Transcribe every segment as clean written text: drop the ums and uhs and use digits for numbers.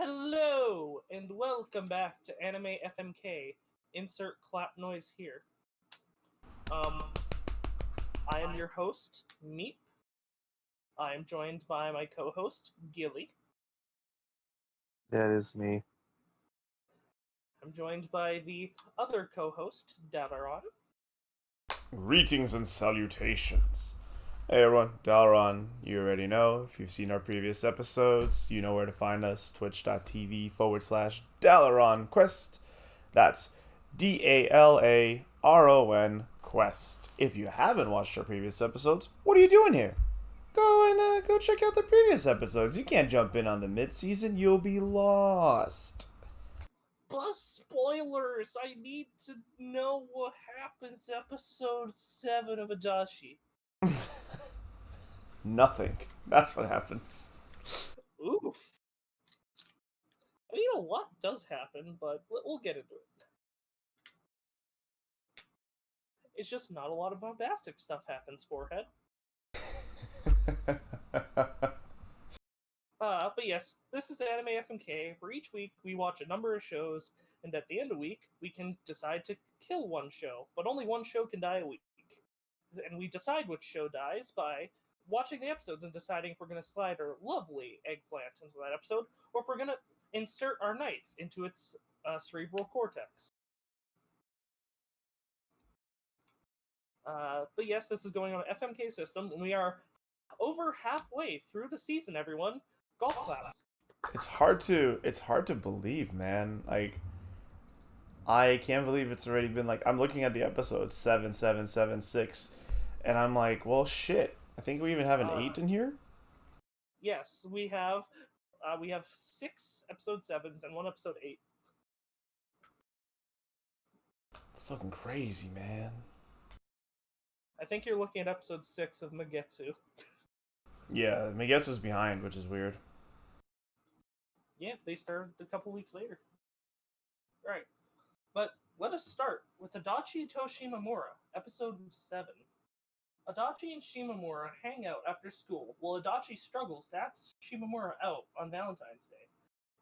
Hello, and welcome back to Anime FMK. Insert clap noise here. Um, I am your host, Meep. I am joined by my co-host, Gilly. That is me. I'm joined by the other co-host, Dalaron. Greetings and salutations. Hey everyone, Dalron. You already know. If you've seen our previous episodes, you know where to find us. Twitch.tv/Dalaron Quest. That's DALARON Quest. If you haven't watched our previous episodes, what are you doing here? Go check out the previous episodes. You can't jump in on the mid-season, you'll be lost. Plus spoilers! I need to know what happens episode 7 of Adachi. Nothing. That's what happens. Oof. You know what does happen, but we'll get into it. It's just not a lot of bombastic stuff happens, forehead. But yes, this is Anime FMK, where each week we watch a number of shows, and at the end of the week, we can decide to kill one show, but only one show can die a week. And we decide which show dies by watching the episodes and deciding if we're going to slide our lovely eggplant into that episode, or if we're going to insert our knife into its cerebral cortex. But yes, this is going on an FMK system, and we are over halfway through the season, everyone. Golf claps. It's hard to believe, man. Like, I can't believe it's already been I'm looking at the episode 7776, and I'm like, well, shit. I think we even have an 8 in here. Yes, we have 6 episode 7s and 1 episode 8. Fucking crazy, man. I think you're looking at episode 6 of Magetsu. Yeah, Megetsu's behind, which is weird. Yeah, they started a couple weeks later. Right. But let us start with Adachi to Shimamura, episode 7. Adachi and Shimamura hang out after school while Adachi struggles to ask Shimamura out on Valentine's Day.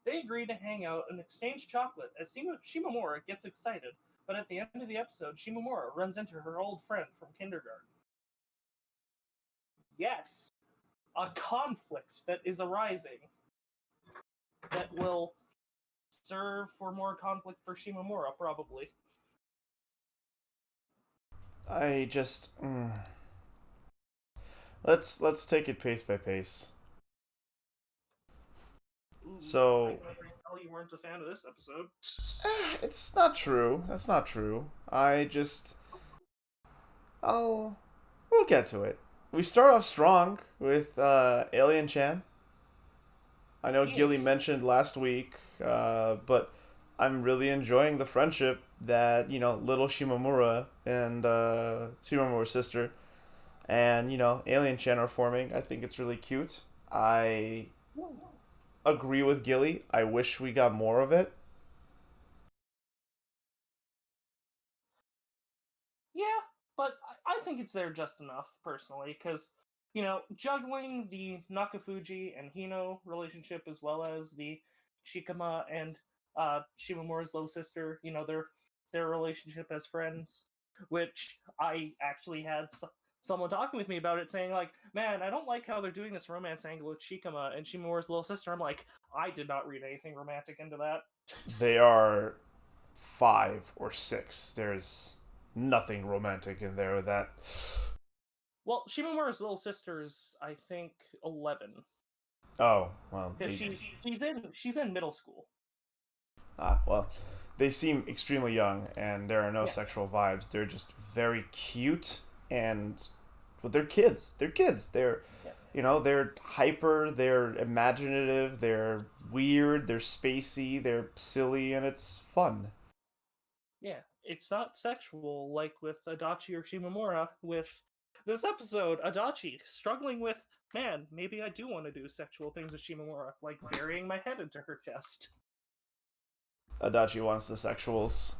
They agree to hang out and exchange chocolate as Shimamura gets excited, but at the end of the episode, Shimamura runs into her old friend from kindergarten. Yes, a conflict that is arising that will serve for more conflict for Shimamura, probably. I just let's take it pace by pace. So I can already tell you weren't a fan of this episode. it's not true. That's not true. We'll get to it. We start off strong with Alien Chan. I know Gilly mentioned last week, but I'm really enjoying the friendship that, little Shimamura and Shimamura's sister and, Alien Chan are forming. I think it's really cute. I agree with Gilly. I wish we got more of it. Yeah, but I think it's there just enough, personally, because, juggling the Nakafuji and Hino relationship as well as the Shikama and Shimamura's little sister, their relationship as friends, which I actually had someone talking with me about it, saying, like, man, I don't like how they're doing this romance angle with Shikama and Shimamura's little sister. I'm like, I did not read anything romantic into that. They are 5 or 6. There's nothing romantic in there with that. Well, Shimamura's little sister is, I think, 11. Oh, well. Because she's in middle school. Well, they seem extremely young, and there are no sexual vibes. They're just very cute, and well, they're kids. They're kids. They're they're hyper. They're imaginative. They're weird. They're spacey. They're silly, and it's fun. Yeah, it's not sexual like with Adachi or Shimamura. With this episode, Adachi struggling with, man, maybe I do want to do sexual things with Shimamura, like burying my head into her chest. Adachi wants the sexuals.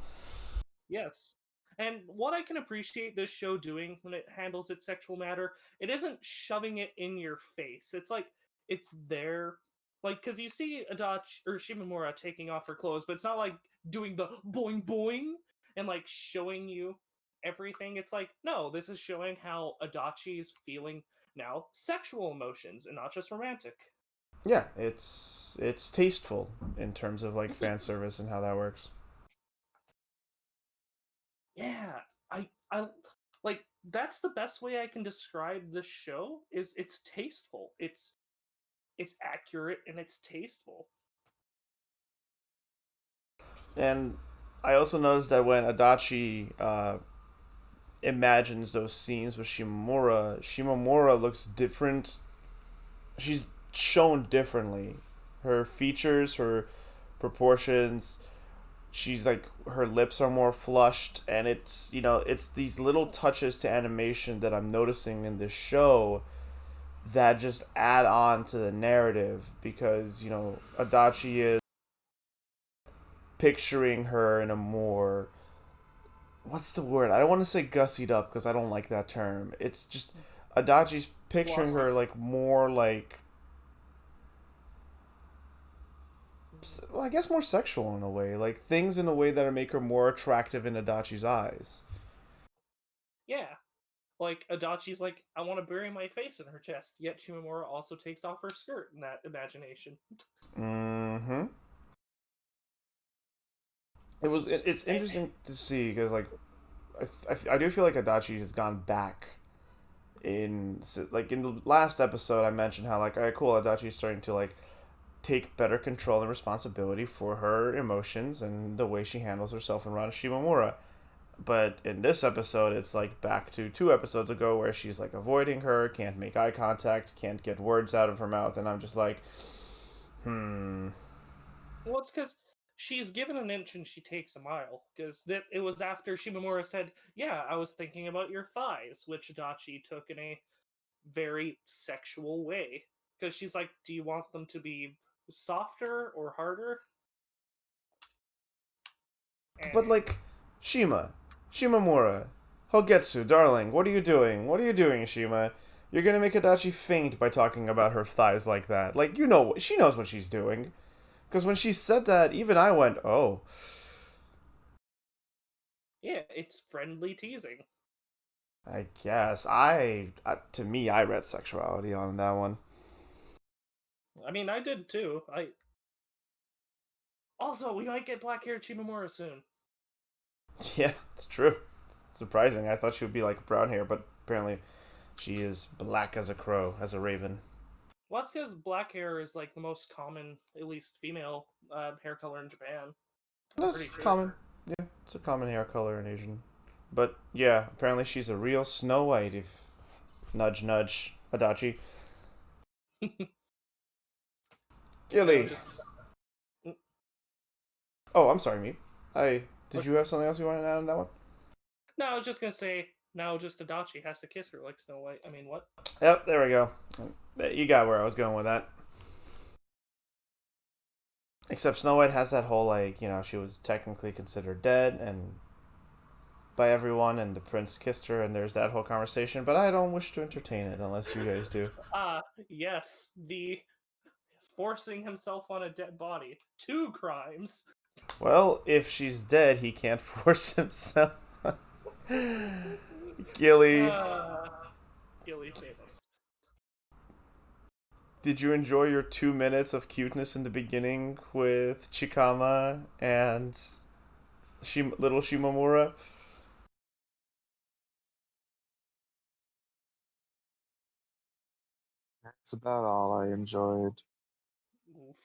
Yes. And what I can appreciate this show doing when it handles its sexual matter, it isn't shoving it in your face. It's like, it's there, Like, because you see Adachi or Shimamura taking off her clothes, but it's not like doing the boing boing and like showing you everything. It's like, no, this is showing how Adachi is feeling now sexual emotions and not just romantic. Yeah, it's tasteful in terms of like fan service and how that works. Yeah, I like that's the best way I can describe this show is it's tasteful. It's accurate and it's tasteful. And I also noticed that when Adachi imagines those scenes with Shimamura, Shimamura looks different. She's shown differently. Her features, her proportions, she's like her lips are more flushed, and it's these little touches to animation that I'm noticing in this show that just add on to the narrative because Adachi is picturing her in a more, what's the word? I don't want to say gussied up because I don't like that term. It's just Adachi's picturing her like more like, well, I guess more sexual in a way, like things in a way that make her more attractive in Adachi's eyes. Yeah. Like Adachi's like, I want to bury my face in her chest, yet Shimamura also takes off her skirt in that imagination. Mm-hmm. It's interesting to see because like I do feel like Adachi has gone back in like in the last episode I mentioned how like, all right, cool, Adachi's starting to like take better control and responsibility for her emotions and the way she handles herself around Shimamura. But in this episode, it's like back to 2 episodes ago where she's like avoiding her, can't make eye contact, can't get words out of her mouth, and I'm just like, hmm. Well, it's because she's given an inch and she takes a mile. Because it was after Shimamura said, "Yeah, I was thinking about your thighs," which Adachi took in a very sexual way. Because she's like, "Do you want them to be softer or harder?" But And like, Shimamura, Hogetsu, darling, what are you doing? What are you doing, Shima? You're gonna make Adachi faint by talking about her thighs like that. Like, she knows what she's doing. Because when she said that, even I went, oh. yeah, it's friendly teasing. I guess. To me, I read sexuality on that one. I mean, I did too. I also we might get black-haired Shimamura soon. Yeah, it's true. Surprising. I thought she would be like brown hair, but apparently she is black as a crow, as a raven. Well, that's because black hair is like the most common, at least female, hair color in Japan. I'm That's pretty sure. common. Yeah, it's a common hair color in Asian. But yeah, apparently she's a real Snow White. If nudge nudge, Adachi. Gilly. Just Oh, I'm sorry, me. Did you have something else you wanted to add on that one? no, I was just gonna say now just Adachi has to kiss her like Snow White. I mean, what? Yep, there we go. You got where I was going with that. Except Snow White has that whole like, she was technically considered dead and by everyone, and the prince kissed her, and there's that whole conversation. But I don't wish to entertain it unless you guys do. Yes, the forcing himself on a dead body. 2 crimes. Well, if she's dead, he can't force himself. Gilly, Gilly, save us. did you enjoy your 2 minutes of cuteness in the beginning with Chikama and little Shimamura? That's about all I enjoyed. Oof.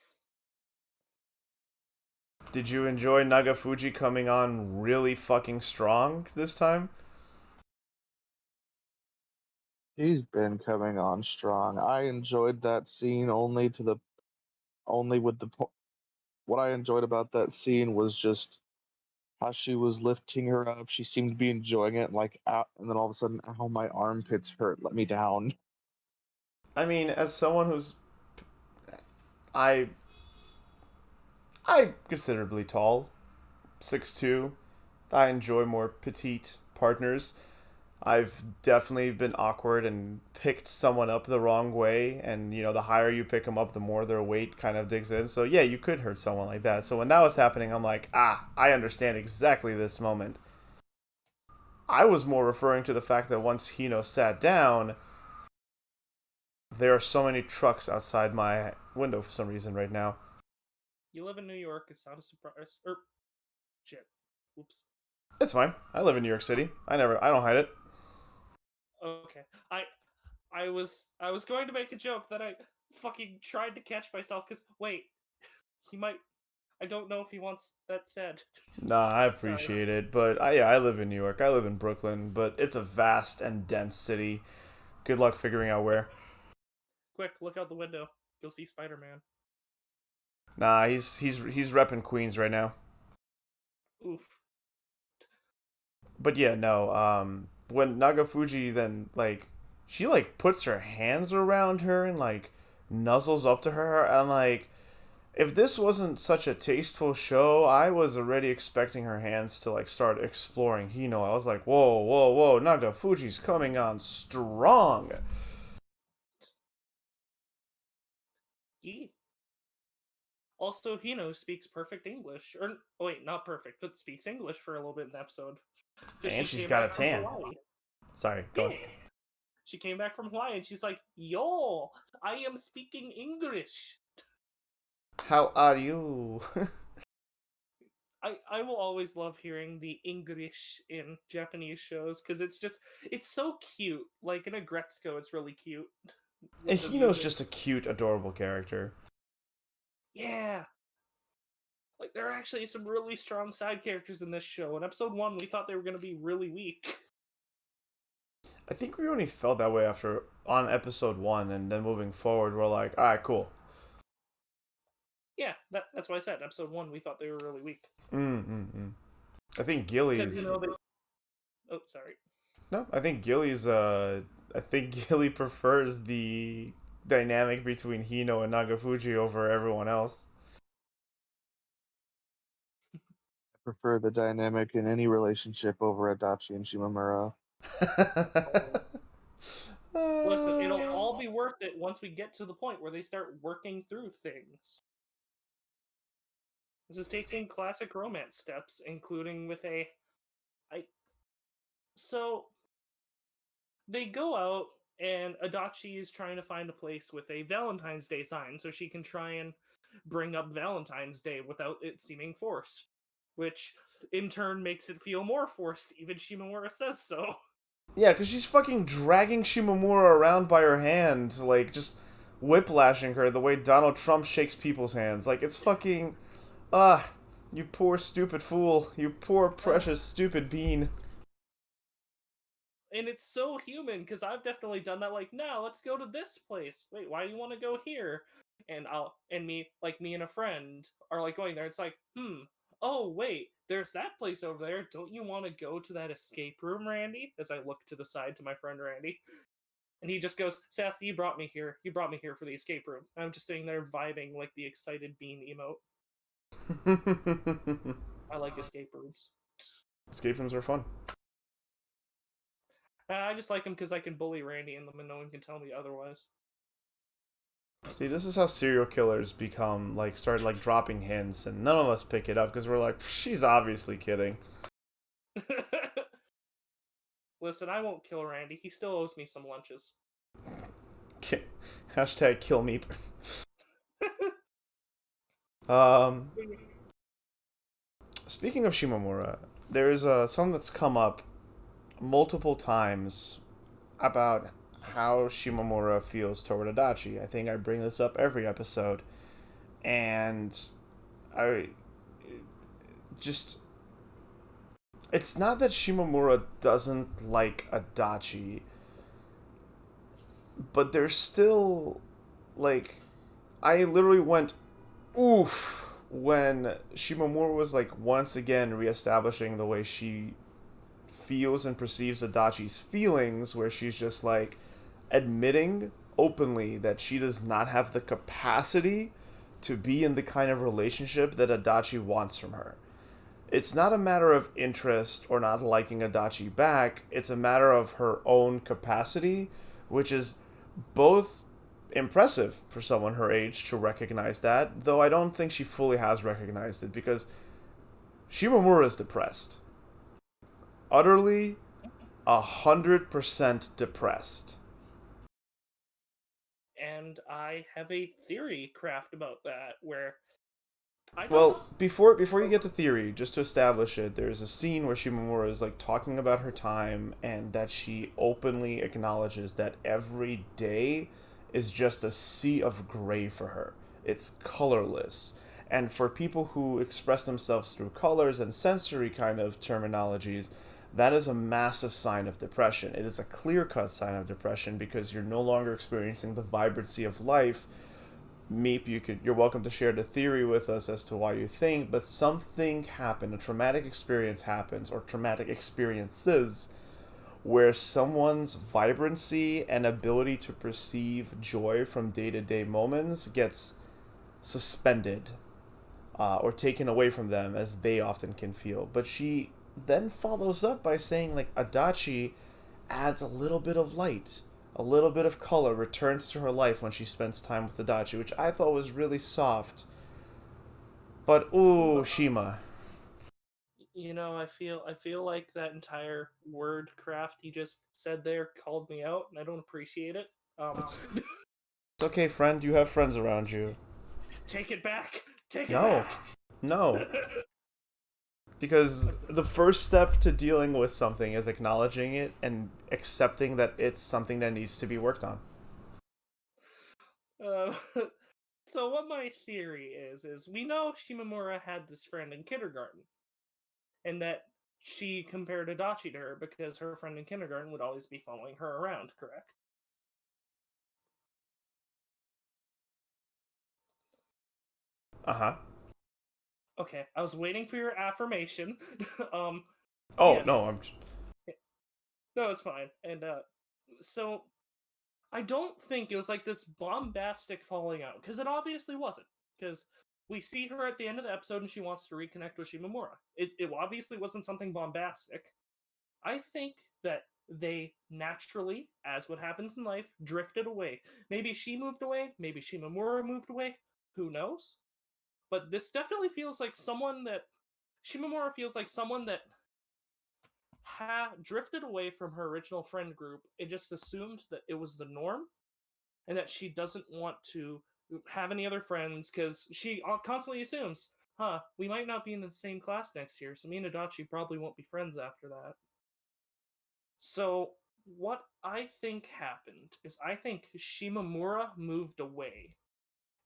Did you enjoy Nagafuji coming on really fucking strong this time? He's been coming on strong. I enjoyed that scene only with what I enjoyed about that scene was just how she was lifting her up. She seemed to be enjoying it, like, and then all of a sudden, ow, my armpits hurt. Let me down. I mean, as someone who's I I considerably tall, 6'2". I enjoy more petite partners. I've definitely been awkward and picked someone up the wrong way, and the higher you pick them up, the more their weight kind of digs in. So yeah, you could hurt someone like that. So when that was happening, I'm like, I understand exactly this moment. I was more referring to the fact that once Hino sat down, there are so many trucks outside my window for some reason right now. You live in New York. It's not a surprise. Shit. Oops. It's fine. I live in New York City. I don't hide it. Okay. I was going to make a joke that I fucking tried to catch myself because wait, he might. I don't know if he wants that said. Nah, I appreciate it, but I live in New York. I live in Brooklyn, but it's a vast and dense city. Good luck figuring out where. Quick, look out the window. Go see Spider-Man. Nah, he's repping Queens right now. Oof. But yeah, no. When Nagafuji then she puts her hands around her and nuzzles up to her, and if this wasn't such a tasteful show, I was already expecting her hands to start exploring Hino. I was like, whoa, whoa, whoa, Nagafuji's coming on strong. He also Hino speaks perfect English, or wait, not perfect, but speaks English for a little bit in the episode. And she's got a tan. Sorry, go on. She came back from Hawaii and she's like, "Yo, I am speaking English." How are you? I will always love hearing the English in Japanese shows because it's so cute. Like in Agretzko, it's really cute. And Hino's just a cute, adorable character. Yeah. Like there are actually some really strong side characters in this show. In episode 1, we thought they were going to be really weak. I think we only felt that way on episode 1, and then moving forward, we're like, all right, cool. Yeah, that's why I said episode 1 we thought they were really weak. I think Gilly's. Oh, sorry. No, I think Gilly's. I think Gilly prefers the dynamic between Hino and Nagafuji over everyone else. I prefer the dynamic in any relationship over Adachi and Shimamura. Listen, it'll all be worth it once we get to the point where they start working through things. This is taking classic romance steps, including with So, they go out, and Adachi is trying to find a place with a Valentine's Day sign so she can try and bring up Valentine's Day without it seeming forced. Which, in turn, makes it feel more forced. Even Shimamura says so. Yeah, because she's fucking dragging Shimamura around by her hand, just whiplashing her the way Donald Trump shakes people's hands. It's fucking... you poor stupid fool. You poor precious stupid bean. And it's so human, because I've definitely done that, now, let's go to this place. Wait, why do you want to go here? And me and a friend are, going there. It's oh, wait, there's that place over there. Don't you want to go to that escape room, Randy? As I look to the side to my friend Randy. And he just goes, Seth, you brought me here. You brought me here for the escape room. And I'm just sitting there vibing like the excited bean emote. I like escape rooms. Escape rooms are fun. I just like them because I can bully Randy in them and no one can tell me otherwise. See, this is how serial killers start dropping hints, and none of us pick it up because we're like, she's obviously kidding. Listen, I won't kill Randy. He still owes me some lunches. Hashtag kill me. Speaking of Shimamura, there's something that's come up multiple times about how Shimamura feels toward Adachi. I think I bring this up every episode, and it's not that Shimamura doesn't like Adachi, but there's still I literally went oof when Shimamura was once again reestablishing the way she feels and perceives Adachi's feelings, where she's just admitting openly that she does not have the capacity to be in the kind of relationship that Adachi wants from her. it's not a matter of interest or not liking Adachi back. It's a matter of her own capacity, which is both impressive for someone her age to recognize that, though I don't think she fully has recognized it because Shimomura is depressed. Utterly 100% depressed. And I have a theory craft about that where I don't Well, before you get to theory, just to establish it, there's a scene where Shimomura is like talking about her time and that she openly acknowledges that every day is just a sea of gray for her. It's colorless. And for people who express themselves through colors and sensory kind of terminologies, that is a massive sign of depression. It is a clear-cut sign of depression because you're no longer experiencing the vibrancy of life. Meep, you're welcome to share the theory with us as to why you think, but something happened, a traumatic experience happens, or traumatic experiences, where someone's vibrancy and ability to perceive joy from day-to-day moments gets suspended, or taken away from them as they often can feel. But she then follows up by saying, like, Adachi adds a little bit of light, a little bit of color returns to her life when she spends time with Adachi, which I thought was really soft. But ooh, Shima. I feel like that entire word craft you just said there called me out, and I don't appreciate it. It's okay, friend. You have friends around you. Take it back. Take it No. back. No. Because the first step to dealing with something is acknowledging it and accepting that it's something that needs to be worked on. Uh, so what my theory is we know Shimamura had this friend in kindergarten, and that she compared Adachi to her because her friend in kindergarten would always be following her around, correct? Uh-huh. Okay, I was waiting for your affirmation. Oh, Yes. no, I'm... No, it's fine. And so I don't think it was like this bombastic falling out, because it obviously wasn't. Because we see her at the end of the episode and she wants to reconnect with Shimamura. It obviously wasn't something bombastic. I think that they naturally, as what happens in life, drifted away. Maybe she moved away, maybe Shimamura moved away, who knows? But this definitely feels like someone that Shimamura feels like someone that drifted away from her original friend group and just assumed that it was the norm and that she doesn't want to have any other friends because she constantly assumes, we might not be in the same class next year, so me and Adachi probably won't be friends after that. So, what I think happened is I think Shimamura moved away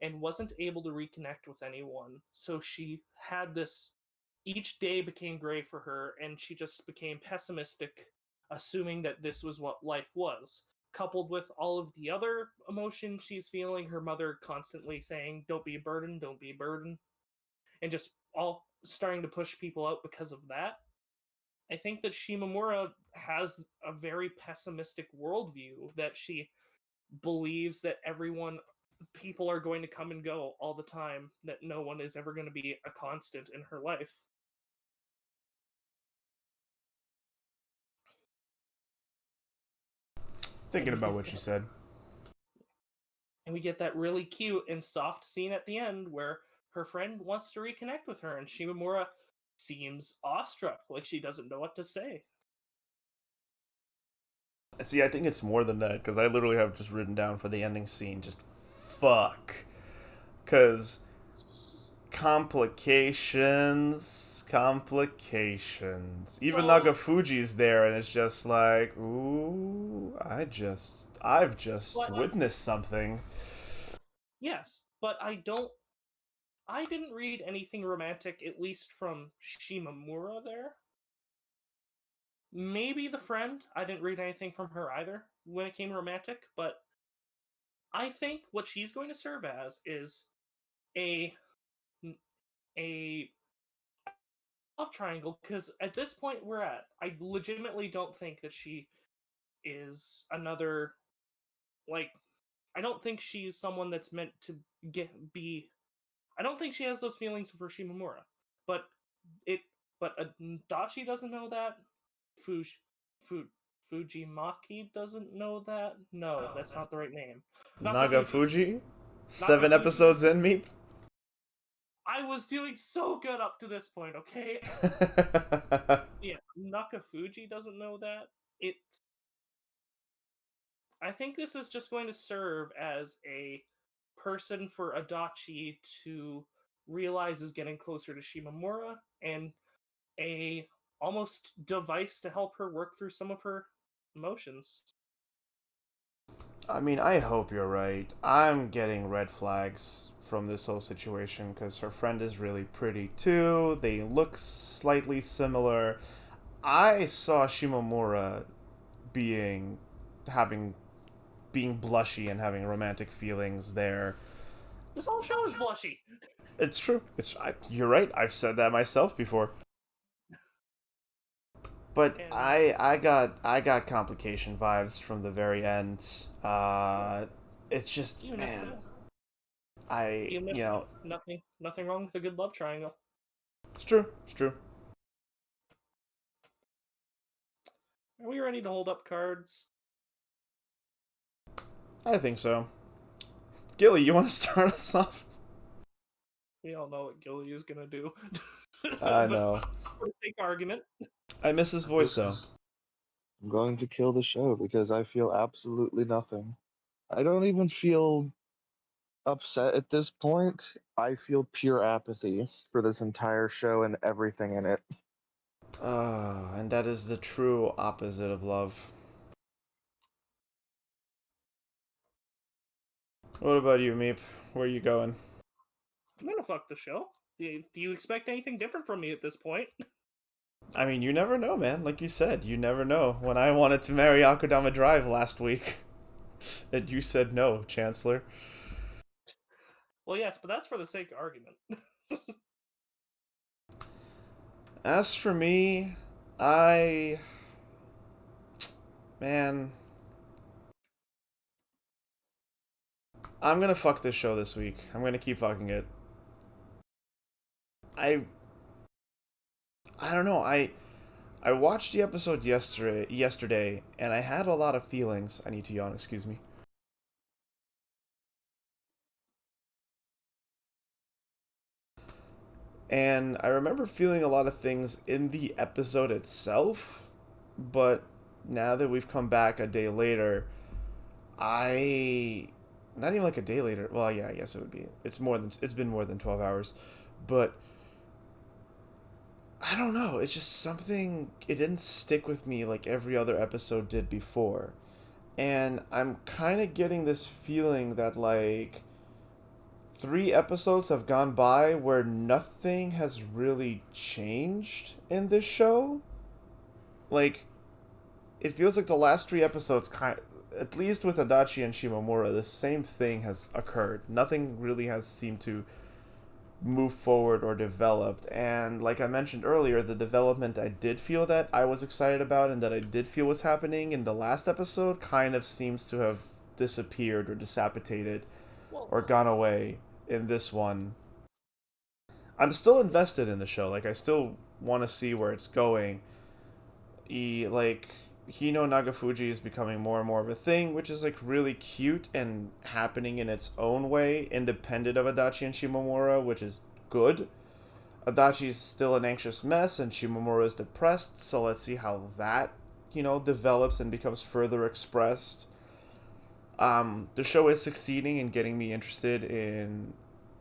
and wasn't able to reconnect with anyone. So she had this. Each day became gray for her, and she just became pessimistic, assuming that this was what life was. Coupled with all of the other emotions she's feeling, her mother constantly saying, "Don't be a burden, don't be a burden," and just all starting to push people out because of that. I think that Shimamura has a very pessimistic worldview that she believes that people are going to come and go all the time, that no one is ever going to be a constant in her life. Thinking about what you said. And we get that really cute and soft scene at the end where her friend wants to reconnect with her, and Shimamura seems awestruck, like she doesn't know what to say. See, I think it's more than that, because I literally have just written down for the ending scene, just fuck. Because complications. Even So, Nagafuji's there, and it's just like, ooh, I've just but witnessed something. yes, but I didn't read anything romantic, at least from Shimamura there. Maybe the friend, I didn't read anything from her either when it came romantic, but I think what she's going to serve as is a a love triangle, because at this point we're at, I legitimately don't think that she is another, like, I don't think she's someone that's meant to get be I don't think she has those feelings for Shimamura. But it but Adachi doesn't know that. Fujimaki doesn't know that. No, that's not the right name. Nagafuji? 7 Nakafuji. episodes in, Meep? I was doing so good up to this point, okay? Yeah, Nakafuji doesn't know that. I think this is just going to serve as a person for Adachi to realize is getting closer to Shimamura, and a almost device to help her work through some of her emotions. I mean, I hope you're right. I'm getting red flags from this whole situation because her friend is really pretty too. They look slightly similar. I saw Shimomura being blushy and having romantic feelings there. This whole show is blushy. It's true. You're right. I've said that myself before. But And I got complication vibes from the very end. It's just, man. Nothing wrong with a good love triangle. It's true. It's true. Are we ready to hold up cards? I think so. Gilly, you want to start us off? We all know what Gilly is gonna do. I know. For the sake of argument. I miss his voice though. I'm going to kill the show because I feel absolutely nothing. I don't even feel upset at this point. I feel pure apathy for this entire show and everything in it. And that is the true opposite of love. What about you, Meep? Where are you going? I'm gonna fuck the show. Do you expect anything different from me at this point? I mean, you never know, man. Like you said, you never know. When I wanted to marry Akudama Drive last week, and you said no, Chancellor. Well, yes, but that's for the sake of argument. As for me, man, I'm gonna fuck this show this week. I'm gonna keep fucking it. I don't know. I watched the episode yesterday, and I had a lot of feelings. I need to yawn. Excuse me. And I remember feeling a lot of things in the episode itself, but now that we've come back a day later, not even like a day later. Well, yeah, I guess it would be. It's been more than 12 hours, but I don't know. It's just something. It didn't stick with me like every other episode did before, and I'm kind of getting this feeling that like 3 episodes have gone by where nothing has really changed in this show. Like, it feels like the last 3 episodes, at least with Adachi and Shimomura, the same thing has occurred. Nothing really has seemed to move forward or developed. And like I mentioned earlier, the development I did feel that I was excited about and that I did feel was happening in the last episode kind of seems to have disappeared or dissipated or gone away in this one. I'm still invested in the show. Like, I still want to see where it's going. Like, Hino Nagafuji is becoming more and more of a thing, which is, like, really cute and happening in its own way, independent of Adachi and Shimomura, which is good. Adachi's still an anxious mess, and Shimomura is depressed, so let's see how that, develops and becomes further expressed. The show is succeeding in getting me interested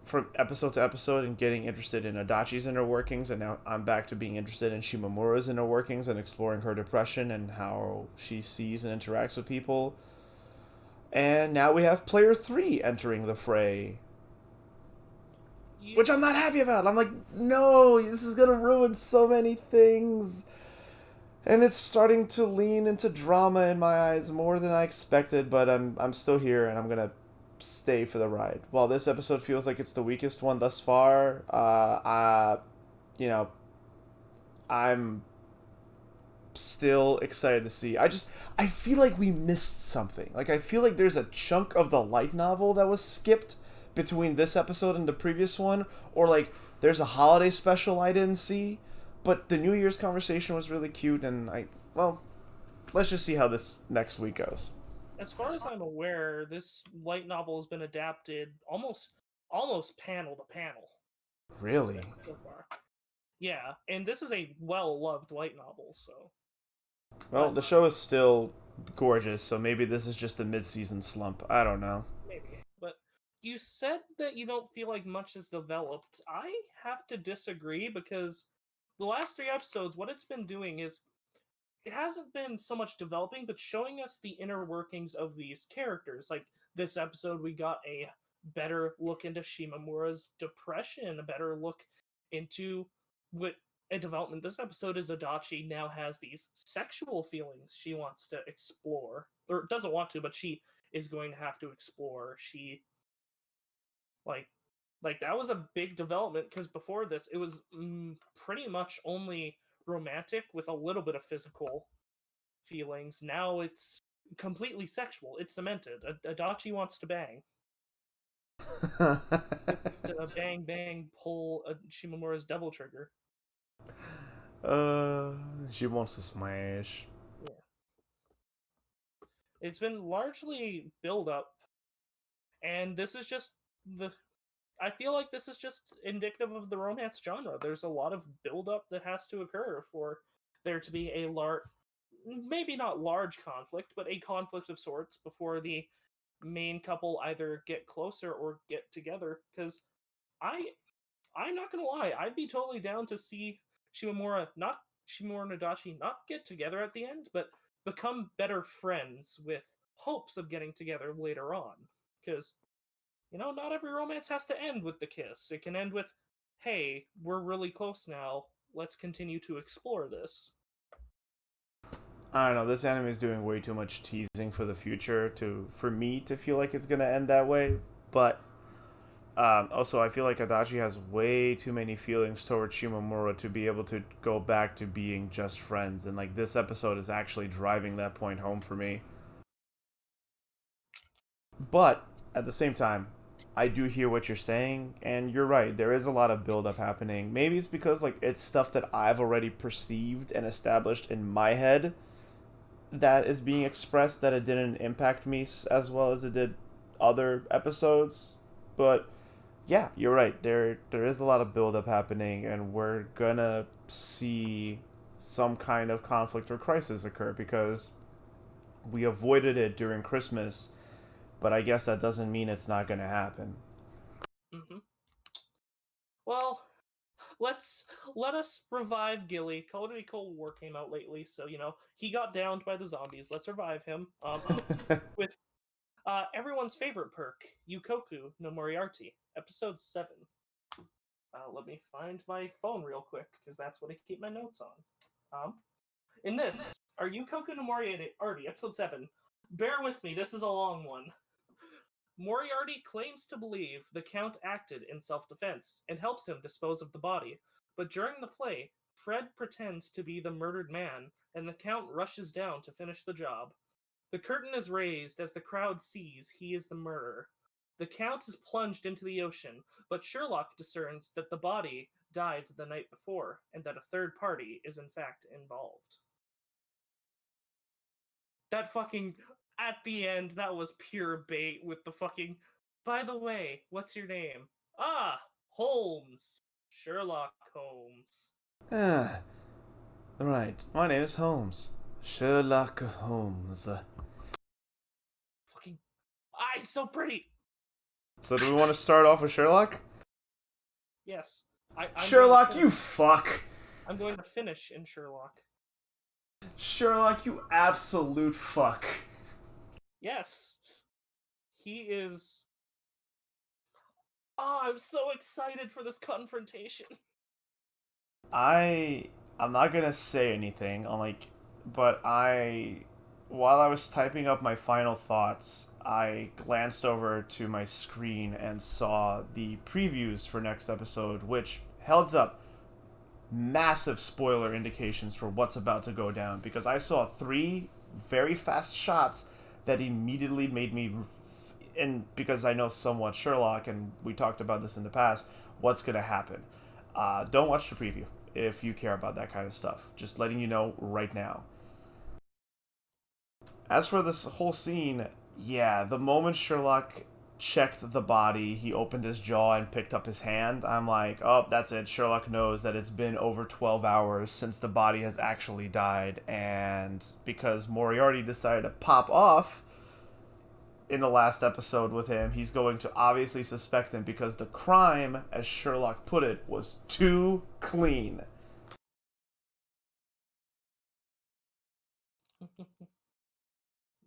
from episode to episode, and getting interested in Adachi's inner workings, and now I'm back to being interested in Shimomura's inner workings and exploring her depression and how she sees and interacts with people. And now we have player 3 entering the fray, which I'm not happy about. I'm like, no, this is gonna ruin so many things. And it's starting to lean into drama in my eyes more than I expected, but I'm still here, and I'm gonna stay for the ride. While this episode feels like it's the weakest one thus far, I'm still excited to see. I feel like we missed something. Like, I feel like there's a chunk of the light novel that was skipped between this episode and the previous one, or like there's a holiday special I didn't see. But the New Year's conversation was really cute, and let's just see how this next week goes. As far as I'm aware, this light novel has been adapted almost panel to panel. Really? So far. Yeah, and this is a well-loved light novel, so... Well, the show is still gorgeous, so maybe this is just a mid-season slump. I don't know. Maybe. But you said that you don't feel like much has developed. I have to disagree, because the last 3 episodes, what it's been doing is it hasn't been so much developing, but showing us the inner workings of these characters. Like, this episode, we got a better look into Shimamura's depression, a better look into what a development this episode is. Adachi now has these sexual feelings she wants to explore. Or doesn't want to, but she is going to have to explore. She, like that was a big development, because before this, it was pretty much only romantic with a little bit of physical feelings. Now it's completely sexual. It's cemented. Adachi wants to bang. To bang bang pull Shimamura's devil trigger. She wants to smash. Yeah. It's been largely build up, and this is just I feel like this is just indicative of the romance genre. There's a lot of build up that has to occur for there to be a maybe not large conflict, but a conflict of sorts before the main couple either get closer or get together. Because I'm not gonna lie, I'd be totally down to see Shimamura and Adachi not get together at the end, but become better friends with hopes of getting together later on. Because, not every romance has to end with the kiss. It can end with, hey, we're really close now, let's continue to explore this. I don't know, this anime is doing way too much teasing for the future for me to feel like it's gonna end that way, but also I feel like Adachi has way too many feelings towards Shimamura to be able to go back to being just friends, and like this episode is actually driving that point home for me. But at the same time, I do hear what you're saying, and you're right, there is a lot of build-up happening. Maybe it's because like it's stuff that I've already perceived and established in my head that is being expressed, that it didn't impact me as well as it did other episodes. But yeah, you're right, there is a lot of build-up happening, and we're gonna see some kind of conflict or crisis occur, because we avoided it during Christmas, but I guess that doesn't mean it's not gonna happen. Mm-hmm. Well, let us revive Gilly. Call of Duty Cold War came out lately, so he got downed by the zombies. Let's revive him. With everyone's favorite perk, Yukoku no Moriarty, episode 7. Let me find my phone real quick, because that's what I keep my notes on. In this, are Yukoku no Moriarty, episode 7. Bear with me, this is a long one. Moriarty claims to believe the Count acted in self-defense and helps him dispose of the body, but during the play, Fred pretends to be the murdered man, and the Count rushes down to finish the job. The curtain is raised as the crowd sees he is the murderer. The Count is plunged into the ocean, but Sherlock discerns that the body died the night before, and that a third party is in fact involved. That fucking... At the end, that was pure bait with the fucking... By the way, what's your name? Ah, Holmes. Sherlock Holmes. Right, my name is Holmes. Sherlock Holmes. Fucking... he's so pretty! So do we want to start off with Sherlock? Yes. I'm Sherlock, you fuck! I'm going to finish in Sherlock. Sherlock, you absolute fuck. Yes. He is... I'm so excited for this confrontation. I'm not gonna say anything, but while I was typing up my final thoughts, I glanced over to my screen and saw the previews for next episode, which, heads up, massive spoiler indications for what's about to go down, because I saw 3 very fast shots that immediately made me, and because I know somewhat Sherlock, and we talked about this in the past, what's going to happen. Don't watch the preview. if you care about that kind of stuff. Just letting you know right now. As for this whole scene, yeah, the moment Sherlock checked the body, he opened his jaw and picked up his hand, I'm like, oh, that's it. Sherlock knows that it's been over 12 hours since the body has actually died, and because Moriarty decided to pop off in the last episode with him, he's going to obviously suspect him because the crime, as Sherlock put it, was too clean.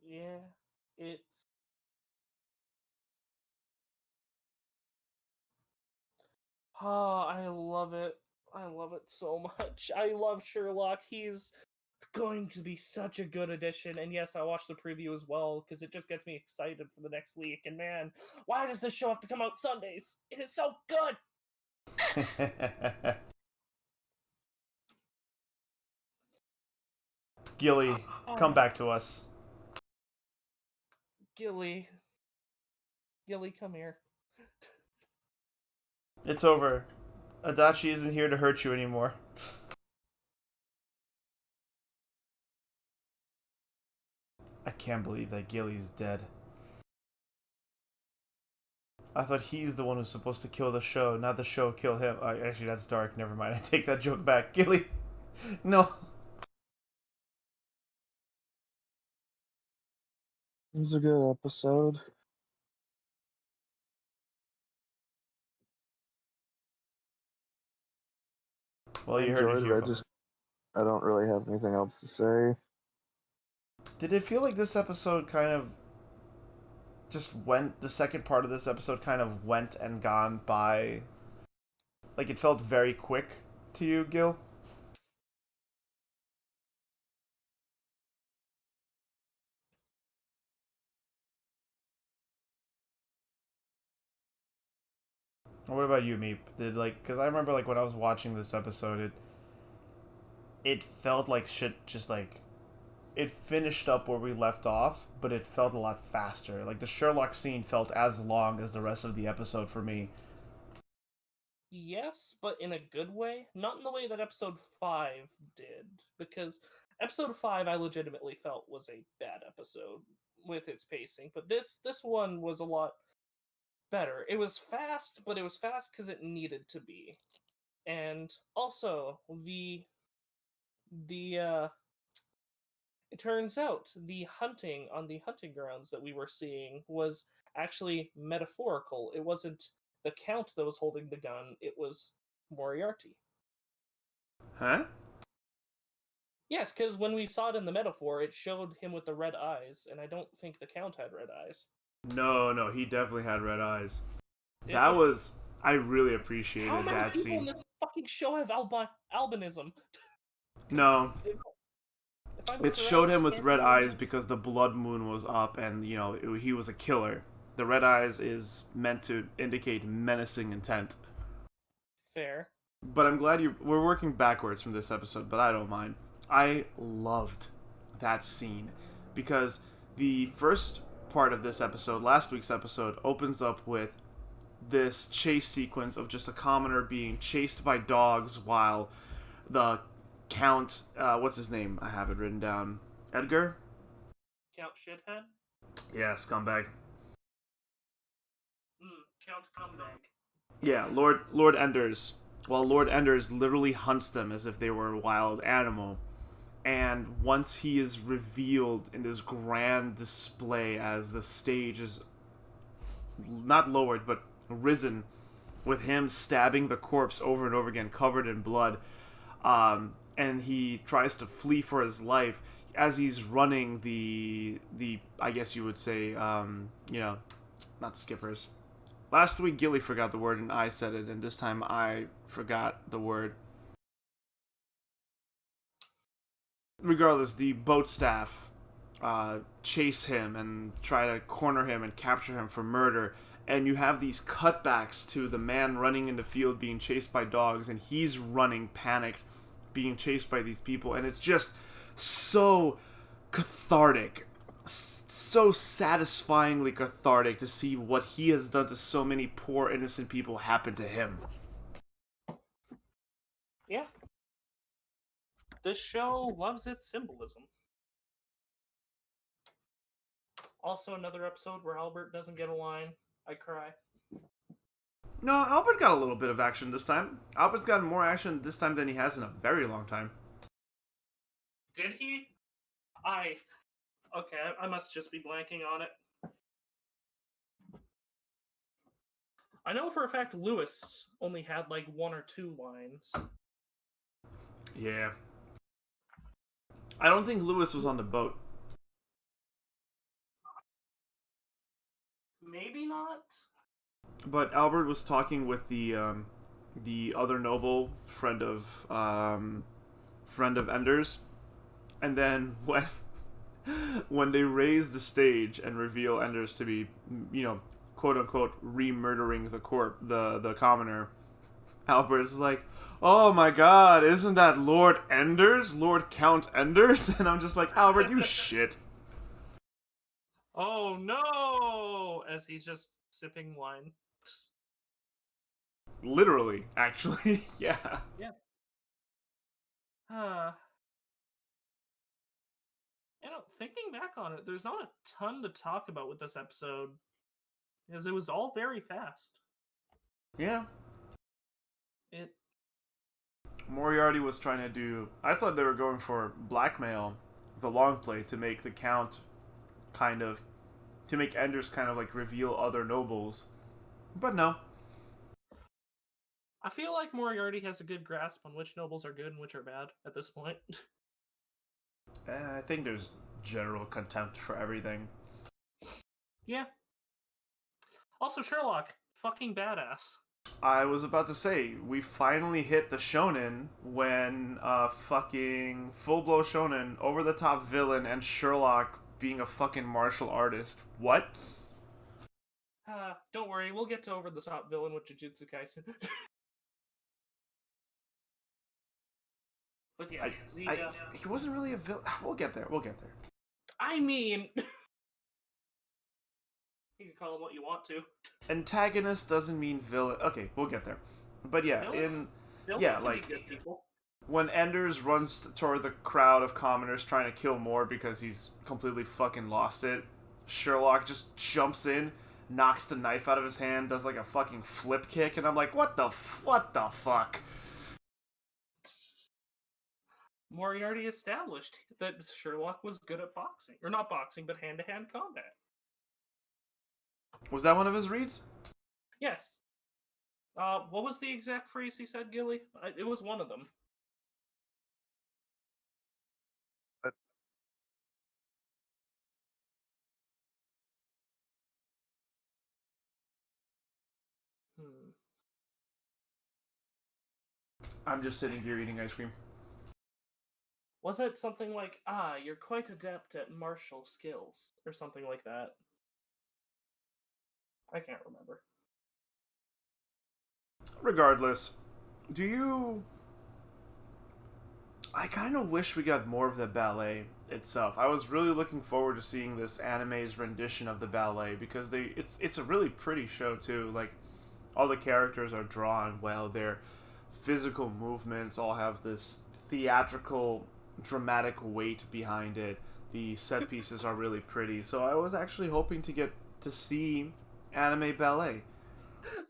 Yeah, it's... Oh, I love it. I love it so much. I love Sherlock. He's going to be such a good addition. And yes, I watched the preview as well because it just gets me excited for the next week. And man, why does this show have to come out Sundays? It is so good. Gilly, come back to us. Gilly, come here. It's over. Adachi isn't here to hurt you anymore. I can't believe that Gilly's dead. I thought he's the one who's supposed to kill the show, not the show kill him. Actually, that's dark. Never mind. I take that joke back. Gilly, no. It was a good episode. Well, I you heard it enjoyed here. it. I don't really have anything else to say. Did it feel like this episode kind of just went, the second part of this episode kind of went and gone by? Like, it felt very quick to you, Gil? Or what about you, Meep? Because I remember, like, when I was watching this episode, it felt like shit just, like, it finished up where we left off, but it felt a lot faster. Like, the Sherlock scene felt as long as the rest of the episode for me. Yes, but in a good way. Not in the way that episode 5 did. Because episode 5 I legitimately felt was a bad episode with its pacing. But this one was a lot better. It was fast, but it was fast because it needed to be. And also, it turns out the hunting on the hunting grounds that we were seeing was actually metaphorical. It wasn't the Count that was holding the gun, it was Moriarty. Huh? Yes, because when we saw it in the metaphor, it showed him with the red eyes, and I don't think the Count had red eyes. No, he definitely had red eyes. Did I really appreciated How many that people scene. in this fucking show have albinism? No. If I'm It showed him with correct, red eyes because the blood moon was up and, he was a killer. The red eyes is meant to indicate menacing intent. Fair. But I'm glad we're working backwards from this episode, but I don't mind. I loved that scene because the first part of this episode, last week's episode, opens up with this chase sequence of just a commoner being chased by dogs while the Count, what's his name? I have it written down. Edgar? Count Shithead? Yeah, scumbag. Count Cumbag. Yeah, Lord Enders. Well, Lord Enders literally hunts them as if they were a wild animal. And once he is revealed in this grand display as the stage is not lowered, but risen, with him stabbing the corpse over and over again, covered in blood, and he tries to flee for his life as he's running the I guess you would say, not skippers. Last week Gilly forgot the word and I said it, and this time I forgot the word. Regardless, the boat staff chase him and try to corner him and capture him for murder. And you have these cutbacks to the man running in the field being chased by dogs, and he's running panicked, being chased by these people. And it's just so cathartic, so satisfyingly cathartic to see what he has done to so many poor innocent people happen to him. Yeah, this show loves its symbolism. Also, another episode where Albert doesn't get a line. I cry. No, Albert got a little bit of action this time. Albert's gotten more action this time than he has in a very long time. Did he? Okay, I must just be blanking on it. I know for a fact Lewis only had like 1 or 2 lines. Yeah. I don't think Lewis was on the boat. Maybe not. But Albert was talking with the other noble friend of Ender's, and then when they raise the stage and reveal Ender's to be, quote unquote, re-murdering the commoner, Albert's like, "Oh my God, isn't that Lord Enders, Lord Count Enders?" And I'm just like, Albert, you shit. Oh no! As he's just sipping wine. Literally, actually, yeah. Yeah. Thinking back on it, there's not a ton to talk about with this episode, because it was all very fast. Yeah. Moriarty was trying to do... I thought they were going for blackmail, the long play, to make the Count to make Enders kind of like reveal other nobles. But no. I feel like Moriarty has a good grasp on which nobles are good and which are bad at this point. I think there's general contempt for everything. Yeah. Also, Sherlock, fucking badass. I was about to say, we finally hit the shonen when fucking full-blow shonen, over-the-top villain, and Sherlock being a fucking martial artist. What? Don't worry, we'll get to over-the-top villain with Jujutsu Kaisen. But yes, he wasn't really a villain. We'll get there. I mean... You can call him what you want to. Antagonist doesn't mean villain. Okay, we'll get there. But yeah, when Enders runs toward the crowd of commoners trying to kill more because he's completely fucking lost it, Sherlock just jumps in, knocks the knife out of his hand, does like a fucking flip kick, and I'm like, what the fuck? Moriarty established that Sherlock was good at boxing. Or not boxing, but hand-to-hand combat. Was that one of his reads? Yes. What was the exact phrase he said, Gilly? It was one of them. I'm just sitting here eating ice cream. Was it something like, you're quite adept at martial skills, or something like that? I can't remember. Regardless, I kind of wish we got more of the ballet itself. I was really looking forward to seeing this anime's rendition of the ballet, because it's a really pretty show too. Like, all the characters are drawn well. Their physical movements all have this theatrical, dramatic weight behind it. The set pieces are really pretty. So I was actually hoping to get to see anime ballet.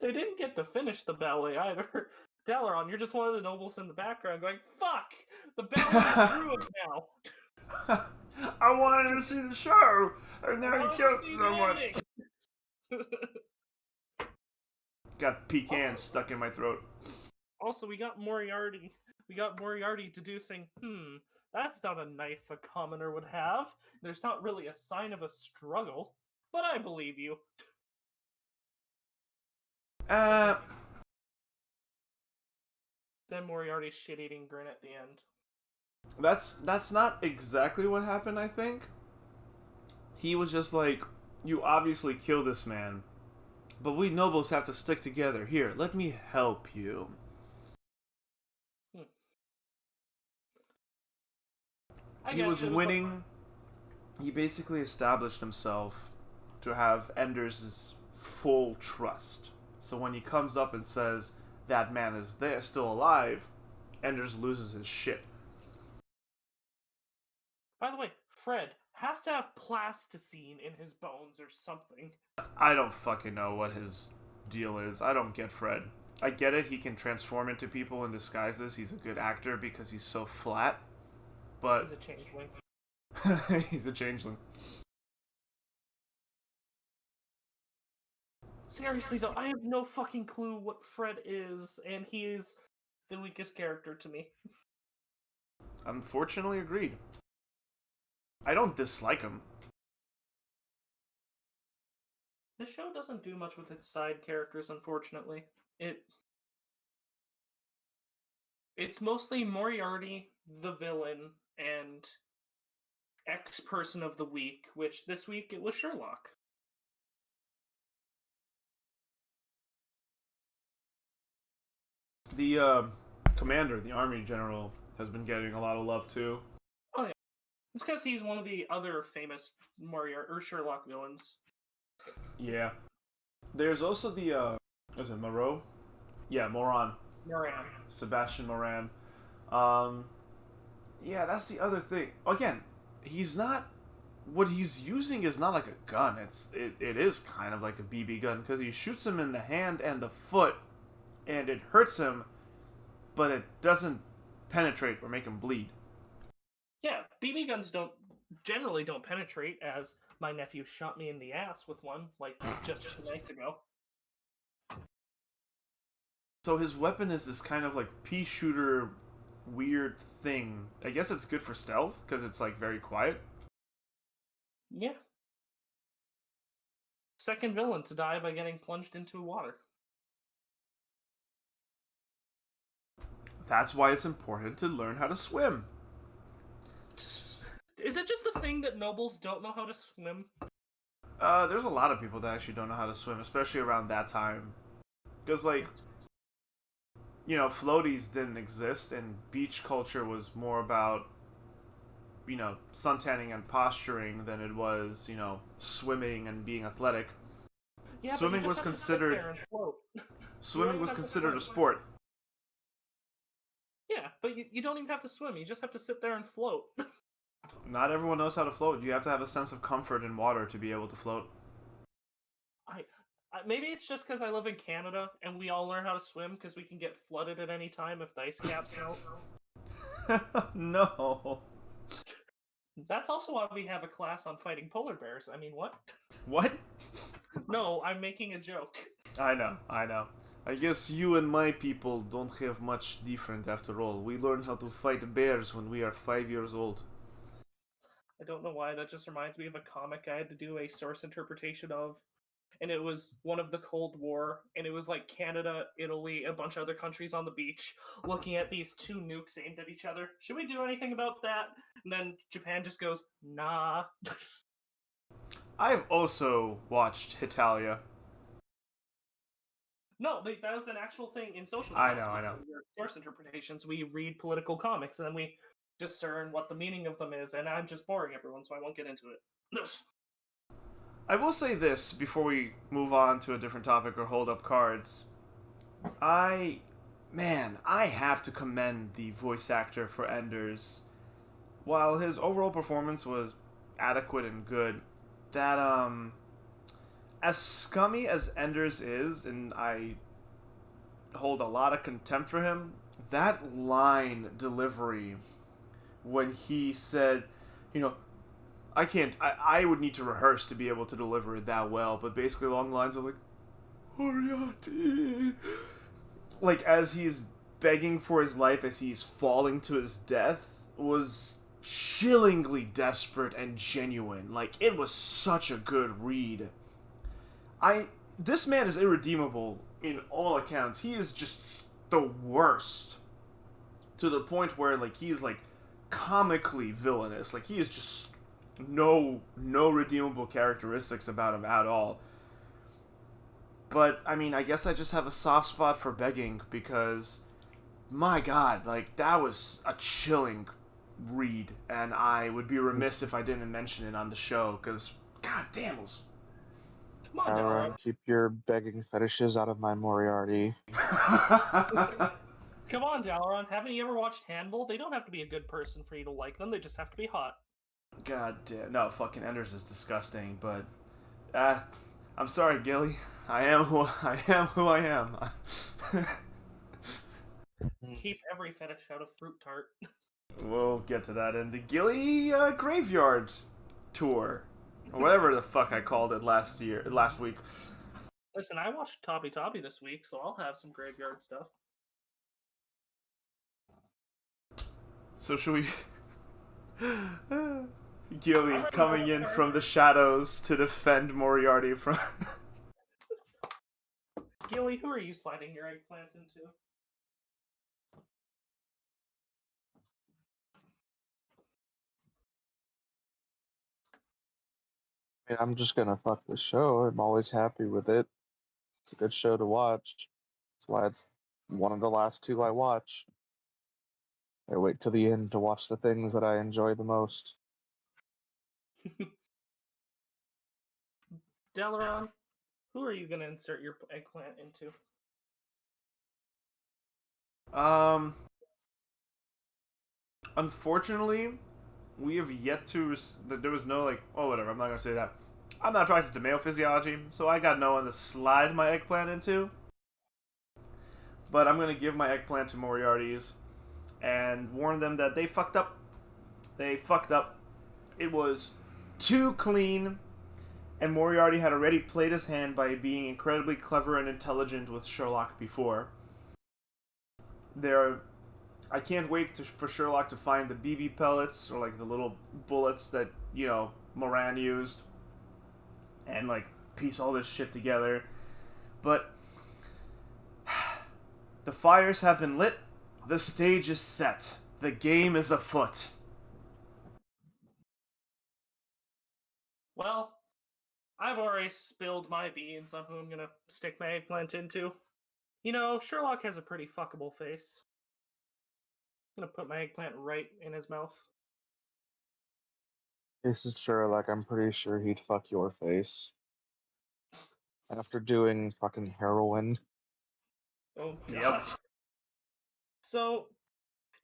They didn't get to finish the ballet either. Dalaran, you're just one of the nobles in the background going, fuck! The ballet is ruined now! I wanted to see the show, and now you killed someone. Got pecan stuck in my throat. Also, we got Moriarty. We got Moriarty deducing, that's not a knife a commoner would have. There's not really a sign of a struggle. But I believe you. Then Moriarty's shit-eating grin at the end. That's not exactly what happened, I think. He was just like, you obviously killed this man, but we nobles have to stick together. Here, let me help you. He was winning. He basically established himself to have Enders' full trust. So when he comes up and says that man is there, still alive, Enders loses his shit. By the way, Fred has to have plasticine in his bones or something. I don't fucking know what his deal is. I don't get Fred. I get it, he can transform into people in disguises. He's a good actor because he's so flat. But He's a changeling. he's a changeling. Seriously though, I have no fucking clue what Fred is, and he is the weakest character to me. Unfortunately, agreed. I don't dislike him. The show doesn't do much with its side characters, unfortunately. It's mostly Moriarty, the villain, and X-Person of the Week, which this week it was Sherlock. The commander, the army general, has been getting a lot of love too. Oh yeah, it's because he's one of the other famous Moriarty or Sherlock villains. Yeah. There's also the is it Moreau? Yeah, Moran. Moran. Sebastian Moran. Yeah, that's the other thing. Again, he's not. What he's using is not like a gun. It is kind of like a BB gun because he shoots him in the hand and the foot, and it hurts him, but it doesn't penetrate or make him bleed. Yeah, BB guns generally don't penetrate, as my nephew shot me in the ass with one, like, just 2 nights ago. So his weapon is this kind of like pea shooter weird thing. I guess it's good for stealth because it's like very quiet. Yeah. Second villain to die by getting plunged into water. That's why it's important to learn how to swim. Is it just the thing that nobles don't know how to swim? There's a lot of people that actually don't know how to swim, especially around that time. Because, like, you know, floaties didn't exist, and beach culture was more about, you know, suntanning and posturing than it was, you know, swimming and being athletic. Yeah, Swimming was considered swimming was considered a sport. Yeah, but you don't even have to swim. You just have to sit there and float. Not everyone knows how to float. You have to have a sense of comfort in water to be able to float. Maybe it's just because I live in Canada and we all learn how to swim because we can get flooded at any time if the ice caps melt. No. That's also why we have a class on fighting polar bears. I mean, what? What? No, I'm making a joke. I know. I guess you and my people don't have much different after all. We learned how to fight bears when we are 5 years old. I don't know why, that just reminds me of a comic I had to do a source interpretation of. And it was one of the Cold War, and it was like Canada, Italy, a bunch of other countries on the beach, looking at these two nukes aimed at each other. Should we do anything about that? And then Japan just goes, nah. I've also watched Hitalia. No, that was an actual thing in social I class. know. In your source interpretations, we read political comics, and then we discern what the meaning of them is, and I'm just boring everyone, so I won't get into it. I will say this before we move on to a different topic or hold up cards. I have to commend the voice actor for Enders. While his overall performance was adequate and good, that, as scummy as Enders is, and I hold a lot of contempt for him, that line delivery when he said, you know, I would need to rehearse to be able to deliver it that well, but basically along the lines of like, Moriarty, like as he's begging for his life as he's falling to his death, was chillingly desperate and genuine. Like, it was such a good read. This man is irredeemable in all accounts. He is just the worst. To the point where, like, he is, like, comically villainous. Like, he is just no redeemable characteristics about him at all. But, I mean, I guess I just have a soft spot for begging because, my god, like, that was a chilling read, and I would be remiss if I didn't mention it on the show, because, god damn, it was... Come on, Dalaran. Keep your begging fetishes out of my Moriarty. Come on, Dalaran. Haven't you ever watched Hannibal? They don't have to be a good person for you to like them, they just have to be hot. God damn. No, fucking Enders is disgusting, but I'm sorry, Gilly. I am who I am. Keep every fetish out of fruit tart. We'll get to that in the Gilly Graveyard tour, or whatever the fuck I called it last week. Listen, I watched Toppy Toppy this week, so I'll have some graveyard stuff. So should we? Gilly coming in from the shadows to defend Moriarty from. Gilly, who are you sliding your eggplant into? I mean, I'm just gonna fuck the show. I'm always happy with it. It's a good show to watch. That's why it's one of the last two I watch. I wait till the end to watch the things that I enjoy the most. Delaron, who are you going to insert your eggplant into? Unfortunately, we have yet to. There was no like. Oh, whatever. I'm not gonna say that. I'm not attracted to male physiology, so I got no one to slide my eggplant into. But I'm gonna give my eggplant to Moriarty's and warn them that they fucked up. They fucked up. It was too clean, and Moriarty had already played his hand by being incredibly clever and intelligent with Sherlock before. I can't wait for Sherlock to find the BB pellets, or like the little bullets that, Moran used, and like piece all this shit together. But the fires have been lit, the stage is set, the game is afoot. Well, I've already spilled my beans on who I'm going to stick my eggplant into. Sherlock has a pretty fuckable face. I'm going to put my eggplant right in his mouth. This is Sherlock. I'm pretty sure he'd fuck your face. After doing fucking heroin. Oh, God. Yep. So,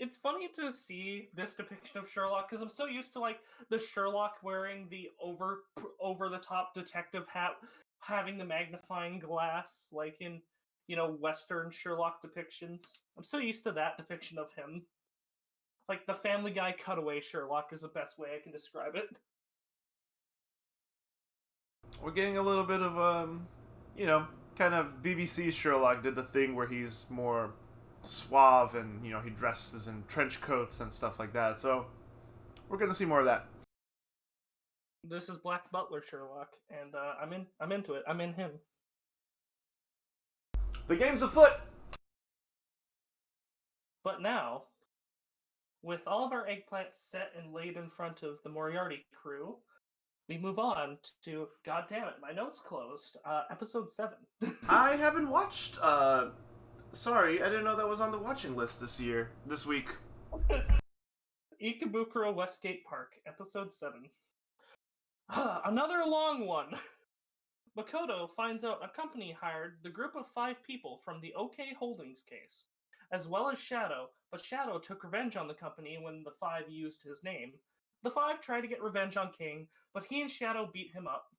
it's funny to see this depiction of Sherlock, because I'm so used to, the Sherlock wearing the over-the-top detective hat, having the magnifying glass, like in, Western Sherlock depictions. I'm so used to that depiction of him. Like, the Family Guy cutaway Sherlock is the best way I can describe it. We're getting a little bit of, kind of BBC Sherlock did the thing where he's more suave and, he dresses in trench coats and stuff like that. So, we're going to see more of that. This is Black Butler Sherlock, and I'm into it. I'm in him. The game's afoot! But now, with all of our eggplants set and laid in front of the Moriarty crew, we move on to, God damn it, my notes closed, episode 7. I haven't watched, sorry, I didn't know that was on the watching list this week. Ikebukuro Westgate Park, episode 7. Another long one! Makoto finds out a company hired the group of 5 people from the OK Holdings case, as well as Shadow, but Shadow took revenge on the company when the 5 used his name. The 5 try to get revenge on King, but he and Shadow beat them up.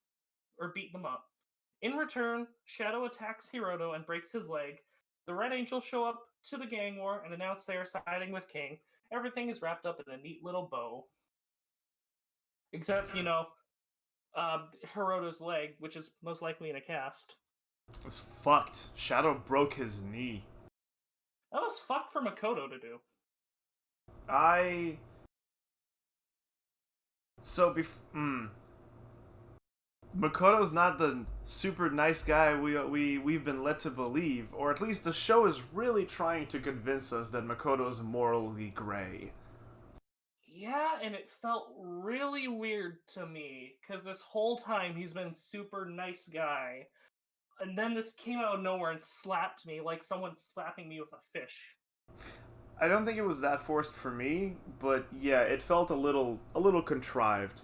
In return, Shadow attacks Hiroto and breaks his leg. The Red Angels show up to the gang war and announce they are siding with King. Everything is wrapped up in a neat little bow. Except, Hiroto's leg, which is most likely in a cast. It was fucked. Shadow broke his knee. That was fucked for Makoto to do. Makoto's not the super nice guy we've been led to believe, or at least the show is really trying to convince us that Makoto's morally gray. Yeah, and it felt really weird to me, because this whole time he's been super nice guy, and then this came out of nowhere and slapped me like someone slapping me with a fish. I don't think it was that forced for me, but yeah, it felt a little contrived.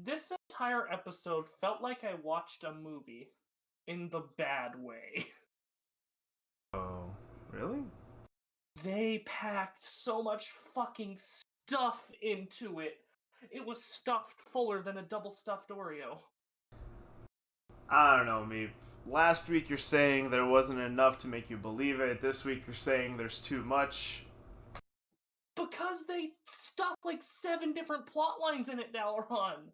This entire episode felt like I watched a movie, in the bad way. Oh, really? They packed so much fucking stuff into it. It was stuffed fuller than a double stuffed Oreo. I don't know, Meep. Last week you're saying there wasn't enough to make you believe it. This week you're saying there's too much. Because they stuffed like 7 different plot lines in it, Dalaran.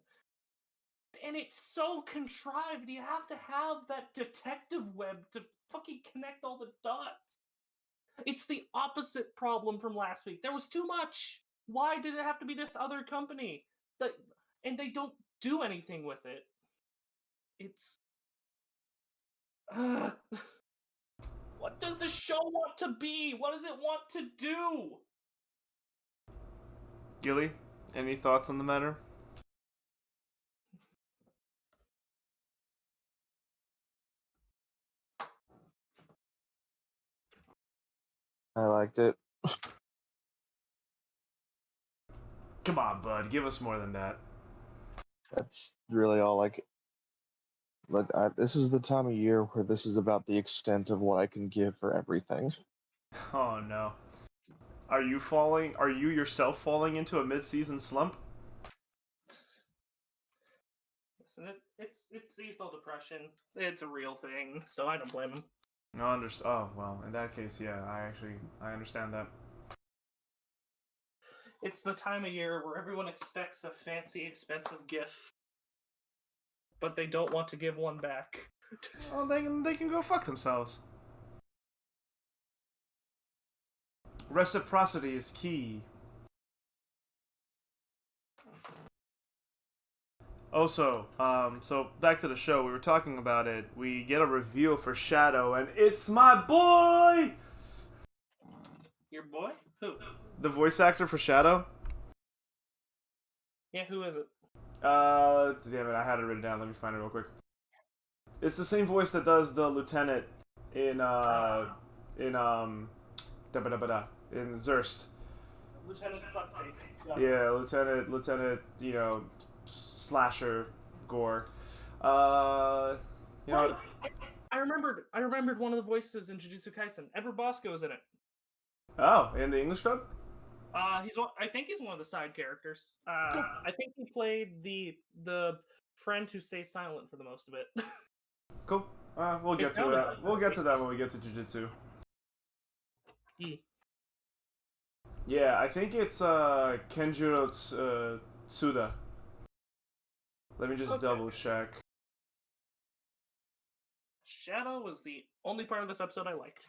And it's so contrived. You have to have that detective web to fucking connect all the dots. It's the opposite problem from last week. There was too much. Why did it have to be this other company? And they don't do anything with it. It's... What does the show want to be? What does it want to do? Gilly, any thoughts on the matter? I liked it. Come on, bud. Give us more than that. That's really all I can. But this is the time of year where this is about the extent of what I can give for everything. Oh, no. Are you yourself falling into a mid-season slump? Listen, it's seasonal depression. It's a real thing, so I don't blame him. No, oh, well, in that case, yeah, I understand that. It's the time of year where everyone expects a fancy, expensive gift, but they don't want to give one back. Well, they can go fuck themselves. Reciprocity is key. Also, so back to the show, we were talking about it. We get a reveal for Shadow, and it's my boy! Your boy? Who? The voice actor for Shadow? Yeah, who is it? Damn it, I had it written down. Let me find it real quick. It's the same voice that does the lieutenant in Zurst. Lieutenant Fuckface. Yeah, Lieutenant, you know, slasher gore. You know, I remembered one of the voices in Jujutsu Kaisen. Edward Bosco is in it. oh, in the English dub? I think he's one of the side characters. I think he played the friend who stays silent for the most of it. Cool. We'll get to that. We'll get to that when we get to Jujutsu. Yeah, I think it's Kenjiro Tsuda. Let me just double check. Shadow was the only part of this episode I liked.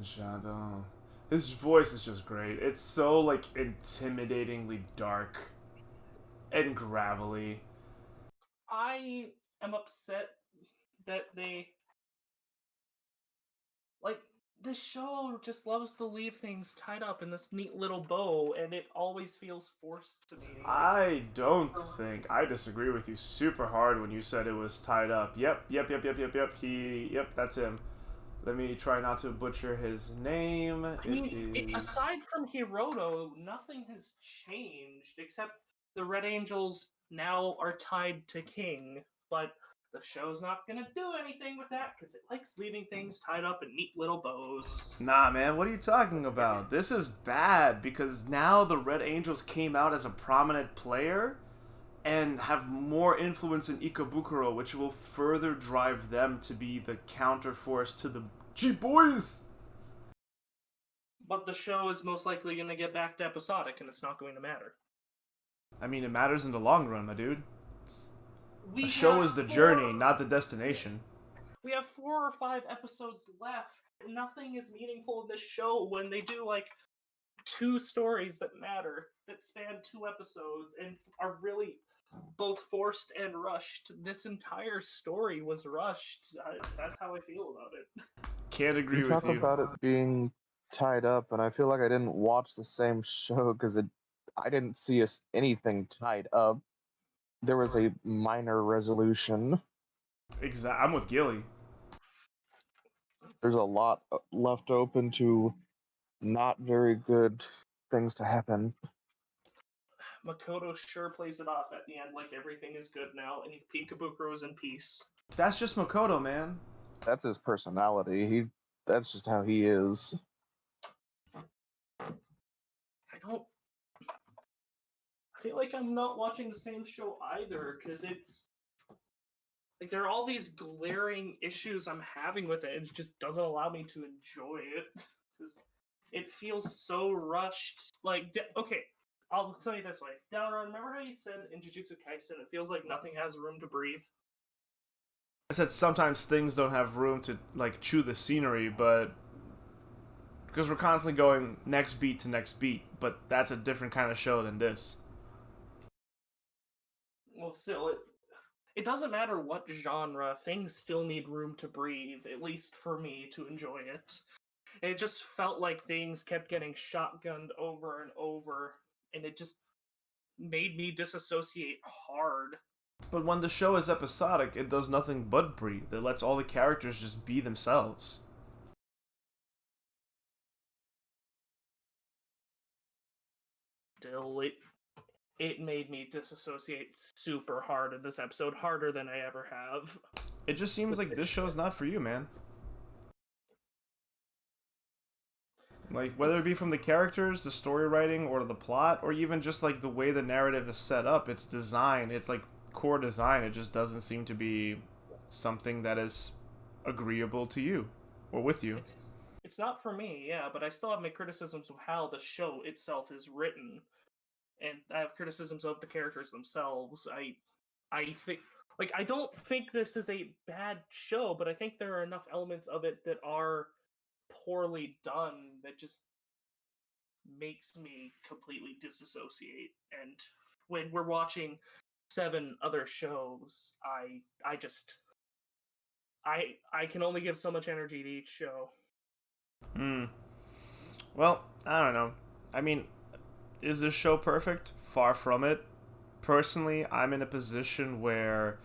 Shadow. His voice is just great. It's so, like, intimidatingly dark and gravelly. I am upset that this show just loves to leave things tied up in this neat little bow, and it always feels forced to me. I don't think I disagree with you super hard when you said it was tied up. Yep, that's him. Let me try not to butcher his name. I mean, aside from Hiroto, nothing has changed, except the Red Angels now are tied to King, but the show's not gonna do anything with that, because it likes leaving things tied up in neat little bows. Nah, man, what are you talking about? This is bad, because now the Red Angels came out as a prominent player, and have more influence in Ikebukuro, which will further drive them to be the counterforce to the G-Boys! But the show is most likely going to get back to episodic, and it's not going to matter. I mean, it matters in the long run, my dude. The show is the journey, not the destination. We have 4 or 5 episodes left. Nothing is meaningful in this show when they do, like, 2 stories that matter, that span 2 episodes, and are really both forced and rushed. This entire story was rushed. That's how I feel about it. Can't agree with talk you. about it being tied up, and I feel like I didn't watch the same show because I didn't see anything tied up. There was a minor resolution. I'm with Gilly. There's a lot left open to not very good things to happen. Makoto sure plays it off at the end like everything is good now, and Ikebukuro is in peace. That's just Makoto, man. That's his personality. That's just how he is. feel like I'm not watching the same show either, because it's like there are all these glaring issues I'm having with it. It just doesn't allow me to enjoy it because it feels so rushed. Like, okay, I'll tell you this way, Downer. Remember how you said in Jujutsu Kaisen it feels like nothing has room to breathe? I said sometimes things don't have room to like chew the scenery, but because we're constantly going next beat to next beat, but that's a different kind of show than this. Well, still, it doesn't matter what genre, things still need room to breathe, at least for me, to enjoy it. It just felt like things kept getting shotgunned over and over, and it just made me disassociate hard. But when the show is episodic, it does nothing but breathe. It lets all the characters just be themselves. Still, it made me disassociate super hard in this episode, harder than I ever have. It just seems like this show's not for you, man. Like, whether it be from the characters, the story writing, or the plot, or even just, like, the way the narrative is set up, its design, it's, like, core design, it just doesn't seem to be something that is agreeable to you, or with you. It's not for me, yeah, but I still have my criticisms of how the show itself is written. And I have criticisms of the characters themselves. I think, like, I don't think this is a bad show, but I think there are enough elements of it that are poorly done that just makes me completely disassociate. And when we're watching 7 other shows, I just I can only give so much energy to each show. Well, I don't know. I mean, is this show perfect? Far from it. Personally, I'm in a position where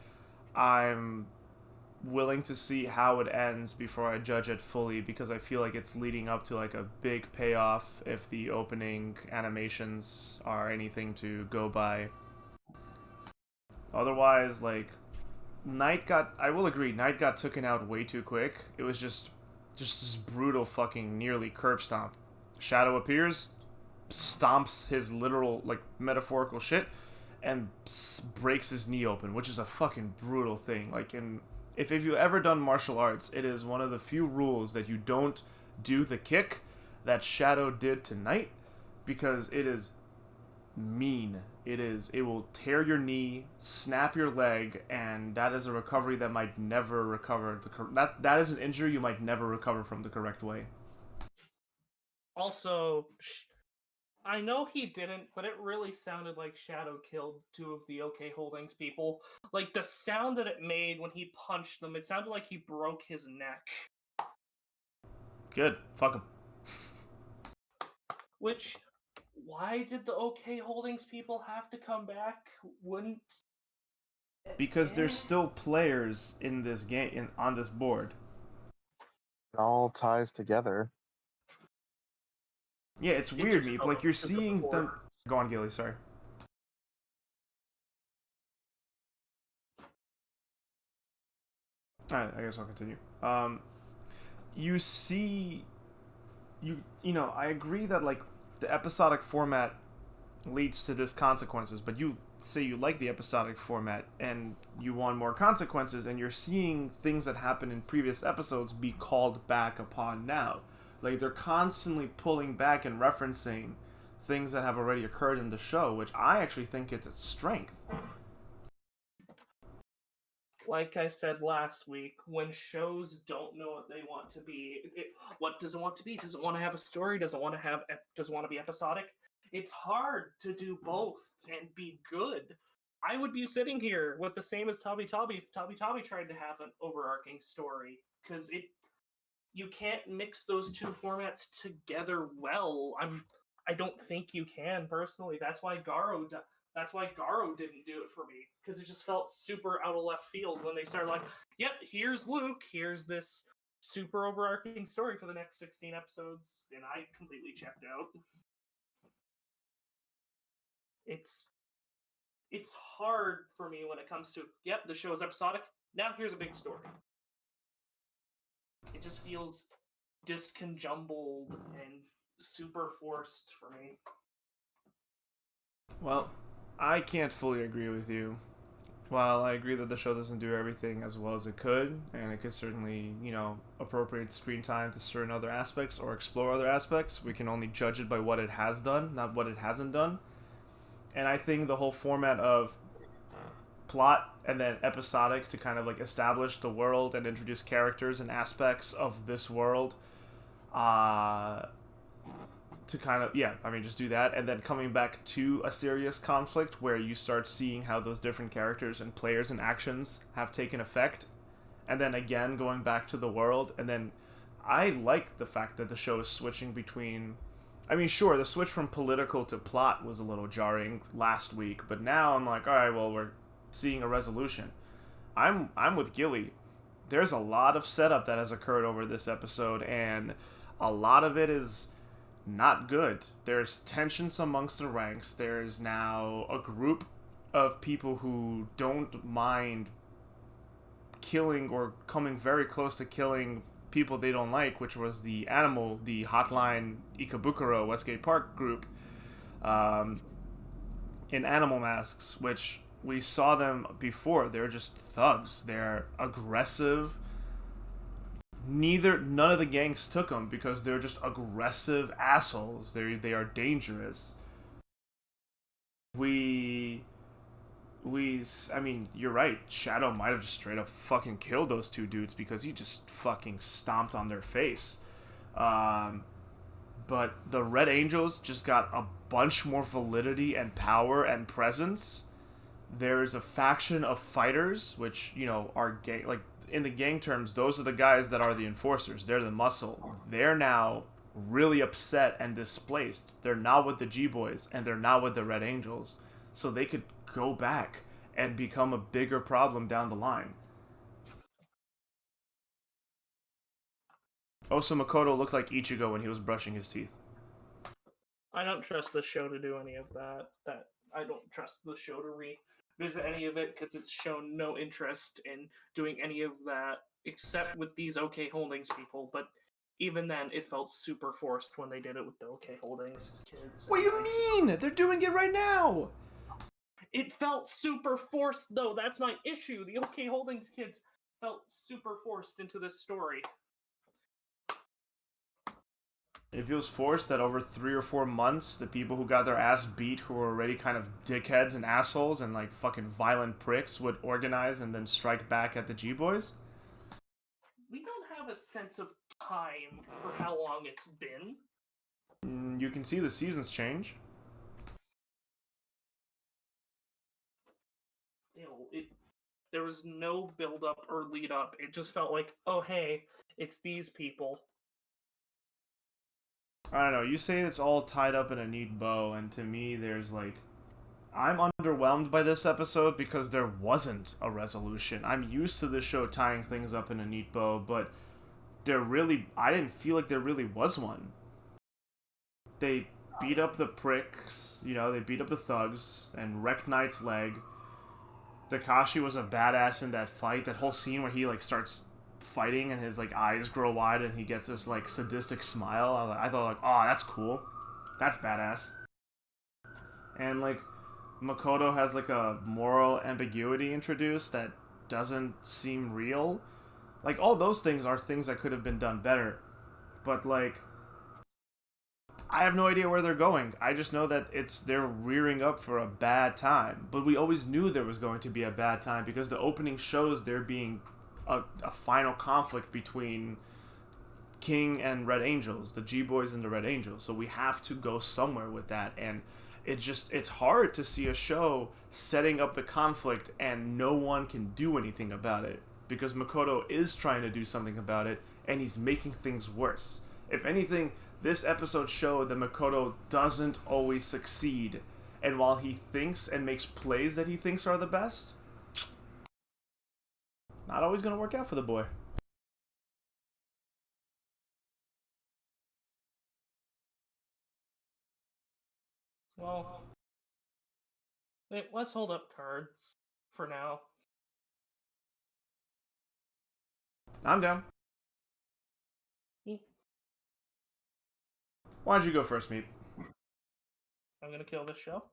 I'm willing to see how it ends before I judge it fully, because I feel like it's leading up to like a big payoff if the opening animations are anything to go by. Otherwise, like, I will agree, Night got taken out way too quick. It was just this brutal fucking nearly curb stomp. Shadow appears, stomps his literal, like, metaphorical shit, and breaks his knee open, which is a fucking brutal thing. Like, if you've ever done martial arts, it is one of the few rules that you don't do the kick that Shadow did tonight, because it is mean. It will tear your knee, snap your leg, and that is a recovery that might never recover. That is an injury you might never recover from the correct way. Also, I know he didn't, but it really sounded like Shadow killed 2 of the OK Holdings people. Like, the sound that it made when he punched them, it sounded like he broke his neck. Good. Fuck him. Which, why did the OK Holdings people have to come back? Wouldn't... Because there's still players in this game, on this board. It all ties together. Yeah, it's weird, Meep. Like, you're seeing them... Go on, Gilly, sorry. Alright, I guess I'll continue. You see... You know, I agree that, like, the episodic format leads to this consequences, but you say you like the episodic format, and you want more consequences, and you're seeing things that happened in previous episodes be called back upon now. Like, they're constantly pulling back and referencing things that have already occurred in the show, which I actually think is its strength. Like I said last week, when shows don't know what they want to be, what does it want to be? Does it want to have a story? Does it want to be episodic? It's hard to do both and be good. I would be sitting here with the same as Tabi Tabi if Tabi Tabi tried to have an overarching story, because you can't mix those 2 formats together well. I don't think you can, personally. That's why Garo didn't do it for me, because it just felt super out of left field when they started like, yep, here's Luke, here's this super overarching story for the next 16 episodes, and I completely checked out. It's hard for me when it comes to, yep, the show is episodic, now here's a big story. It just feels disconjumbled and super forced for me. Well, I can't fully agree with you. While I agree that the show doesn't do everything as well as it could, and it could certainly, appropriate screen time to certain other aspects or explore other aspects, we can only judge it by what it has done, not what it hasn't done. And I think the whole format of plot and then episodic to kind of like establish the world and introduce characters and aspects of this world, uh, to kind of just do that, and then coming back to a serious conflict where you start seeing how those different characters and players and actions have taken effect, and then again going back to the world. And then I like the fact that the show is switching between, sure, the switch from political to plot was a little jarring last week, but now I'm like, all right, well, we're seeing a resolution. I'm with Gilly. There's a lot of setup that has occurred over this episode, and a lot of it is not good. There's tensions amongst the ranks. There's now a group of people who don't mind killing or coming very close to killing people they don't like, which was the Hotline Ikebukuro Westgate Park group, in animal masks, which we saw them before. They're just thugs. They're aggressive. None of the gangs took them because they're just aggressive assholes. They are dangerous. You're right. Shadow might have just straight up fucking killed those two dudes because he just fucking stomped on their face. But the Red Angels just got a bunch more validity and power and presence. There's a faction of fighters, which, are gang, like, in the gang terms, those are the guys that are the enforcers. They're the muscle. They're now really upset and displaced. They're not with the G-Boys, and they're not with the Red Angels. So they could go back and become a bigger problem down the line. Also, Makoto looked like Ichigo when he was brushing his teeth. I don't trust the show to do any of that. I don't trust the show to revisit any of it because it's shown no interest in doing any of that except with these OK Holdings people. But even then, it felt super forced when they did it with the OK Holdings kids. What do you mean? They're doing it right now! It felt super forced, though. That's my issue. The OK Holdings kids felt super forced into this story. It feels forced that over 3 or 4 months, the people who got their ass beat, who were already kind of dickheads and assholes and like fucking violent pricks, would organize and then strike back at the G-Boys. We don't have a sense of time for how long it's been. You can see the seasons change. There was no build-up or lead-up. It just felt like, oh, hey, it's these people. I don't know, you say it's all tied up in a neat bow, and to me, there's like... I'm underwhelmed by this episode because there wasn't a resolution. I'm used to this show tying things up in a neat bow, but I didn't feel like there really was one. They beat up the pricks, they beat up the thugs, and wrecked Knight's leg. Takashi was a badass in that fight. That whole scene where he like starts fighting and his like eyes grow wide and he gets this like sadistic smile. I thought like, oh, that's cool. That's badass. And like Makoto has like a moral ambiguity introduced that doesn't seem real. Like all those things are things that could have been done better. But like I have no idea where they're going. I just know that they're rearing up for a bad time. But we always knew there was going to be a bad time because the opening shows there being a final conflict between King and Red Angels, the G-Boys and the Red Angels. So we have to go somewhere with that. And it's hard to see a show setting up the conflict and no one can do anything about it. Because Makoto is trying to do something about it and he's making things worse. If anything, this episode showed that Makoto doesn't always succeed. And while he thinks and makes plays that he thinks are the best, not always going to work out for the boy. Well, let's hold up cards for now. I'm down. Why don't you go first, Meep? I'm gonna kill this show.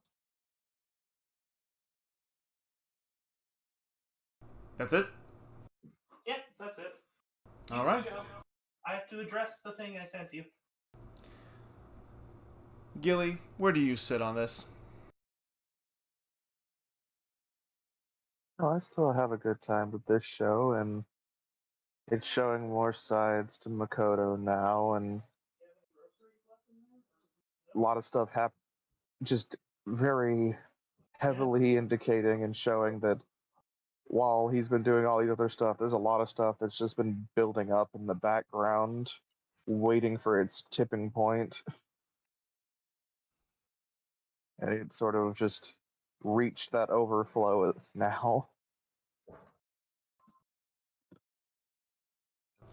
That's it? Yep, that's it. All right. I have to address the thing I sent you. Gilly, where do you sit on this? Oh, I still have a good time with this show, and it's showing more sides to Makoto now, and a lot of stuff just very heavily indicating and showing that while he's been doing all these other stuff, there's a lot of stuff that's just been building up in the background, waiting for its tipping point. And it sort of just reached that overflow now.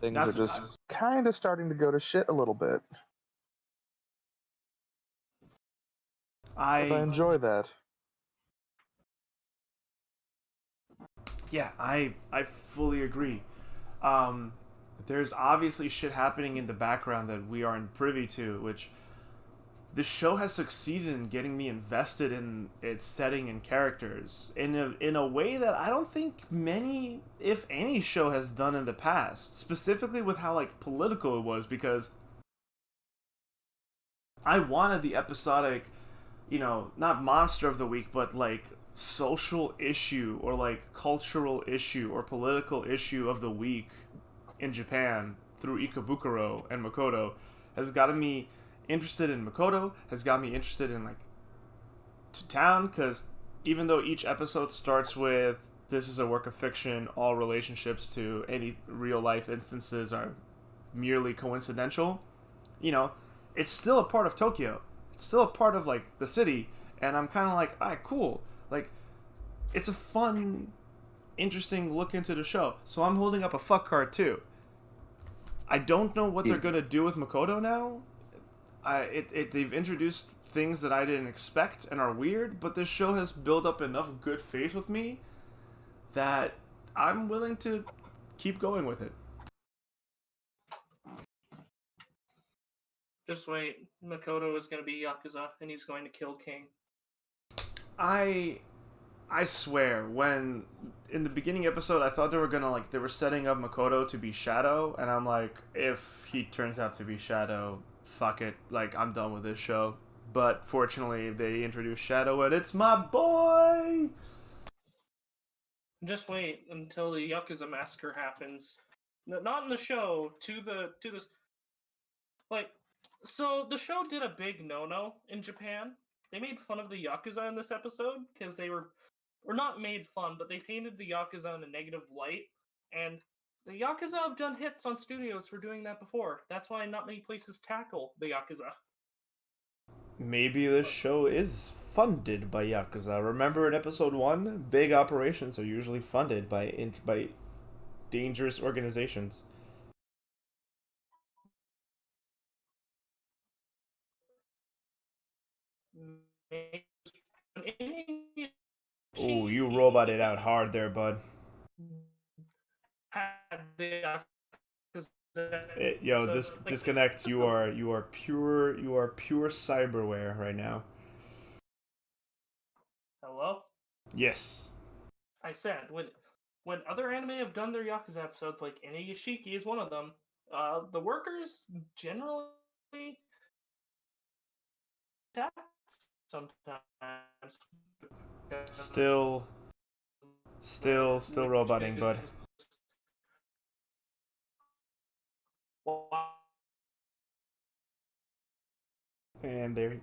Things are just kind of starting to go to shit a little bit. But I enjoy that. Yeah, I fully agree. There's obviously shit happening in the background that we aren't privy to, which the show has succeeded in getting me invested in its setting and characters in a way that I don't think many, if any, show has done in the past. Specifically with how like political it was, because I wanted the episodic, not monster of the week, but like social issue or like cultural issue or political issue of the week in Japan through Ikebukuro and Makoto has gotten me interested in Makoto, has got me interested in like to town, because even though each episode starts with this is a work of fiction, all relationships to any real life instances are merely coincidental, it's still a part of Tokyo. It's still a part of like the city, and I'm kind of like, alright, cool. Like, it's a fun, interesting look into the show. So I'm holding up a fuck card too. I don't know what they're gonna do with Makoto now. They've introduced things that I didn't expect and are weird, but this show has built up enough good faith with me that I'm willing to keep going with it. Just wait. Makoto is going to be Yakuza, and he's going to kill King. I swear, when in the beginning episode, I thought they were setting up Makoto to be Shadow, and I'm like, if he turns out to be Shadow, fuck it, like, I'm done with this show. But fortunately, they introduced Shadow, and it's my boy! Just wait until the Yakuza massacre happens. Not in the show, to the like, so the show did a big no-no in Japan. They made fun of the Yakuza in this episode because they were not made fun, but they painted the Yakuza in a negative light. And the Yakuza have done hits on studios for doing that before. That's why not many places tackle the Yakuza. Maybe this show is funded by Yakuza. Remember in episode 1, big operations are usually funded by dangerous organizations. Oh, you roboted out hard there, bud. Disconnect. You are pure cyberware right now. Hello? Yes. I said when other anime have done their Yakuza episodes, like Inuyashiki is one of them, the workers generally attack sometimes. Still roboting, bud. And there,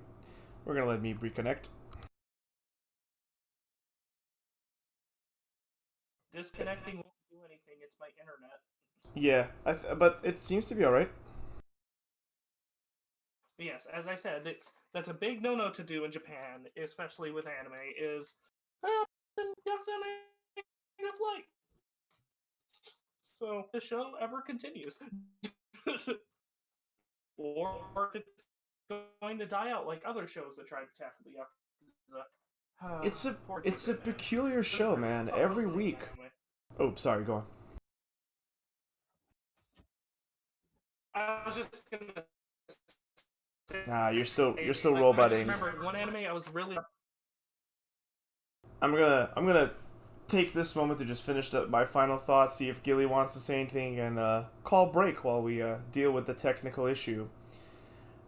we're gonna let me reconnect. Disconnecting won't do anything. It's my internet. Yeah, but it seems to be all right. But yes, as I said, that's a big no-no to do in Japan, especially with anime. Is Yakuza negative light. So the show ever continues, or if it's going to die out like other shows that try to tackle the Yakuza. It's a peculiar show, man. Every week. Oh, sorry. Go on. I was just gonna say, you're still roboting. I just remember one anime I was really. I'm gonna take this moment to just finish up my final thoughts, see if Gilly wants to say anything, and call break while we deal with the technical issue.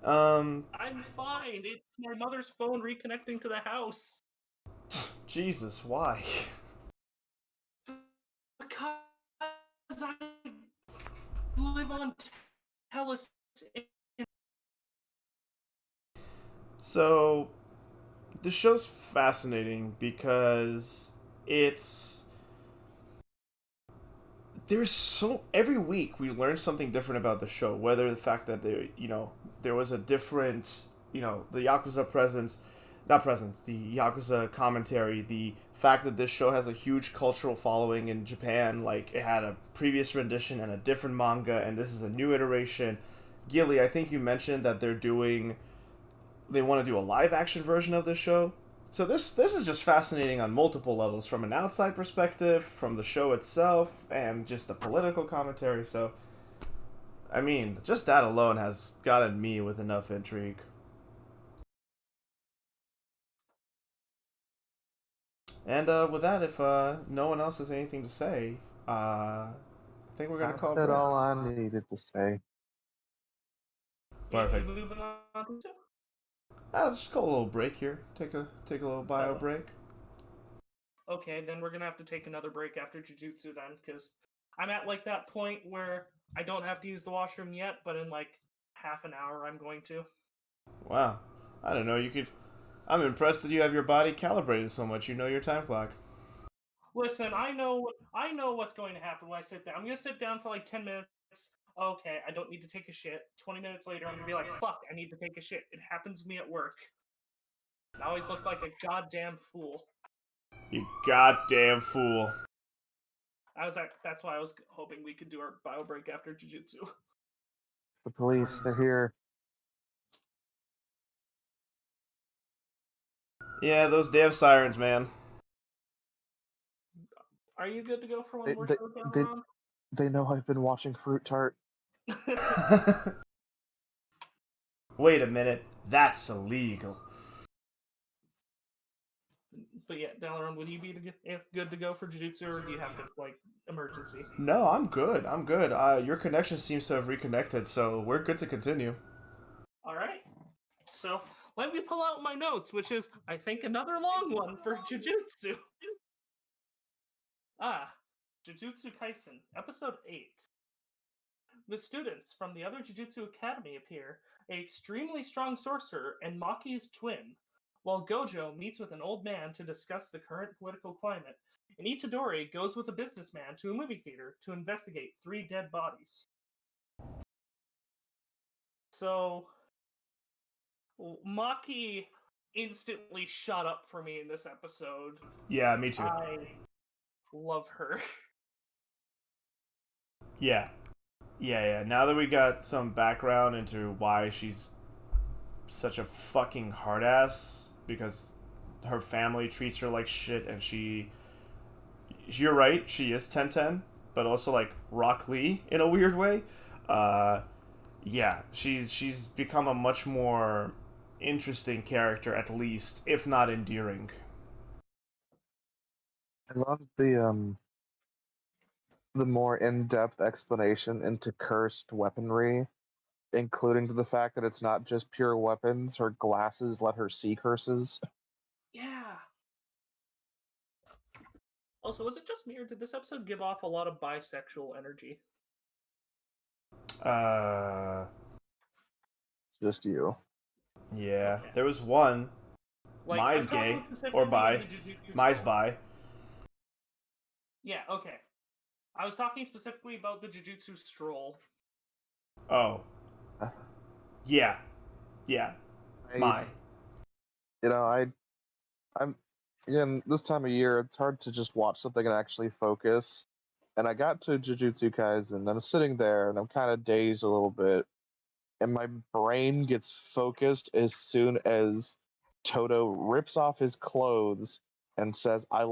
I'm fine. It's my mother's phone reconnecting to the house. Jesus, why? Because I live on Telus. So, the show's fascinating because there's so every week we learn something different about the show. Whether the fact that there was a different the Yakuza the Yakuza commentary, the fact that this show has a huge cultural following in Japan, like it had a previous rendition and a different manga, and this is a new iteration. Gilly, I think you mentioned that they want to do a live action version of this show. So this is just fascinating on multiple levels, from an outside perspective, from the show itself, and just the political commentary. So, I mean, just that alone has gotten me with enough intrigue. And with that, if no one else has anything to say, I think we're gonna call it. That's all I needed to say. Perfect. Moving on to Let's just call a little break here. Take a little bio break. Okay, then we're gonna have to take another break after Jujutsu then, because I'm at like that point where I don't have to use the washroom yet, but in like half an hour I'm going to. Wow, I don't know. You could. I'm impressed that you have your body calibrated so much. You know your time clock. Listen, I know what's going to happen when I sit down. I'm gonna sit down for like 10 minutes. Okay, I don't need to take a shit. 20 minutes later, I'm gonna be like, fuck, I need to take a shit. It happens to me at work. I always look like a goddamn fool. You goddamn fool. That's why I was hoping we could do our bio break after Jujutsu. It's the police. They're here. Yeah, those damn sirens, man. Are you good to go for one more show down around? They know I've been watching Fruit Tart. Wait a minute. That's illegal. But yeah, Dalaran, would you be good to go for Jujutsu, or do you have to, like, emergency? No, I'm good. I'm good. Your connection seems to have reconnected, so we're good to continue. Alright. So, let me pull out my notes, which is, I think, another long one for Jujutsu. Jujutsu Kaisen, Episode 8. The students from the other Jujutsu Academy appear, an extremely strong sorcerer and Maki's twin, while Gojo meets with an old man to discuss the current political climate, and Itadori goes with a businessman to a movie theater to investigate 3 dead bodies. So, Maki instantly shot up for me in this episode. Yeah, me too. I love her. Yeah. Now that we got some background into why she's such a fucking hard ass, because her family treats her like shit, and you're right, she is 1010, but also like Rock Lee in a weird way. Yeah, she's become a much more interesting character, at least, if not endearing. I love the more in-depth explanation into cursed weaponry, including to the fact that it's not just pure weapons. Her glasses let her see curses. Yeah. Also, was it just me, or did this episode give off a lot of bisexual energy? It's just you. Yeah. Okay. There was one. Like, Mai's gay. Or bi. Mai's bi. Yeah, okay. I was talking specifically about the Jujutsu stroll. Oh. Yeah. Mai. I'm again, this time of year, it's hard to just watch something and actually focus. And I got to Jujutsu Kaisen, and I'm sitting there, and I'm kind of dazed a little bit, and my brain gets focused as soon as Toto rips off his clothes and says, I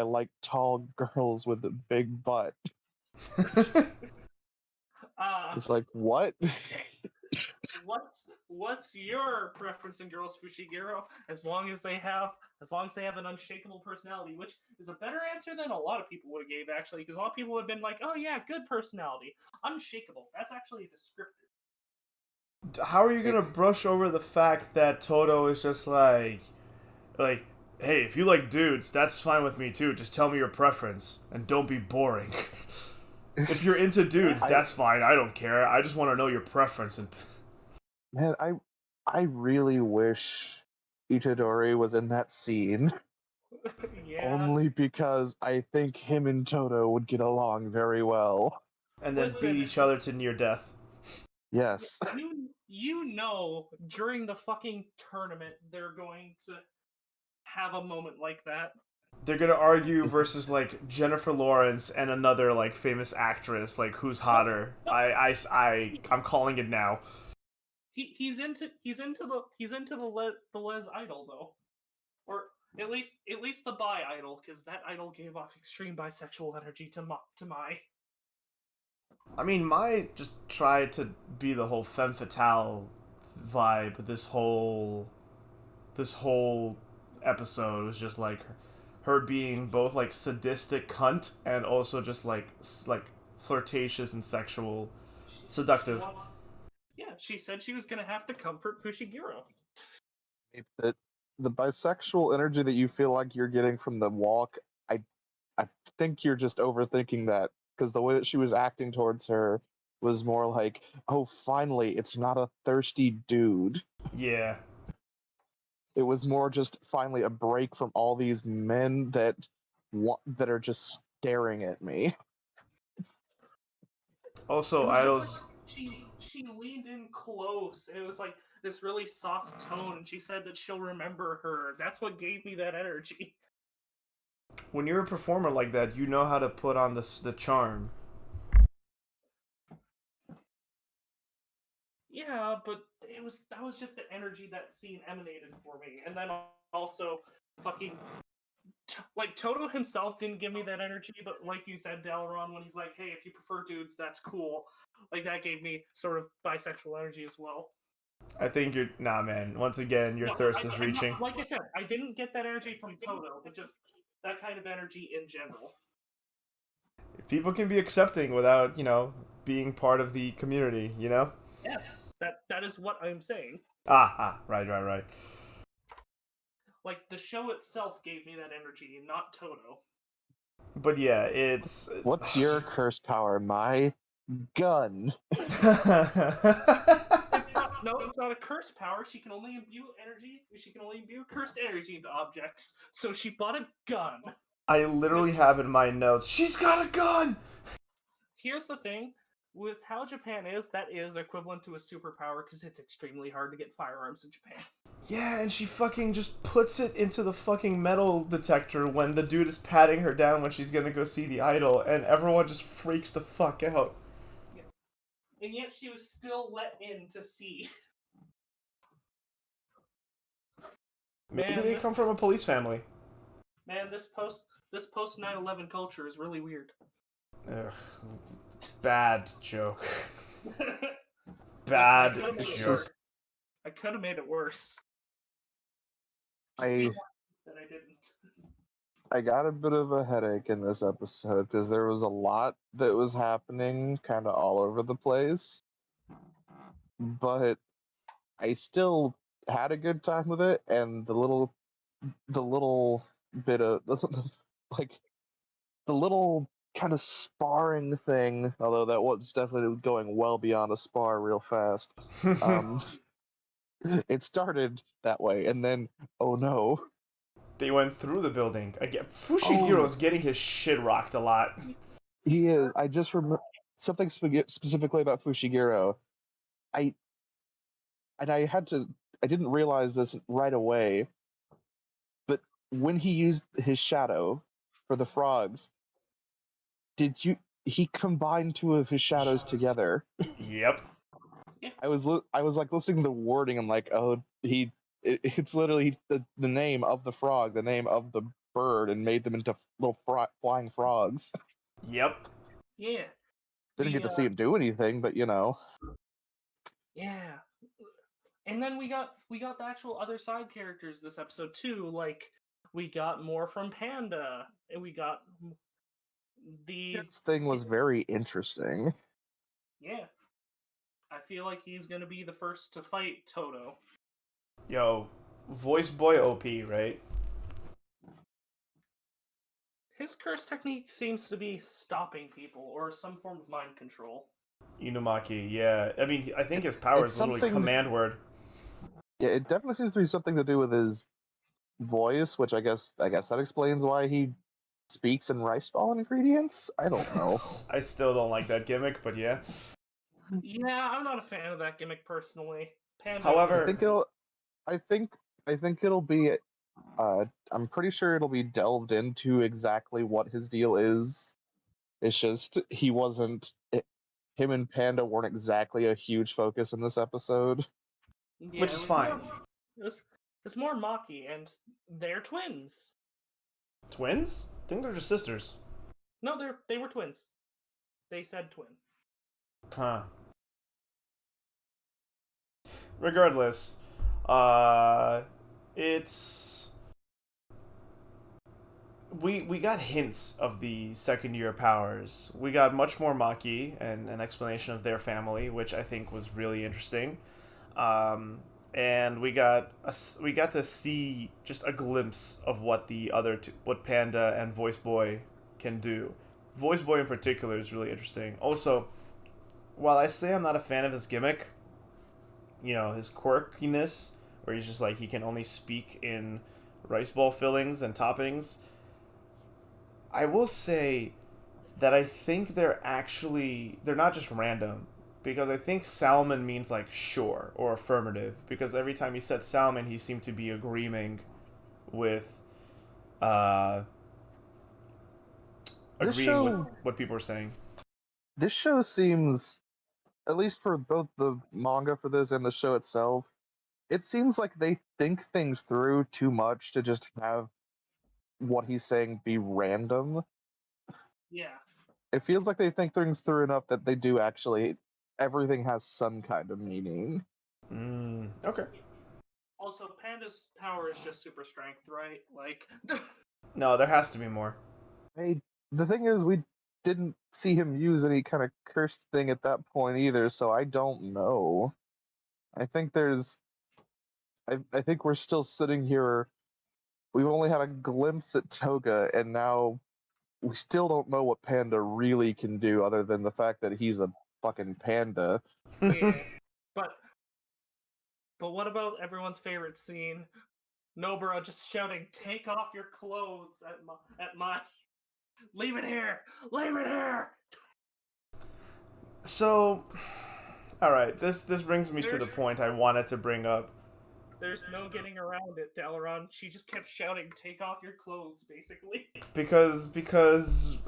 like tall girls with a big butt." It's like, what? what's your preference in girls, Fushiguro? As long as they have an unshakable personality, which is a better answer than a lot of people would have gave actually, because a lot of people would have been like, oh yeah, good personality, unshakable. That's actually a descriptor. How are you gonna brush over the fact that Toto is just like, hey, if you like dudes, that's fine with me too. Just tell me your preference and don't be boring. If you're into dudes, that's fine. I don't care. I just want to know your preference. And Man, I really wish Itadori was in that scene. Yeah. Only because I think him and Toto would get along very well. and then Listen, beat each other to near death. Yes. You know, during the fucking tournament, they're going to have a moment like that. They're gonna argue versus like Jennifer Lawrence and another like famous actress, like who's hotter. I'm calling it now. He's into the Les idol though, or at least the bi idol, because that idol gave off extreme bisexual energy to Mai. I mean, Mai just tried to be the whole femme fatale vibe. This whole episode was just like her being both like sadistic cunt and also just like flirtatious and sexual, seductive. Yeah, she said she was gonna have to comfort Fushiguro. The bisexual energy that you feel like you're getting from the walk, I think you're just overthinking that, because the way that she was acting towards her was more like, oh, finally, it's not a thirsty dude. Yeah. It was more just finally a break from all these men that are just staring at me. Also, idols. Like, she leaned in close. And it was like this really soft tone, and she said that she'll remember her. That's what gave me that energy. When you're a performer like that, you know how to put on the charm. Yeah, but that was just the energy that scene emanated for me, and then also fucking like Toto himself didn't give me that energy, but like you said, Dalaran, when he's like, "Hey, if you prefer dudes, that's cool," like that gave me sort of bisexual energy as well. I think you're man. Once again, your thirst is reaching. Like I said, I didn't get that energy from Toto, but just that kind of energy in general. People can be accepting without, being part of the community, Yes, that is what I'm saying. Right. Like, the show itself gave me that energy, not Toto. But yeah, it's... What's your curse power? My gun. No, it's not a curse power. She can only imbue cursed energy into objects. So she bought a gun. I literally have in my notes, she's got a gun! Here's the thing. With how Japan is, that is equivalent to a superpower, because it's extremely hard to get firearms in Japan. Yeah, and she fucking just puts it into the fucking metal detector when the dude is patting her down when she's gonna go see the idol, and everyone just freaks the fuck out. Yeah. And yet she was still let in to see. Maybe they come from a police family. Man, this post 9/11 culture is really weird. Ugh. Bad joke. Bad joke. I could have made it worse. I That I didn't. I got a bit of a headache in this episode because there was a lot that was happening kind of all over the place. But I still had a good time with it, and the little bit of like the little kind of sparring thing, although that was definitely going well beyond a spar real fast. It started that way, and then oh no, they went through the building again. Fushigiro's getting his shit rocked a lot. He is. I just remember something specifically about Fushiguro. I didn't realize this right away, but when he used his shadow for the frogs, he combined two of his shadows together? Yep. I was like listening to the wording. I'm like, oh, it's literally the name of the frog, the name of the bird, and made them into little flying frogs. Yep. Yeah. Didn't get to see him do anything, but Yeah. And then we got the actual other side characters this episode too. Like we got more from Panda, and we got the This thing was very interesting. yeah. I feel like he's gonna be the first to fight Toto. Yo, voice boy OP, right? His curse technique seems to be stopping people or some form of mind control. Inumaki, yeah. I mean, I think his power It's is literally something- command word. Yeah, it definitely seems to be something to do with his voice, which I guess that explains why he speaks in rice ball ingredients. I don't know. I still don't like that gimmick, but yeah. Yeah, I'm not a fan of that gimmick personally. Panda's However- I think it'll be. I'm pretty sure it'll be delved into exactly what his deal is. It's just he wasn't. Him and Panda weren't exactly a huge focus in this episode. yeah, Which it is was fine. It's more Maki, and they're twins. Twins? I think they're just sisters. No, they were twins. They said twin. Huh. Regardless, it's we got hints of the second year powers. We got much more Maki and an explanation of their family, which I think was really interesting. And we got to see just a glimpse of what what Panda and Voice Boy can do. Voice Boy in particular is really interesting. Also, while I say I'm not a fan of his gimmick, you know, his quirkiness, where he's just like he can only speak in rice ball fillings and toppings, I will say that I think they're not just random, because I think salmon means like sure or affirmative, because every time he said salmon he seemed to be agreeing with with what people were saying. This show seems, at least for both the manga for this and the show itself, it seems like they think things through too much to just have what he's saying be random. Yeah. It feels like they think things through enough that they do actually, everything has some kind of meaning. Okay. Also, Panda's power is just super strength, right? Like, No, there has to be more. The thing is, we didn't see him use any kind of cursed thing at that point either, so I don't know. I think I think we're still sitting here. We've only had a glimpse at Toga, and now we still don't know what Panda really can do, other than the fact that he's a fucking panda. yeah. But what about everyone's favorite scene? Nobara just shouting, "Take off your clothes" at my leave it here, leave it here. So, all right, this brings me to the point I wanted to bring up. There's no getting around it, Dalaran. She just kept shouting, "Take off your clothes," basically. Because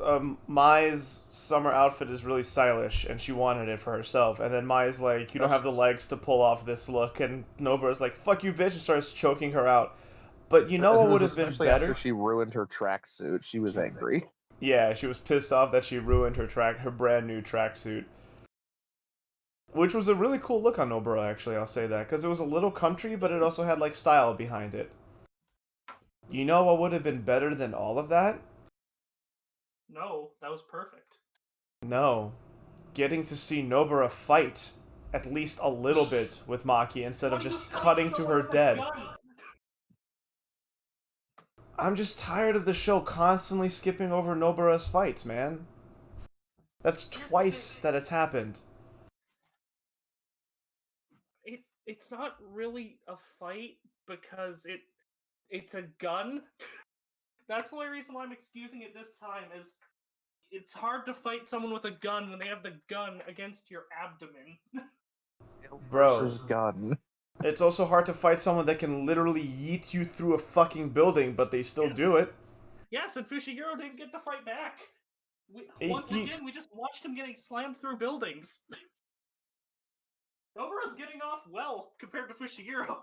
Mai's summer outfit is really stylish, and she wanted it for herself. And then Mai's like, "You don't have the legs to pull off this look," and Nobara's like, "Fuck you, bitch," and starts choking her out. But you know what would have been Especially better? after she ruined her tracksuit, she was angry. Yeah, she was pissed off that she ruined her brand new tracksuit. Which was a really cool look on Nobara, actually, I'll say that. Because it was a little country, but it also had, like, style behind it. You know what would have been better than all of that? No, that was perfect. No. Getting to see Nobara fight at least a little bit with Maki instead of just cutting to her dead. I'm just tired of the show constantly skipping over Nobara's fights, man. That's twice that it's happened. It's not really a fight because it's a gun. That's the only reason why I'm excusing it this time, is it's hard to fight someone with a gun when they have the gun against your abdomen. Bro, gun. It's also hard to fight someone that can literally yeet you through a fucking building, but they still do it. Yes, and Fushiguro didn't get to fight back. Once again, we just watched him getting slammed through buildings. Nobara's getting off well compared to Fushiguro.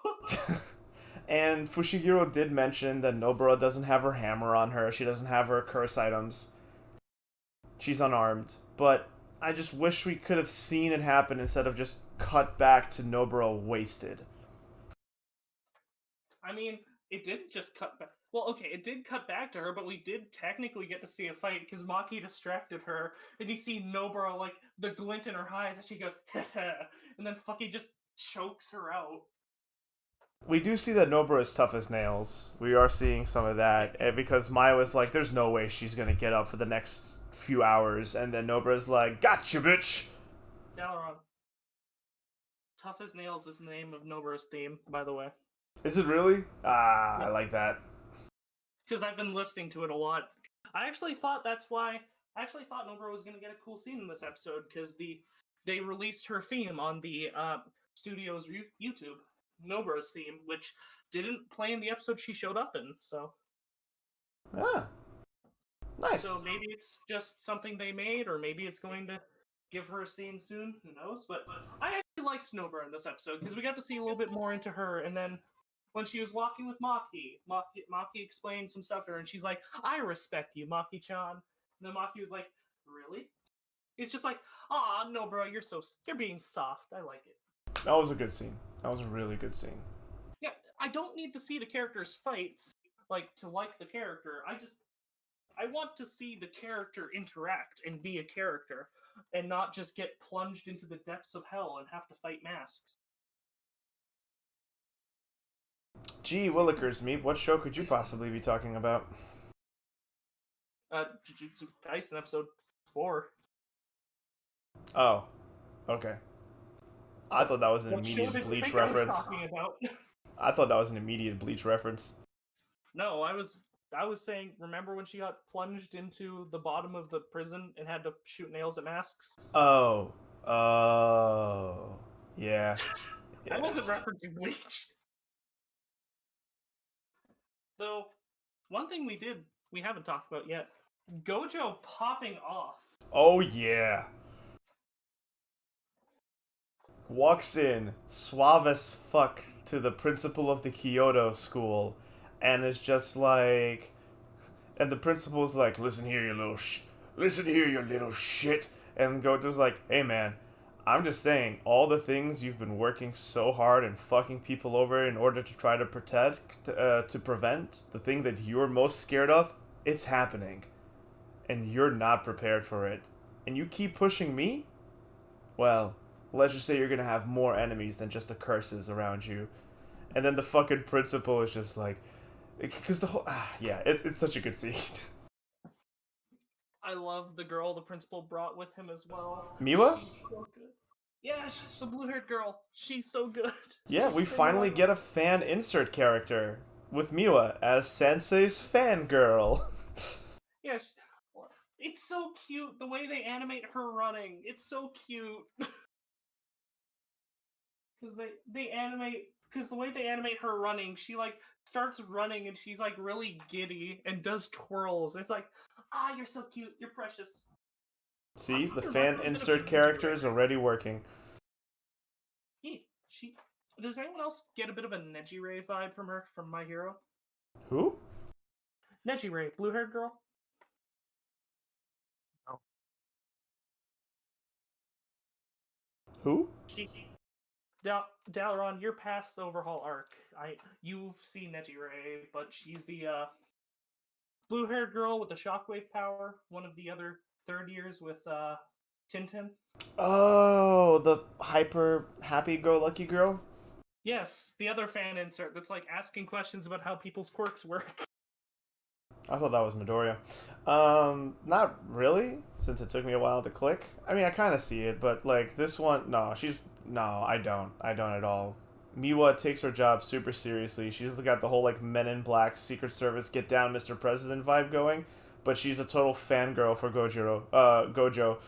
And Fushiguro did mention that Nobara doesn't have her hammer on her. She doesn't have her curse items. She's unarmed. But I just wish we could have seen it happen instead of just cut back to Nobara wasted. I mean, it didn't just cut back. Well, okay, it did cut back to her, but we did technically get to see a fight because Maki distracted her, and you see Nobara, like, the glint in her eyes, and she goes, and then fucking just chokes her out. We do see that Nobara is tough as nails. We are seeing some of that, because Maya was like, there's no way she's gonna get up for the next few hours, and then Nobara's like, gotcha, bitch! Dalaran. Tough as Nails is the name of Nobara's theme, by the way. Is it really? Ah, Yeah. I like that. Because I've been listening to it a lot. I actually thought Nobara was going to get a cool scene in this episode, because they released her theme on the studio's YouTube, Nobara's theme, which didn't play in the episode she showed up in, so... Ah. Nice. So maybe it's just something they made, or maybe it's going to give her a scene soon, who knows? But I actually liked Nobara in this episode, because we got to see a little bit more into her, and then when she was walking with Maki explained some stuff to her, and she's like, I respect you, Maki-chan. And then Maki was like, really? It's just like, aw, Nobara, you're being soft. I like it. That was a good scene. That was a really good scene. Yeah, I don't need to see the characters' fights, like, to like the character. I want to see the character interact and be a character, and not just get plunged into the depths of hell and have to fight masks. Gee Willikers, Meep, what show could you possibly be talking about? Jujutsu Kaisen episode 4. Oh, okay. I thought that was an What show immediate did you Bleach think I was reference. talking about? I thought that was an immediate Bleach reference. No, I was saying, remember when she got plunged into the bottom of the prison and had to shoot nails at masks? Oh, yeah. I wasn't referencing Bleach. Though, one thing we haven't talked about yet, Gojo popping off. Oh yeah. Walks in, suave as fuck, to the principal of the Kyoto school, and is just like, and the principal's like, listen here, you little shit, and Gojo's like, hey man, I'm just saying, all the things you've been working so hard and fucking people over in order to try to prevent, the thing that you're most scared of, it's happening. And you're not prepared for it. And you keep pushing me? Well, let's just say you're gonna have more enemies than just the curses around you. And then the fucking principal is just like, because the whole, it's such a good scene. I love the girl the principal brought with him as well. Miwa? She's so good. Yeah, she's the blue-haired girl. She's so good. Yeah, we finally get a fan insert character with Miwa as Sensei's fangirl. Yeah, it's so cute the way they animate her running. It's so cute. Because the way they animate her running, she like starts running and she's like really giddy and does twirls. It's like, you're so cute, you're precious. See, the fan insert character is already working. Yeah, does anyone else get a bit of a Nejire vibe from her, from My Hero? Who? Nejire, blue-haired girl. No. Who? Dalaran, you're past the overhaul arc. You've seen Nejire, but she's the blue-haired girl with the shockwave power. One of the other third years with Tintin. Oh, the hyper happy-go-lucky girl? Yes, the other fan insert that's like asking questions about how people's quirks work. I thought that was Midoriya. Not really, since it took me a while to click. I mean, I kind of see it, but like this one, no, I don't at all. Miwa takes her job super seriously. She's got the whole like Men in Black Secret Service get down Mr. President vibe going, but she's a total fangirl for Gojo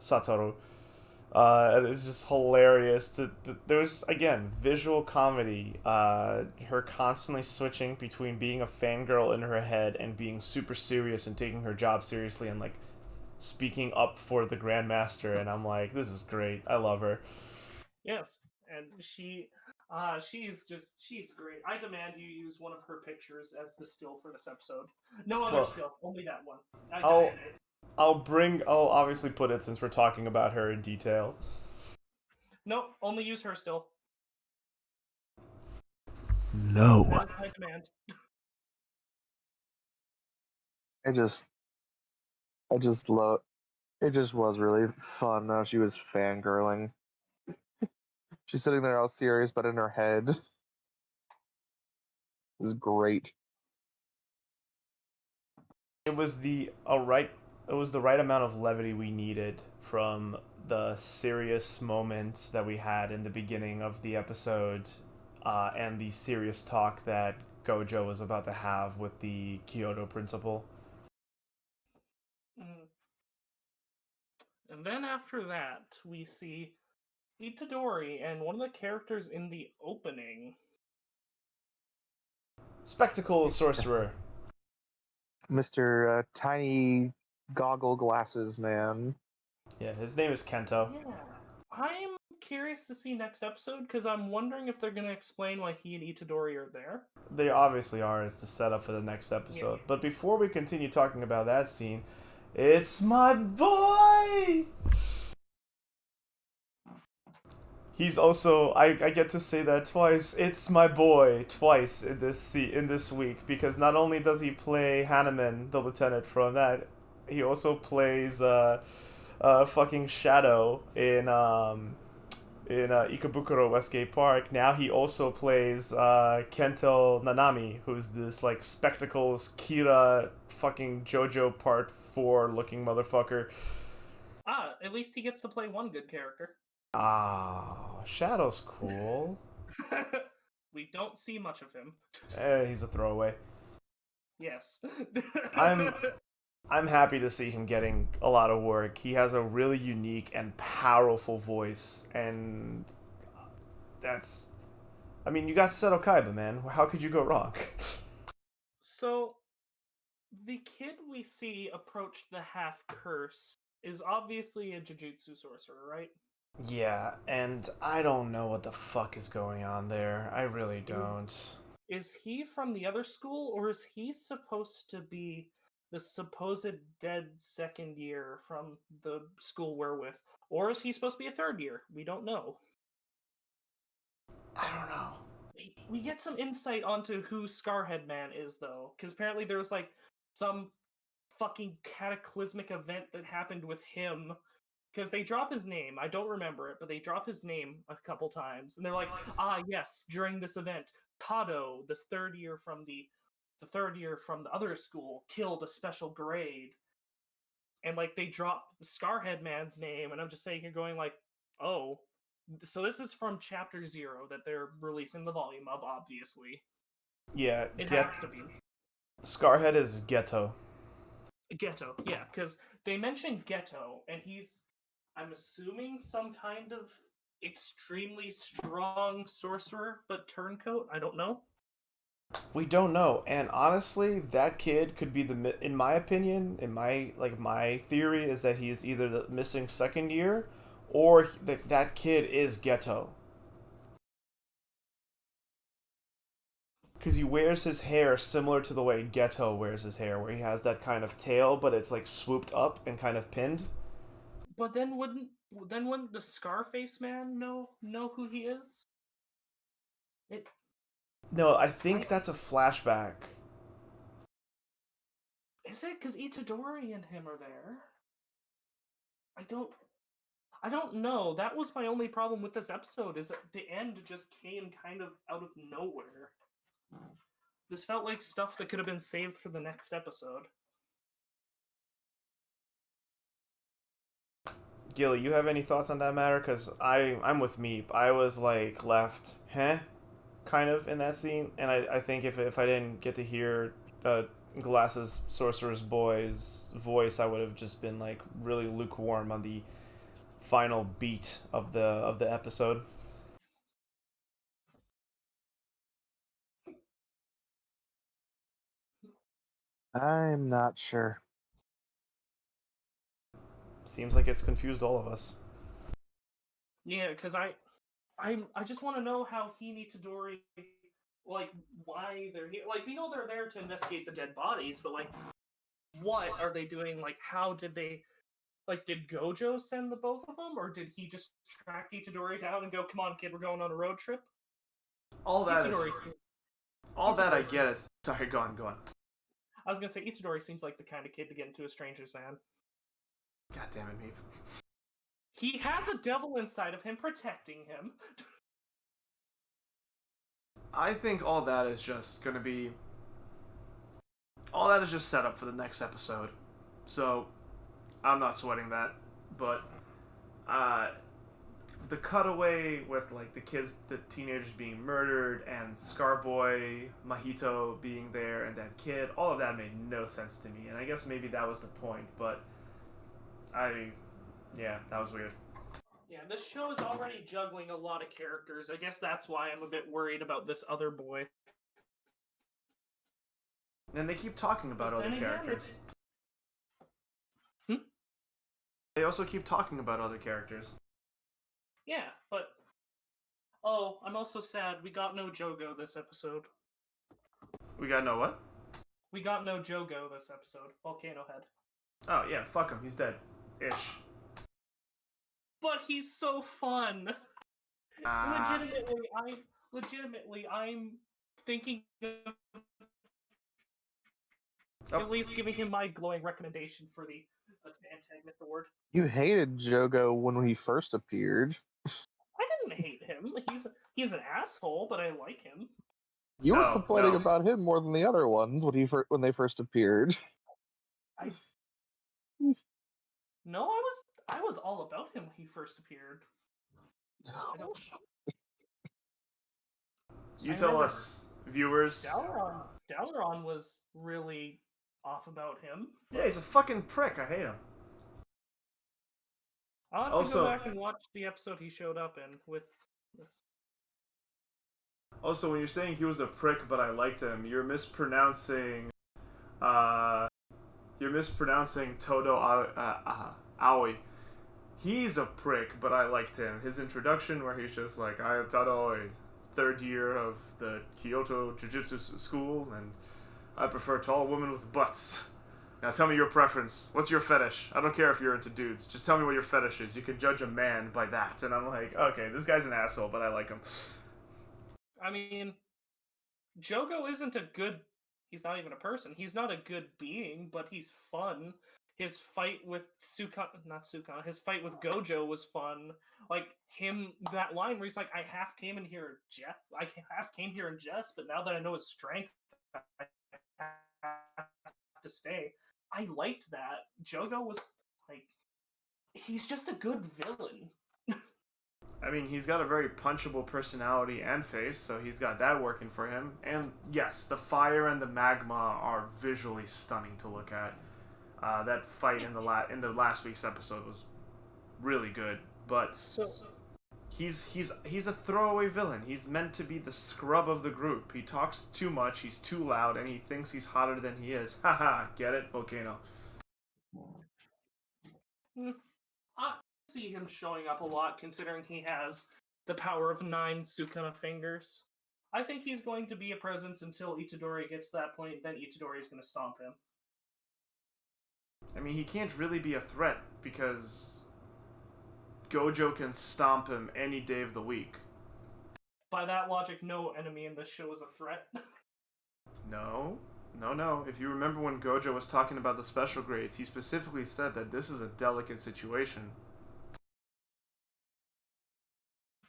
Satoru. And it's just hilarious. There's, again, visual comedy. Her constantly switching between being a fangirl in her head and being super serious and taking her job seriously and, like, speaking up for the Grandmaster. And I'm like, this is great. I love her. Yes, and she's great. I demand you use one of her pictures as the still for this episode. No other still, only that one. I demand it. I'll obviously put it since we're talking about her in detail. Nope, only use her still. No. That is my demand. I just, I just love. It just was really fun. She was fangirling. She's sitting there all serious, but in her head, it was great. It was the right amount of levity we needed from the serious moment that we had in the beginning of the episode, and the serious talk that Gojo was about to have with the Kyoto principal. Mm. And then after that, we see Itadori and one of the characters in the opening. Spectacle sorcerer. Mr. Tiny Goggle Glasses Man. Yeah, his name is Kento. Yeah. I'm curious to see next episode because I'm wondering if they're going to explain why he and Itadori are there. They obviously are. It's the setup for the next episode. Yeah. But before we continue talking about that scene, it's my boy! He's also I get to say that twice. It's my boy twice in this week because not only does he play Hanneman, the lieutenant from that, he also plays fucking Shadow in Ikebukuro Westgate Park. Now he also plays Kento Nanami, who's this like spectacles Kira fucking JoJo Part 4 looking motherfucker. At least he gets to play one good character. Ah, Shadow's cool. We don't see much of him. He's a throwaway. Yes. I'm happy to see him getting a lot of work. He has a really unique and powerful voice, and that's. I mean, you got Seto Kaiba, man. How could you go wrong? So, the kid we see approach the half curse is obviously a Jujutsu sorcerer, right? Yeah, and I don't know what the fuck is going on there. I really don't. Is he from the other school, or is he supposed to be the supposed dead second year from the school we're with? Or is he supposed to be a third year? We don't know. I don't know. We get some insight onto who Scarhead Man is, though, because apparently there was like some fucking cataclysmic event that happened with him. Because they drop his name, I don't remember it, but they drop his name a couple times, and they're like, yes, during this event, Kado, this third year from the other school, killed a special grade, and like they drop Scarhead Man's name, and I'm just saying, you're going like, oh, so this is from Chapter 0 that they're releasing the volume of, obviously. Yeah, It has to be. Scarhead is Ghetto. Ghetto, yeah, because they mentioned Ghetto, and he's, I'm assuming, some kind of extremely strong sorcerer, but turncoat. I don't know. We don't know, and honestly, that kid could be in my opinion, my theory is that he's either the missing second year, or that kid is Ghetto. Because he wears his hair similar to the way Ghetto wears his hair, where he has that kind of tail, but it's like swooped up and kind of pinned. But then wouldn't the Scarface Man know who he is? No, I think that's a flashback. Is it? Because Itadori and him are there. I don't know. That was my only problem with this episode, is that the end just came kind of out of nowhere. This felt like stuff that could have been saved for the next episode. Gilly, you have any thoughts on that matter? Because I'm with Meep. I was like left, kind of in that scene, and I think if I didn't get to hear Glasses Sorcerer's Boy's voice, I would have just been like really lukewarm on the final beat of the episode. I'm not sure. Seems like it's confused all of us. Yeah, because I just want to know how he and Itadori, like, why they're here. Like, we know they're there to investigate the dead bodies, but like, what are they doing? Like, how did they? Like, did Gojo send the both of them, or did he just track Itadori down and go, "Come on, kid, we're going on a road trip"? All that Itadori is... seems- All that I Itadori get is... Sorry, go on, go on. I was gonna say Itadori seems like the kind of kid to get into a stranger's van. God damn it, Meep. He has a devil inside of him protecting him. I think all that is just gonna be... All that is just set up for the next episode. So, I'm not sweating that. But, the cutaway with, like, the kids, the teenagers being murdered, and Scarboy, Mahito being there, and that kid, all of that made no sense to me. And I guess maybe that was the point, but yeah, that was weird. Yeah, this show is already juggling a lot of characters. I guess that's why I'm a bit worried about this other boy. And they keep talking about other characters. They also keep talking about other characters. Yeah, but... Oh, I'm also sad we got no Jogo this episode. We got no what? We got no Jogo this episode. Volcano Head. Oh, yeah, fuck him. He's dead. Ish. But he's so fun! Legitimately, I'm thinking of at least giving him my glowing recommendation for the antagonist award. You hated Jogo when he first appeared. I didn't hate him. He's an asshole, but I like him. You were complaining about him more than the other ones when they first appeared. No, I was all about him when he first appeared. You tell us, viewers. Dalaran was really off about him. Yeah, he's a fucking prick. I hate him. I'll have to go back and watch the episode he showed up in with this. Also, when you're saying he was a prick, but I liked him, you're mispronouncing. You're mispronouncing Todo Aoi. He's a prick, but I liked him. His introduction, where he's just like, "I am Todo Aoi, third year of the Kyoto Jiu-Jitsu school, and I prefer tall women with butts. Now tell me your preference. What's your fetish? I don't care if you're into dudes. Just tell me what your fetish is. You can judge a man by that." And I'm like, okay, this guy's an asshole, but I like him. I mean, Jogo isn't a good... He's not even a person. He's not a good being, but he's fun. His fight with his fight with Gojo was fun. Like, that line where he's like, I half came here in jest, but now that I know his strength, I have to stay. I liked that. Jogo was, like, he's just a good villain. I mean, he's got a very punchable personality and face, so he's got that working for him. And yes, the fire and the magma are visually stunning to look at. That fight in the last week's episode was really good, but he's a throwaway villain. He's meant to be the scrub of the group. He talks too much, he's too loud, and he thinks he's hotter than he is. Haha, get it, Volcano? I see him showing up a lot, considering he has the power of 9 Sukuna fingers. I think he's going to be a presence until Itadori gets to that point, then Itadori is going to stomp him. I mean, he can't really be a threat, because Gojo can stomp him any day of the week. By that logic, no enemy in this show is a threat. No. If you remember when Gojo was talking about the special grades, he specifically said that this is a delicate situation.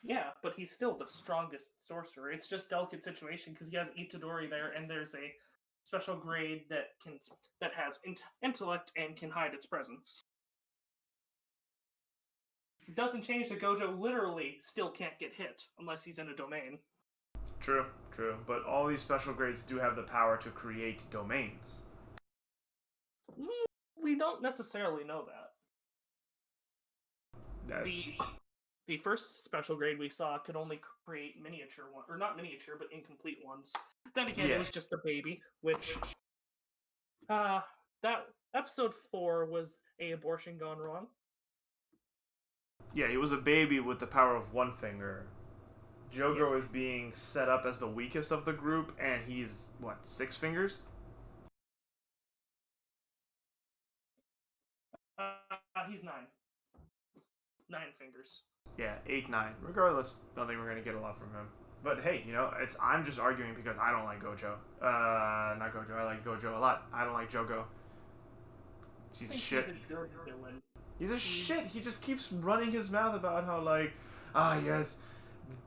Yeah, but he's still the strongest sorcerer. It's just delicate situation because he has Itadori there, and there's a special grade that has intellect and can hide its presence. It doesn't change that Gojo literally still can't get hit unless he's in a domain. True. But all these special grades do have the power to create domains. We don't necessarily know that. The first special grade we saw could only create miniature one, or not miniature, but incomplete ones. Then again, It was just a baby, which that episode 4 was a abortion gone wrong. Yeah, he was a baby with the power of one finger. Jogo is being set up as the weakest of the group, and he's, 6 fingers? He's 9. 9 fingers. Yeah, 8, 9. Regardless, don't think we're gonna get a lot from him. But hey, I'm just arguing because I don't like Gojo. Not Gojo. I like Gojo a lot. I don't like Jogo. He's a shit. He's a good villain. He's a shit. He just keeps running his mouth about how yes,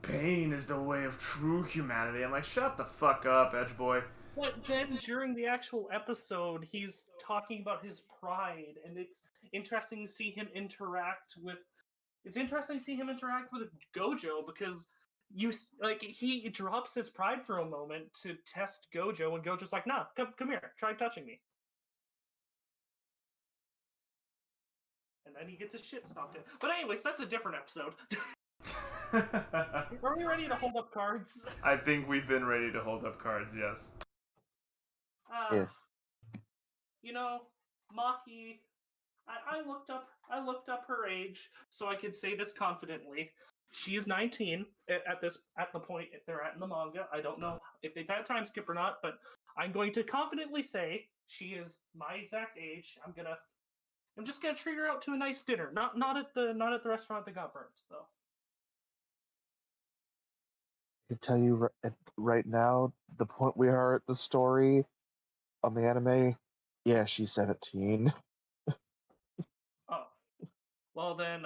pain is the way of true humanity. I'm like, shut the fuck up, Edge Boy. But then during the actual episode, he's talking about his pride, and it's interesting to see him interact with. It's interesting to see him interact with Gojo because he drops his pride for a moment to test Gojo, and Gojo's like, "Nah, come here, try touching me." And then he gets his shit stomped in. But anyways, that's a different episode. Are we ready to hold up cards? I think we've been ready to hold up cards, yes. Yes. Maki, I looked up her age so I could say this confidently. She is 19 at the point they're at in the manga. I don't know if they've had a time skip or not, but I'm going to confidently say she is my exact age. I'm just gonna treat her out to a nice dinner. Not at the restaurant that got burnt, though. I can tell you right now, the point we are at the story on the anime, yeah, she's 17. Oh, well then,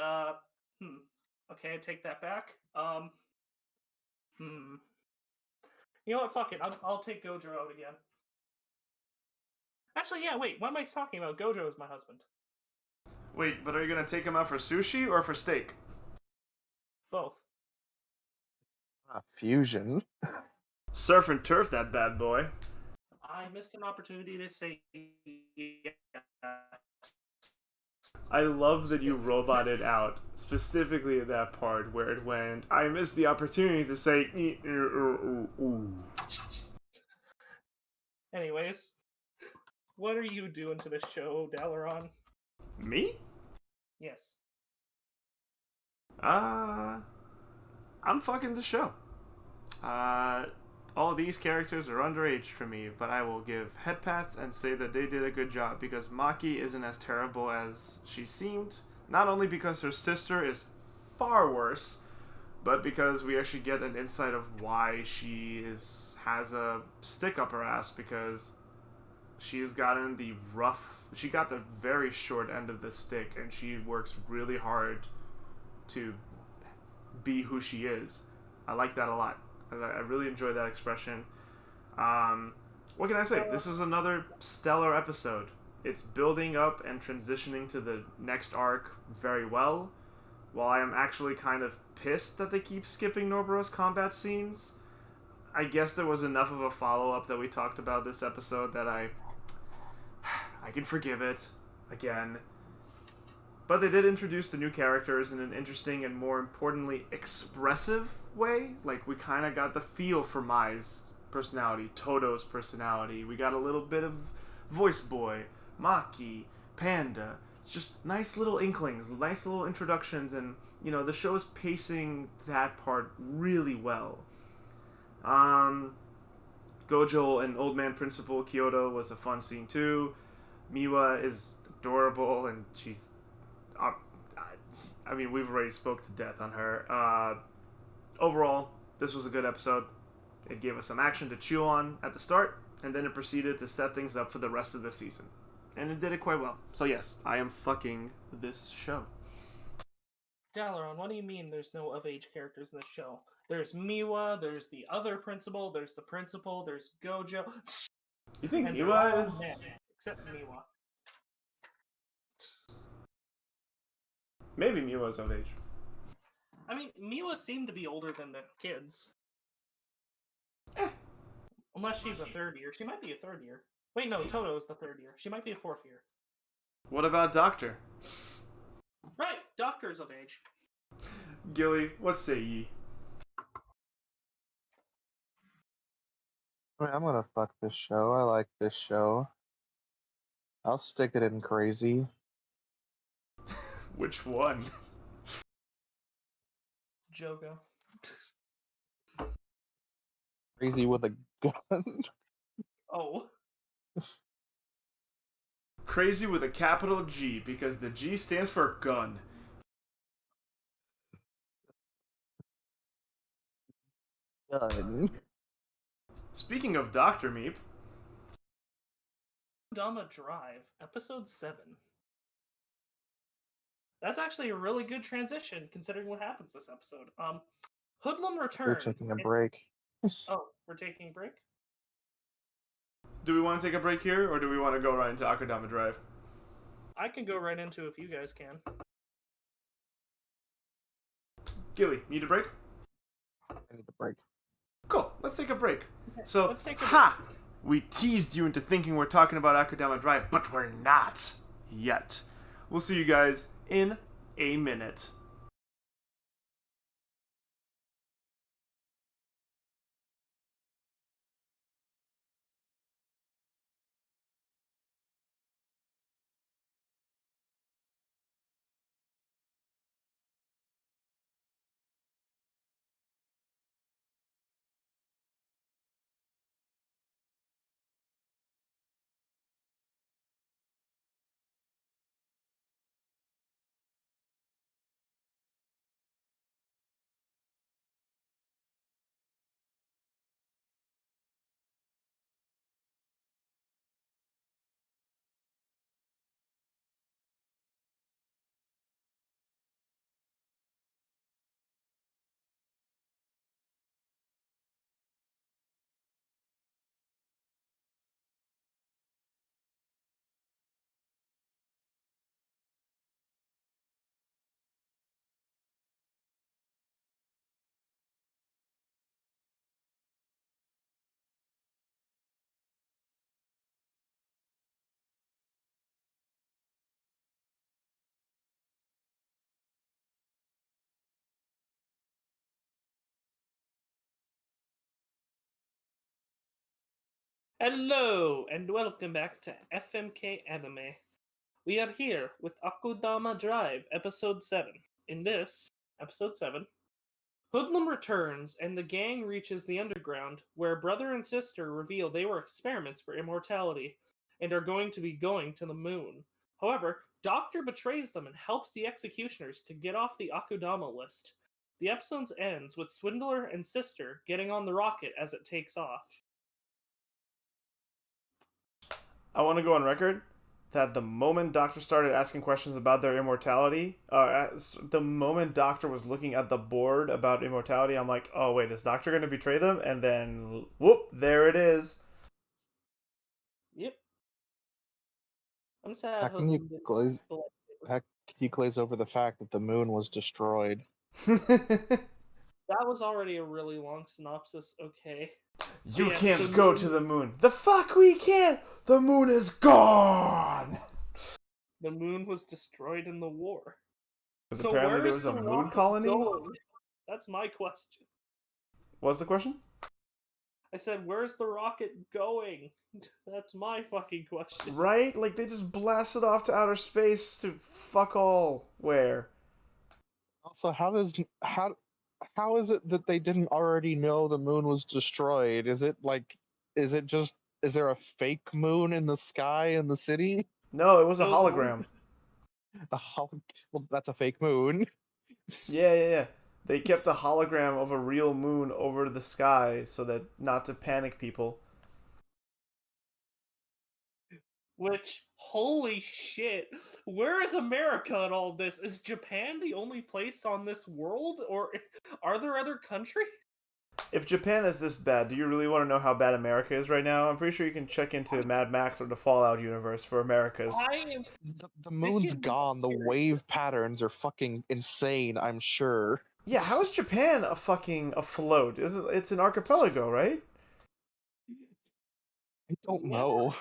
okay, I take that back. You know what? Fuck it. I'll take Gojo out again. Actually, yeah. Wait, what am I talking about? Gojo is my husband. Wait, but are you gonna take him out for sushi or for steak? Both. Fusion. Surf and turf that bad boy. I missed an opportunity to say. I love that you roboted out, specifically at that part where it went, I missed the opportunity to say. Anyways, what are you doing to this show, Dalaran? Me? Yes. I'm fucking the show. All these characters are underage for me, but I will give head pats and say that they did a good job because Maki isn't as terrible as she seemed. Not only because her sister is far worse, but because we actually get an insight of why she has a stick up her ass because she's gotten she got the very short end of the stick and she works really hard to be who she is. I like that a lot. I really enjoy that expression. What can I say? This is another stellar episode. It's building up and transitioning to the next arc very well. While I am actually kind of pissed that they keep skipping Noboru's combat scenes, I guess there was enough of a follow-up that we talked about this episode that I can forgive it again. But they did introduce the new characters in an interesting and, more importantly, expressive way. Like, we kind of got the feel for Mai's personality, Todo's personality. We got a little bit of Voice Boy, Maki, Panda. Just nice little inklings, nice little introductions, and, the show is pacing that part really well. Gojo and Old Man Principal Kyoto was a fun scene, too. Miwa is adorable, and she's... we've already spoke to death on her. Overall, this was a good episode. It gave us some action to chew on at the start, and then it proceeded to set things up for the rest of the season. And it did it quite well. So yes, I am fucking this show. Dalaran, what do you mean there's no of-age characters in this show? There's Miwa, there's the other principal, there's Gojo. You think and Miwa is... men, except Miwa. Maybe Miwa's of age. Miwa seemed to be older than the kids. Unless she's a third year. She might be a third year. Wait, no, Toto's the third year. She might be a fourth year. What about Doctor? Right, Doctor's of age. Gilly, what say ye? I'm gonna fuck this show. I like this show. I'll stick it in crazy. Which one? Jogo. Crazy with a gun. Oh. crazy with a capital G because the G stands for gun. Done. Speaking of Dr. Meep, Dama Drive, episode 7. That's actually a really good transition considering what happens this episode. Hoodlum We're returns. taking a break. Oh, we're taking a break? do we want to take a break here, or do we want to go right into Akudama Drive? I can go right into if you guys can. Gilly, need a break? I need a break. Cool, let's take a break. Okay, So, let's take a ha! We teased you into thinking we're talking about Akudama Drive, but we're not yet. We'll see you guys in a minute. Hello, and welcome back to FMK Anime. We are here with Akudama Drive, episode 7. In this, episode 7, Hoodlum returns and the gang reaches the underground, where brother and sister reveal they were experiments for immortality and are going to be going to the moon. However, Doctor betrays them and helps the executioners to get off the Akudama list. The episode ends with Swindler and sister getting on the rocket as it takes off. I want to go on record that the moment Doctor started asking questions about their immortality, the moment Doctor was looking at the board about immortality, I'm like, oh wait, is Doctor going to betray them? And then, whoop, there it is. Yep. I'm sad How can you Hoodlum didn't glaze? have the lightsaber. How can you glaze over the fact that the moon was destroyed? That was already a really long synopsis, okay. You Yes, can't the go moon- to the moon. The fuck we can't! The moon is gone! The moon was destroyed in the war. Because So apparently where there is was a the moon rocket colony? going? That's my question. What's the question? I said, where's the rocket going? That's my fucking question. Right? Like, they just blasted off to outer space to fuck all where? Also, how is it that they didn't already know the moon was destroyed? Is it just is there a fake moon in the sky in the city? No, it was a It was hologram. Well, that's a fake moon. Yeah. They kept a hologram of a real moon over the sky so that not to panic people. Which, holy shit, where is America in all this? Is Japan the only place on this world? Or are there other countries? If Japan is this bad, do you really want to know how bad America is right now? I'm pretty sure you can check into Mad Max or the Fallout universe for America's. I am The moon's Sticking gone. The here. wave patterns are fucking insane, I'm sure. Yeah, how is Japan a fucking afloat? It's an archipelago, right? I don't Yeah. know.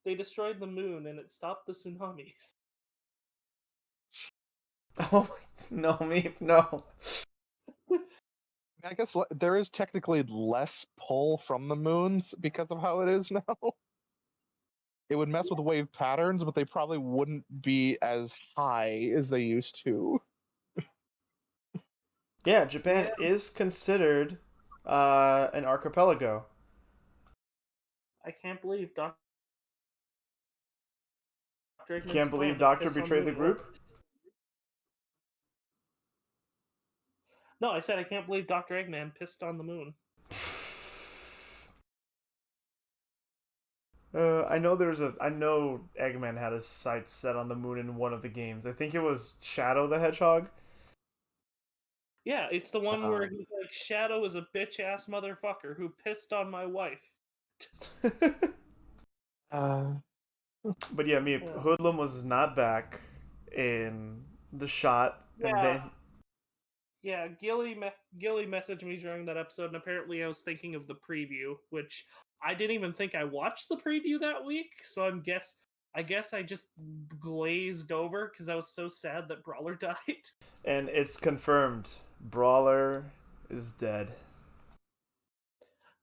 They destroyed the moon and it stopped the tsunamis. Oh no, no. I guess there is technically less pull from the moons because of how it is now. It would mess with wave patterns, but they probably wouldn't be as high as they used to. Yeah, Japan Yeah. is considered an archipelago. I can't believe Dr. Dr. Eggman's Can't believe plan to Doctor piss on betrayed the Moon group? worked. No, I said I can't believe Dr. Eggman pissed on the moon. I know Eggman had his sights set on the moon in one of the games. I think it was Shadow the Hedgehog. Yeah, it's the one where he's like, Shadow is a bitch-ass motherfucker who pissed on my wife. But yeah, Hoodlum was not back in the shot, and then yeah, Gilly messaged me during that episode, and apparently I was thinking of the preview, which I didn't even think I watched the preview that week. So I guess I just glazed over because I was so sad that Brawler died. and it's confirmed, Brawler is dead.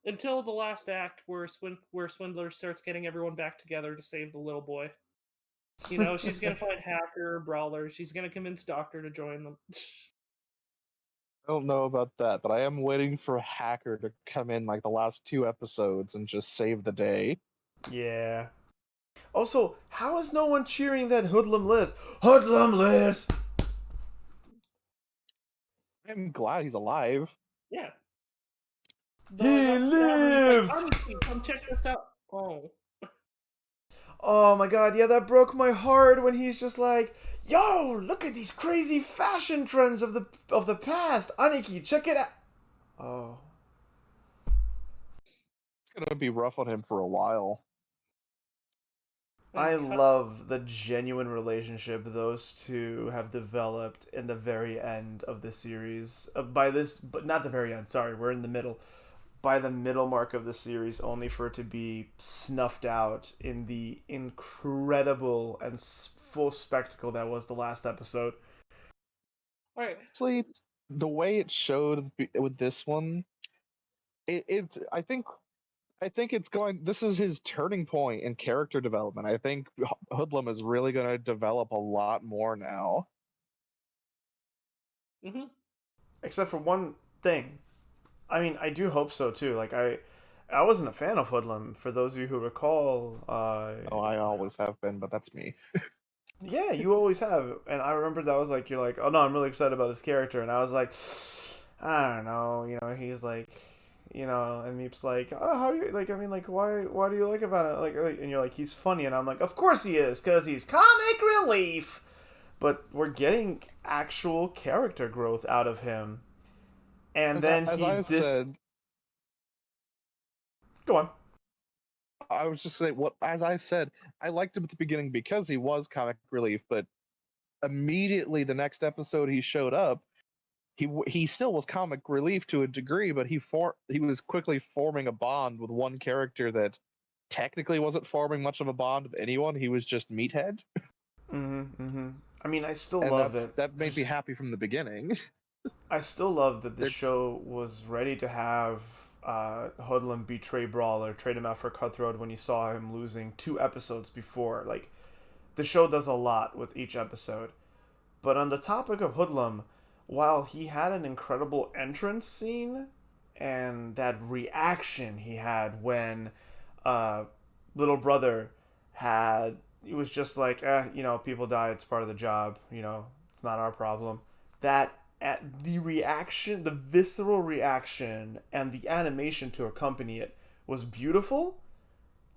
Until the last act, where Swindler starts getting everyone back together to save the little boy. You know, she's gonna find Hacker, Brawler. She's gonna convince Doctor to join them. I don't know about that, but I am waiting for Hacker to come in like the last 2 episodes and just save the day. Yeah. Also, how is no one cheering that Hoodlum lives? Hoodlum lives! I'm glad he's alive. Yeah. He lives! Like, honestly, come check this out. Oh. Oh my god, yeah, that broke my heart when he's just like, yo, look at these crazy fashion trends of the past. Aniki, check it out. Oh. It's gonna be rough on him for a while. I love the genuine relationship those two have developed in the very end of the series. But not the very end, sorry, we're in the middle. By the middle mark of the series, only for it to be snuffed out in the incredible and full spectacle that was the last episode. All right. Honestly, the way it showed with this one, I think it's going. This is his turning point in character development. I think Hoodlum is really going to develop a lot more now. Mm-hmm. Except for one thing. I mean, I do hope so too. Like I wasn't a fan of Hoodlum. For those of you who recall, Oh, I always have been, but that's me. yeah, you always have. And I remember that was like, you're like, oh no, I'm really excited about his character, and I was like, I don't know, he's like, and Meep's like, oh, how do you like? I mean, like, why do you like about it? Like, and you're like, he's funny, and I'm like, of course he is, because he's comic relief. But we're getting actual character growth out of him. And then Go on. I was just saying, as I said, I liked him at the beginning because he was comic relief, but immediately the next episode he showed up, he still was comic relief to a degree, but he was quickly forming a bond with one character that technically wasn't forming much of a bond with anyone. He was just Meathead. I mean, I still love that made me happy from the beginning. I still love that the show was ready to have Hoodlum betray Brawler, trade him out for Cutthroat when he saw him losing 2 episodes before. Like, the show does a lot with each episode. But on the topic of Hoodlum, while he had an incredible entrance scene and that reaction he had when little brother it was just like, people die, it's part of the job, it's not our problem. That at the reaction, the visceral reaction, and the animation to accompany it was beautiful.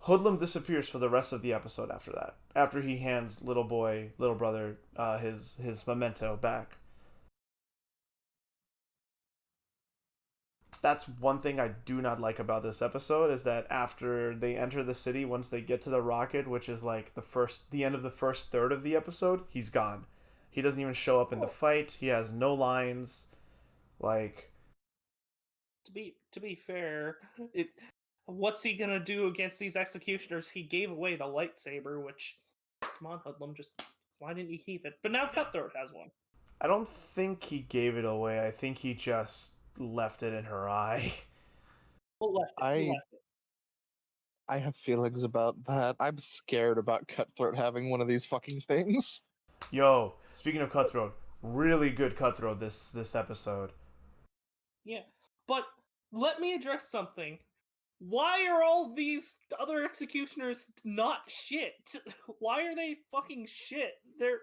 Hoodlum disappears for the rest of the episode after that. After he hands little brother, his memento back. That's one thing I do not like about this episode, is that after they enter the city, once they get to the rocket, which is like the end of the first third of the episode, he's gone. He doesn't even show up in the fight. He has no lines. Like, to be fair, what's he gonna do against these executioners? He gave away the lightsaber, which, come on, Hoodlum, just why didn't you keep it? But now Cutthroat has one. I don't think he gave it away. I think he just left it in her eye. Well, left it. I have feelings about that. I'm scared about Cutthroat having one of these fucking things. Yo, speaking of Cutthroat, really good Cutthroat this episode. Yeah, but let me address something. why are all these other executioners not shit? Why are they fucking shit? They're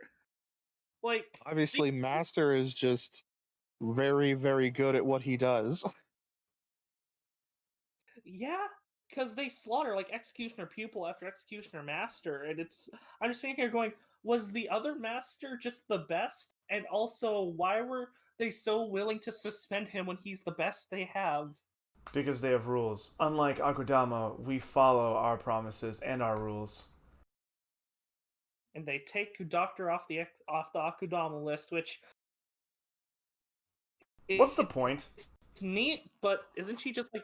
like Obviously, Master is just very, very good at what he does. yeah, because they slaughter like executioner pupil after executioner master, and I'm just sitting here going, was the other master just the best? And also, why were they so willing to suspend him when he's the best they have? Because they have rules. Unlike Akudama, we follow our promises and our rules. And they take Doctor off the Akudama list, which What's the point? it's neat, but isn't she just like,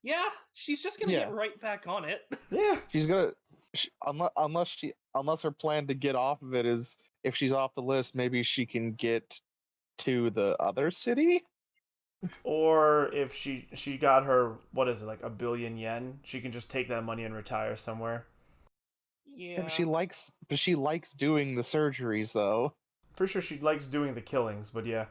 yeah, she's just gonna Yeah. get right back on it. Yeah. She's gonna, unless her plan to get off of it is if she's off the list, maybe she can get to the other city. Or if she got her, what is it, like 1 billion yen, she can just take that money and retire somewhere. Yeah, But she likes doing the surgeries though. Pretty sure she likes doing the killings, but yeah.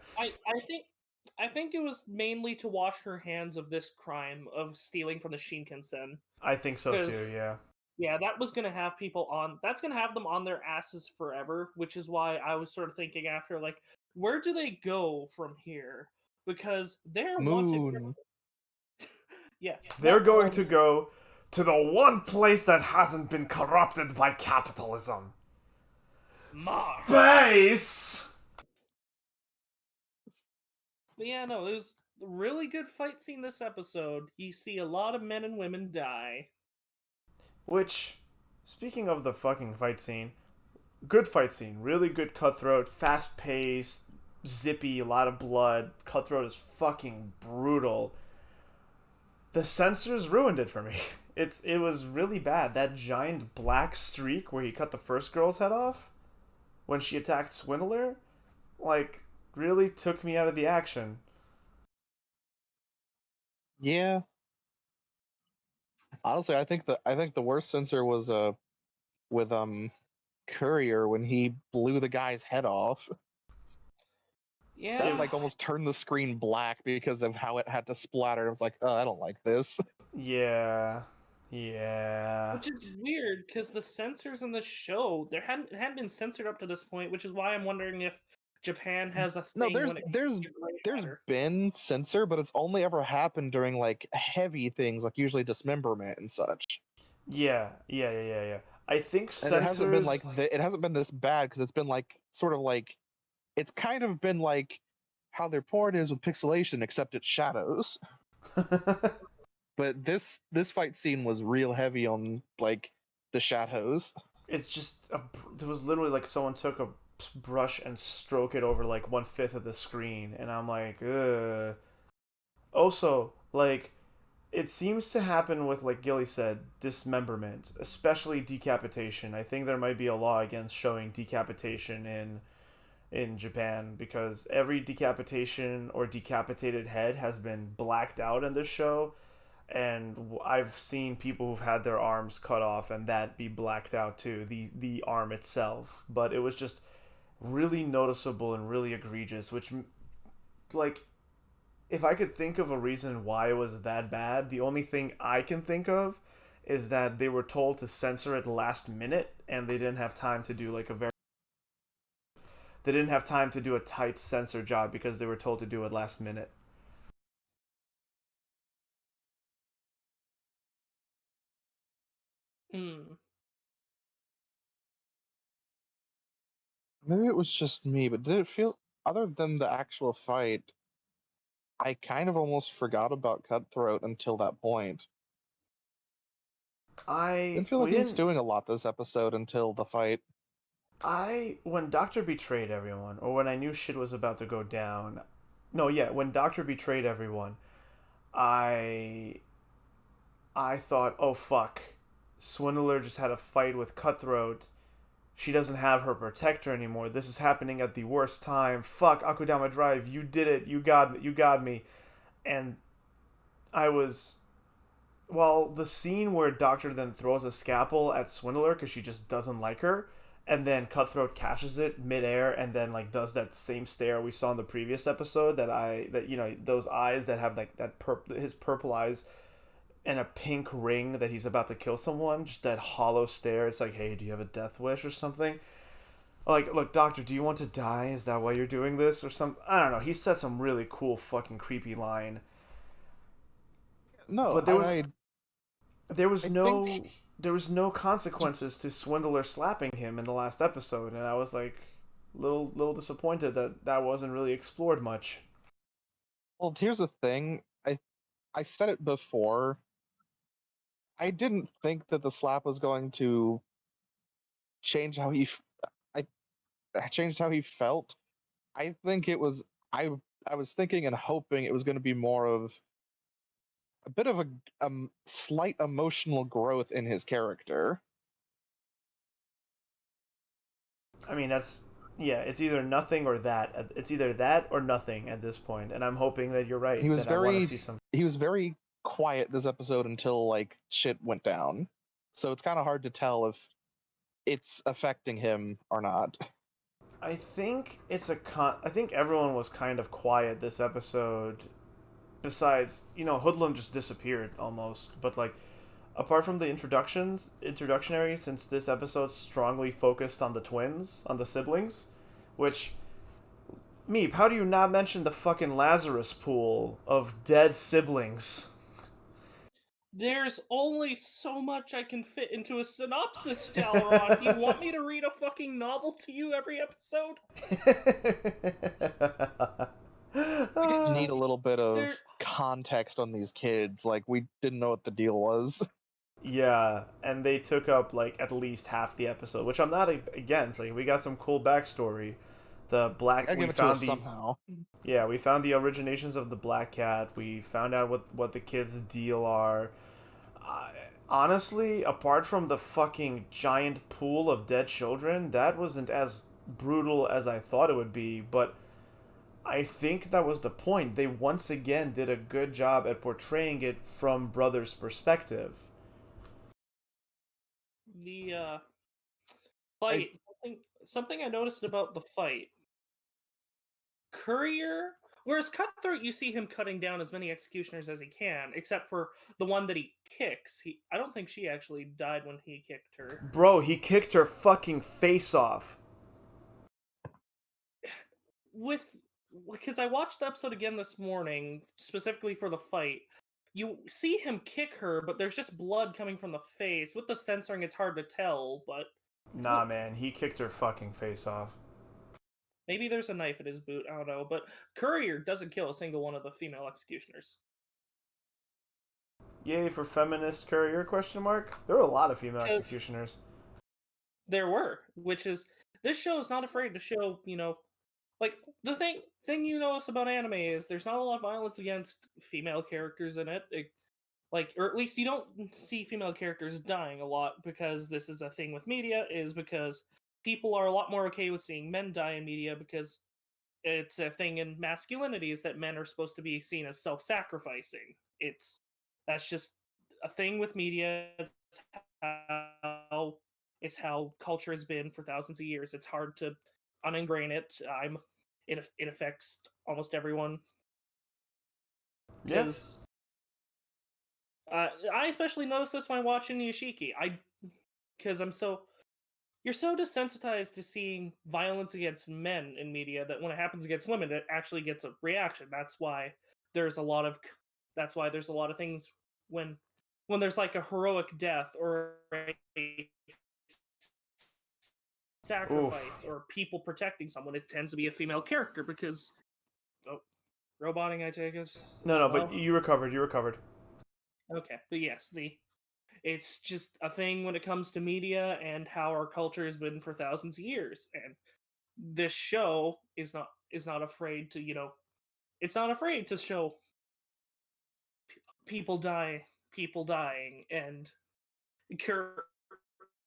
I think it was mainly to wash her hands of this crime of stealing from the Shinkansen. I think so 'Cause- too, yeah. Yeah, that was gonna have people on. That's gonna have them on their asses forever, which is why I was sort of thinking after, like, where do they go from here? Because they're wanted. Moon. Yes, They're not going Moon. to go to the one place that hasn't been corrupted by capitalism. Mars. Space! But yeah, no, it was a really good fight scene this episode. You see a lot of men and women die. Which, speaking of the fucking fight scene, good fight scene. Really good Cutthroat, fast paced, zippy, a lot of blood. Cutthroat is fucking brutal. The censors ruined it for me. It was really bad. That giant black streak where he cut the first girl's head off when she attacked Swindler, like, really took me out of the action. Yeah. Honestly, I think the worst censor was with Courier when he blew the guy's head off. Yeah. That like almost turned the screen black because of how it had to splatter. It was like, oh, I don't like this. Yeah. Which is weird because the censors in the show it hadn't been censored up to this point, which is why I'm wondering if Japan has a No, thing when it there's comes to gray there's matter. been censor, but it's only ever happened during like heavy things, like usually dismemberment and such. Yeah. I think And it hasn't been censors. it hasn't been this bad because it's been like sort of like it's kind of been like how their port is with pixelation, except it's shadows. But this fight scene was real heavy on like the shadows. It's just there was literally like someone took a brush and stroke it over like 1/5 of the screen, and I'm like, ugh. Also, like, it seems to happen with, like Gilly said, dismemberment, especially decapitation. I think there might be a law against showing decapitation in Japan because every decapitation or decapitated head has been blacked out in this show, and I've seen people who've had their arms cut off and that be blacked out too, the arm itself. But it was just really noticeable and really egregious, which, like, if I could think of a reason why it was that bad, the only thing I can think of is that they were told to censor it last minute and they didn't have time to do like they didn't have time to do a tight censor job because they were told to do it last minute. Hmm. Maybe it was just me, but did it feel, other than the actual fight, I kind of almost forgot about Cutthroat until that point. Didn't feel like We he was didn't doing a lot this episode until the fight. when Doctor betrayed everyone, or when I knew shit was about to go down. No, yeah, when Doctor betrayed everyone, I I thought, oh fuck, Swindler just had a fight with Cutthroat. She doesn't have her protector anymore. This is happening at the worst time. Fuck, Akudama Drive, you did it. You got me. And I was, well, the scene where Doctor then throws a scalpel at Swindler because she just doesn't like her, and then Cutthroat catches it midair and then like does that same stare we saw in the previous episode that those eyes that have like his purple eyes. and a pink ring that he's about to kill someone. Just that hollow stare. It's like, hey, do you have a death wish or something? Like, look, doctor, do you want to die? Is that why you're doing this or some? I don't know. He said some really cool, fucking creepy line. No, But there was I think no consequences to Swindler slapping him in the last episode, and I was like, little disappointed that that wasn't really explored much. well, here's the thing. I said it before. I didn't think that the slap was going to change how I changed how he felt. I think it was I I was thinking and hoping it was going to be more of a bit of a slight emotional growth in his character. I mean, that's yeah. It's either nothing or that. It's either that or nothing at this point, and I'm hoping that you're He right. was That I want to very see some. he was very quiet this episode until like shit went down. So it's kind of hard to tell if it's affecting him or not. I think it's a con. I think everyone was kind of quiet this episode. Besides, Hoodlum just disappeared almost. But like, apart from the introductionary, since this episode strongly focused on the twins, on the siblings, which Meep, how do you not mention the fucking Lazarus pool of dead siblings? There's only so much I can fit into a synopsis, Dalaran. Do you want me to read a fucking novel to you every episode? We did need a little bit There, of context on these kids. Like we didn't know what the deal was. Yeah, and they took up like at least half the episode, which I'm not against. Like we got some cool backstory. The black I we give it to found us the somehow. Yeah, we found the originations of the Black Cat. We found out what the kids' deal are. Honestly, apart from the fucking giant pool of dead children, that wasn't as brutal as I thought it would be, but I think that was the point. They once again did a good job at portraying it from Brother's perspective. the I, fight. Something I noticed about the fight. Courier, whereas Cutthroat, you see him cutting down as many executioners as he can, except for the one that he kicks. I don't think she actually died when he kicked her. Bro, he kicked her fucking face off. Because I watched the episode again this morning, specifically for the fight. You see him kick her, but there's just blood coming from the face. With the censoring, it's hard to tell, but Nah, man, he kicked her fucking face off. maybe there's a knife in his boot. I don't know. But Courier doesn't kill a single one of the female executioners. Yay for feminist courier, question mark? There were a lot of female 'Cause executioners. there were, which is this show is not afraid to show, like the thing you notice about anime is there's not a lot of violence against female characters in it. Like, or at least you don't see female characters dying a lot because this is a thing with media, is because people are a lot more okay with seeing men die in media because it's a thing in masculinity is that men are supposed to be seen as self-sacrificing. That's just a thing with media. How it's how culture has been for thousands of years. It's hard to uningrain it. It affects almost everyone Yeah. because I especially notice this when I watch Inuyashiki. Because you're so desensitized to seeing violence against men in media that when it happens against women, it actually gets a reaction. There's a lot of that's why there's a lot of things when there's like a heroic death or a sacrifice Oof. or people protecting someone, it tends to be a female character because roboting, I take it. No, Well, but you recovered. You recovered. okay, but yes, it's just a thing when it comes to media and how our culture has been for thousands of years, and this show is not afraid to it's not afraid to show people dying, and cure.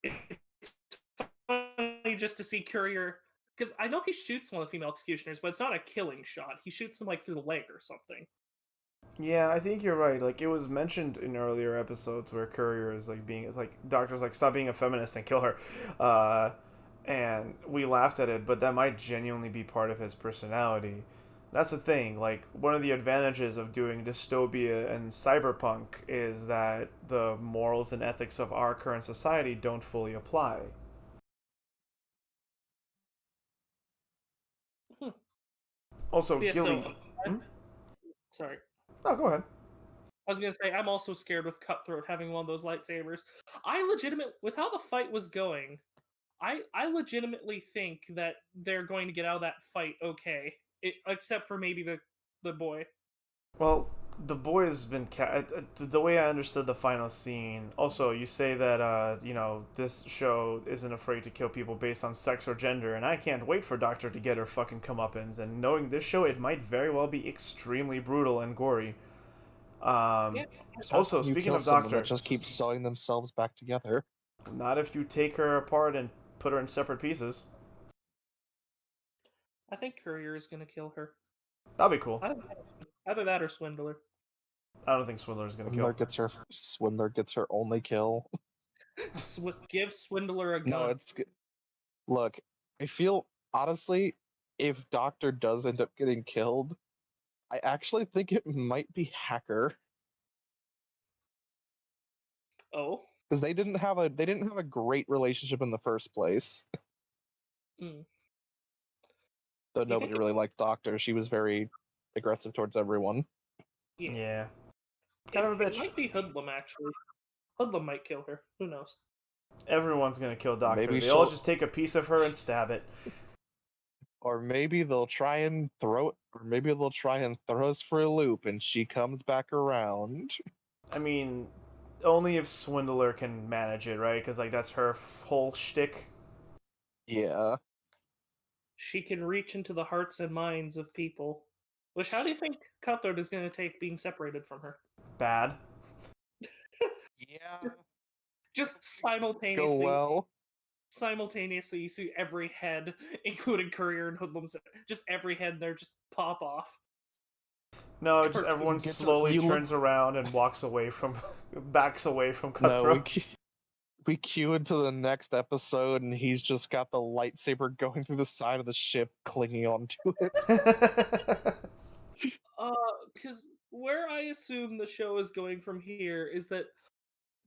It's funny just to see Courier because I know he shoots one of the female executioners, but it's not a killing shot. He shoots them like through the leg or something. Yeah, I think you're right. Like it was mentioned in earlier episodes where Courier is like doctors like stop being a feminist and kill her, and we laughed at it. But that might genuinely be part of his personality. that's the thing. Like, one of the advantages of doing dystopia and cyberpunk is that the morals and ethics of our current society don't fully apply. Hmm. Also, Yes, Gilly. though. Hmm? Sorry. Oh, go ahead. I was gonna say I'm also scared with Cutthroat having one of those lightsabers. With how the fight was going, I legitimately think that they're going to get out of that fight okay, except for maybe the boy. Well, the boy has been the way I understood the final scene. Also, you say that this show isn't afraid to kill people based on sex or gender, and I can't wait for Doctor to get her fucking comeuppance. And knowing this show, it might very well be extremely brutal and gory. Yeah, Also, You speaking kill of someone that Doctor, just keeps sewing themselves back together. not if you take her apart and put her in separate pieces. I think Courier is gonna kill her. That'd be cool. Either that or Swindler. I don't think Swindler's gonna kill. Swindler gets her only kill. Give Swindler a gun. No, look. I feel honestly, if Doctor does end up getting killed, I actually think it might be Hacker Oh. because they didn't have a great relationship in the first place. Mm. Though Do you nobody think really liked Doctor, she was very aggressive towards everyone. Yeah. Kind of a It bitch. might be Hoodlum actually. Hoodlum might kill her. Who knows? Everyone's gonna kill Doctor. Maybe They all she'll, just take a piece of her and stab it. or maybe they'll try and throw us for a loop, and she comes back around. I mean, only if Swindler can manage it, right? Because like that's her whole shtick. Yeah. She can reach into the hearts and minds of people. Which, how do you think Cutthroat is going to take being separated from her? Bad. Yeah. Just Go well. simultaneously, you see every head, including Courier and Hoodlums, just every head there just pop off. No, just everyone Gets slowly turns around and backs away from No, Cutthroat. we cue into the next episode, and he's just got the lightsaber going through the side of the ship, clinging onto it. Because where I assume the show is going from here is that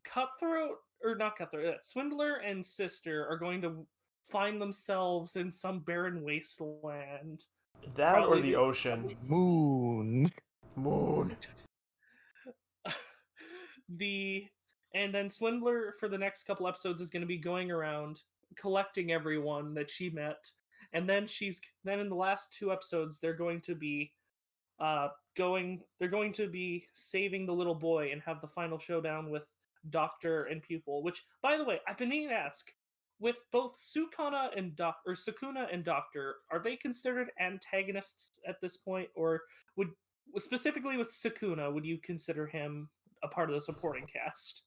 Cutthroat, or not Cutthroat, Swindler and Sister are going to find themselves in some barren wasteland. That or the ocean. Moon. Moon. And then Swindler for the next couple episodes is going to be going around collecting everyone that she met, and then then in the last two episodes they're going to be saving the little boy and have the final showdown with Doctor and Pupil. Which, by the way, I've been meaning to ask, with both Sukuna and Doctor, are they considered antagonists at this point, or would specifically with Sukuna, would you consider him a part of the supporting cast?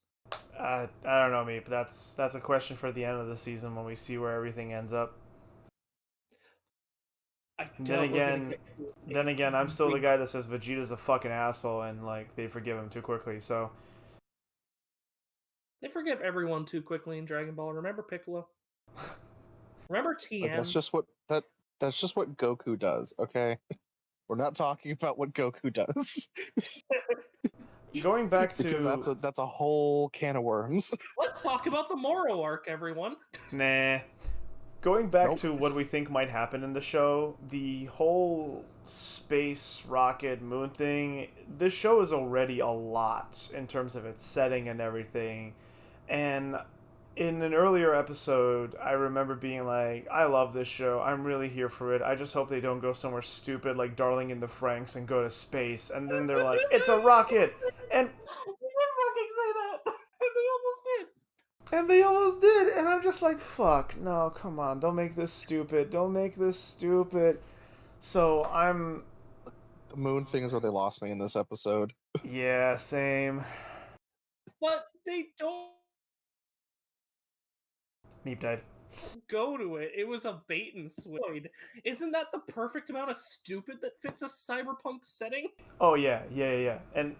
I don't know, mate, but that's a question for the end of the season when we see where everything ends up. Then again, I'm still the guy that says Vegeta's a fucking asshole, and like they forgive him too quickly. So they forgive everyone too quickly in Dragon Ball. Remember Piccolo? Remember TM? Like, that's just what Goku does. Okay, we're not talking about what Goku does. going back to because that's a whole can of worms. Let's talk about the Moro arc, everyone. Nah. Going back to what we think might happen in the show, the whole space rocket moon thing, this show is already a lot in terms of its setting and everything. And in an earlier episode, I remember being like, I love this show. I'm really here for it. I just hope they don't go somewhere stupid like Darling in the Franxx and go to space. And then they're like, it's a rocket! And they did fucking say that. They almost did. And they almost did, and I'm just like, fuck, no, come on, don't make this stupid, don't make this stupid. So I'm... The moon thing is where they lost me in this episode. Yeah, same. But they don't Meep died. go to it. It was a bait and switch. Isn't that the perfect amount of stupid that fits a cyberpunk setting? Oh, yeah. And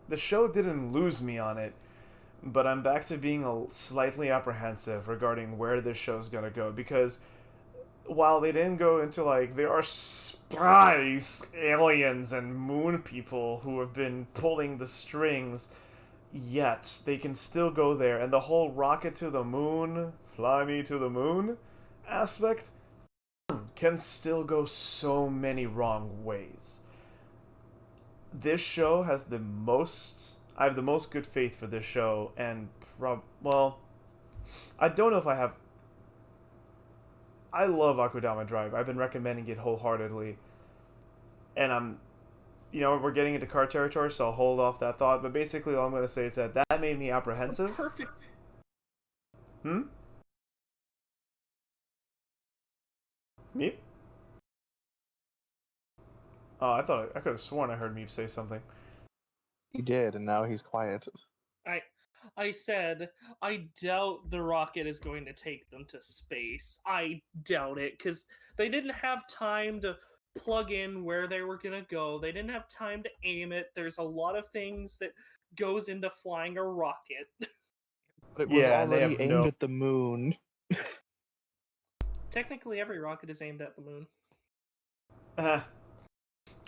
the show didn't lose me on it, but I'm back to being slightly apprehensive regarding where this show's gonna go, because while they didn't go into like there are spies, aliens, and moon people who have been pulling the strings, yet they can still go there, and the whole rocket to the moon, fly me to the moon aspect can still go so many wrong ways. This show has the most. I have the most good faith for this show, and well, I don't know if I have. I love Akudama Drive. I've been recommending it wholeheartedly, and we're getting into car territory, so I'll hold off that thought. But basically, all I'm going to say is that made me apprehensive. Perfect. Meep? Oh, I thought I could have sworn I heard Meep say something. He did, and now he's quiet. I said, I doubt the rocket is going to take them to space. I doubt it, because they didn't have time to plug in where they were going to go. They didn't have time to aim it. There's a lot of things that goes into flying a rocket. But it was Yeah, and they already have aimed no. at the moon. Technically, every rocket is aimed at the moon.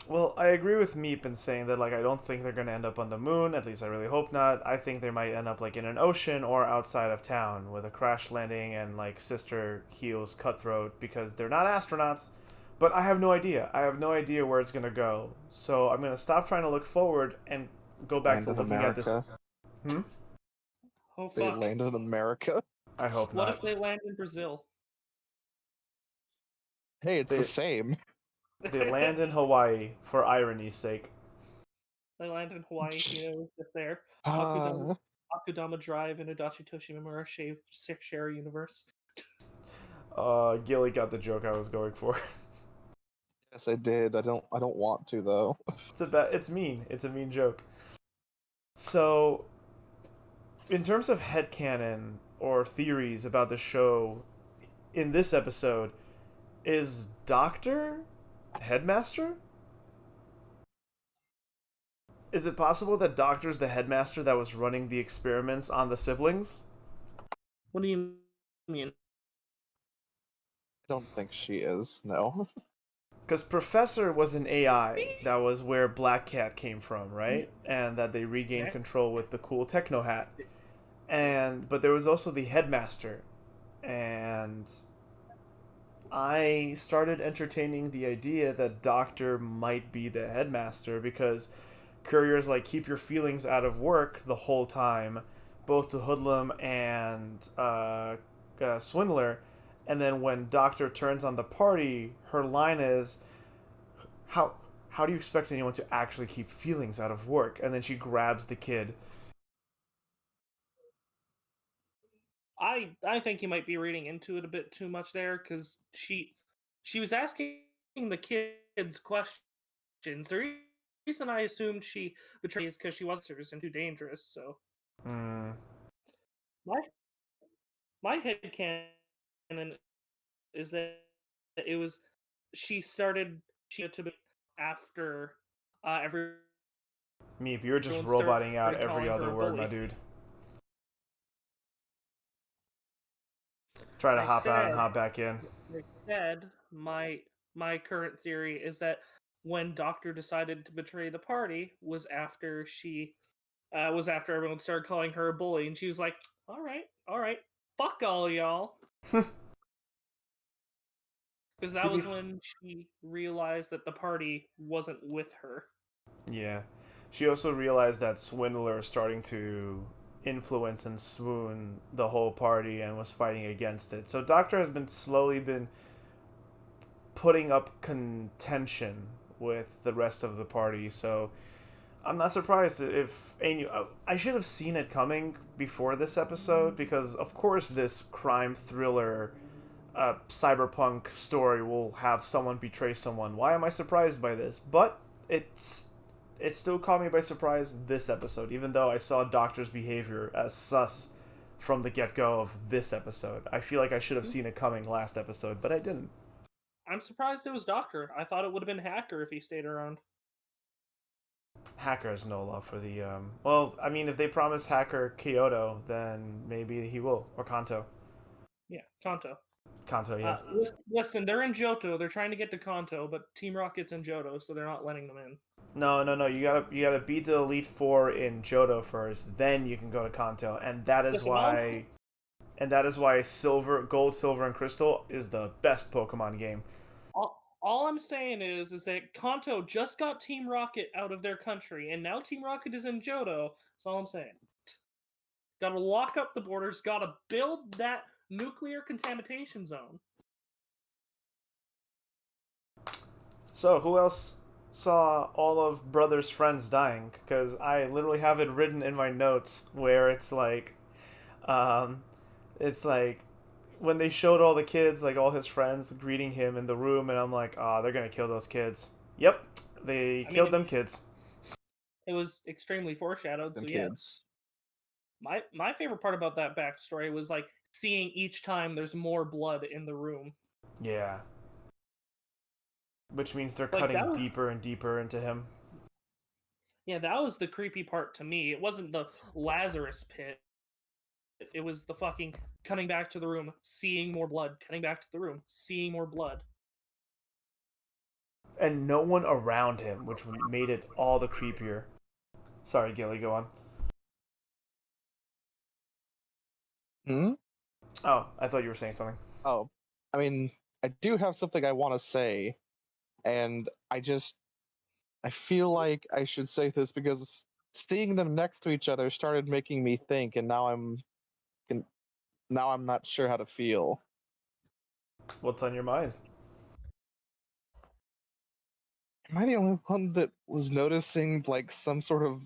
Well, I agree with Meep in saying that, like, I don't think they're going to end up on the moon. At least I really hope not. I think they might end up, like, in an ocean or outside of town with a crash landing and, like, Sister Heel's cutthroat because they're not astronauts. But I have no idea. I have no idea where it's going to go. So I'm going to stop trying to look forward and go back to looking at this. Oh, They fuck. landed in America. I hope What not. if they land in Brazil? Hey, it's the same. They land in Hawaii for irony's sake. They land in Hawaii, if they're Uh, Akudama Drive and Adachi Toshimura share universe. Gilly got the joke I was going for. yes, I did. I don't want to though. It's mean. It's a mean joke. So, in terms of headcanon or theories about the show, in this episode, is Doctor Headmaster? Is it possible that Doctor's the headmaster that was running the experiments on the siblings? What do you mean? I don't think she is. No. Because Professor was an AI. That was where Black Cat came from, right? And that they regained control with the cool techno hat. But there was also the headmaster. And I started entertaining the idea that Doctor might be the headmaster because couriers like keep your feelings out of work the whole time, both to Hoodlum and Swindler. And then when Doctor turns on the party, her line is, "How do you expect anyone to actually keep feelings out of work?" And then she grabs the kid. I think you might be reading into it a bit too much there, because she was asking the kids questions. The reason I assumed she betrayed is because she was and too dangerous. So my headcanon is that it was she to be after every. Meep, you're just roboting out every other word, my dude. Try to hop out and hop back in. Instead, my current theory is that when Doctor decided to betray the party was after everyone started calling her a bully, and she was like, all right, fuck all y'all. Because that was when she realized that the party wasn't with her. Yeah. She also realized that Swindler was starting to influence and swoon the whole party and was fighting against it. So Doctor has been slowly putting up contention with the rest of the party. So I'm not surprised if I should have seen it coming before this episode, because of course this crime thriller cyberpunk story will have someone betray someone. Why am I surprised by this? But it still caught me by surprise this episode, even though I saw Doctor's behavior as sus from the get-go of this episode. I feel like I should have seen it coming last episode, but I didn't. I'm surprised it was Doctor. I thought it would have been Hacker if he stayed around. Hacker has no love for the well, I mean, if they promise Hacker Kyoto, then maybe he will, or Kanto. Yeah, Kanto. Kanto, yeah. Listen, they're in Johto. They're trying to get to Kanto, but Team Rocket's in Johto, so they're not letting them in. No. You gotta beat the Elite Four in Johto first, then you can go to Kanto, and that is Listen, why Gold, Silver, and Crystal is the best Pokemon game. all I'm saying is that Kanto just got Team Rocket out of their country, and now Team Rocket is in Johto. That's all I'm saying. Gotta lock up the borders. Gotta build that nuclear contamination zone. So, who else saw all of Brother's friends dying? Because I literally have it written in my notes where um, it's like when they showed all the kids, like all his friends, greeting him in the room, and I'm like, oh, they're gonna kill those kids. Yep, they killed them kids. It was extremely foreshadowed. So yeah, kids. my favorite part about that backstory was like seeing each time there's more blood in the room. Yeah. Which means they're Like, cutting deeper and deeper into him. Yeah, that was the creepy part to me. It wasn't the Lazarus pit. It was the fucking cutting back to the room, seeing more blood, cutting back to the room, seeing more blood. And no one around him, which made it all the creepier. Sorry, Gilly, go on. Hmm? Oh, I thought you were saying something. Oh, I mean, I do have something I want to say, and I feel like I should say this because seeing them next to each other started making me think, and now I'm not sure how to feel. What's on your mind? Am I the only one that was noticing like some sort of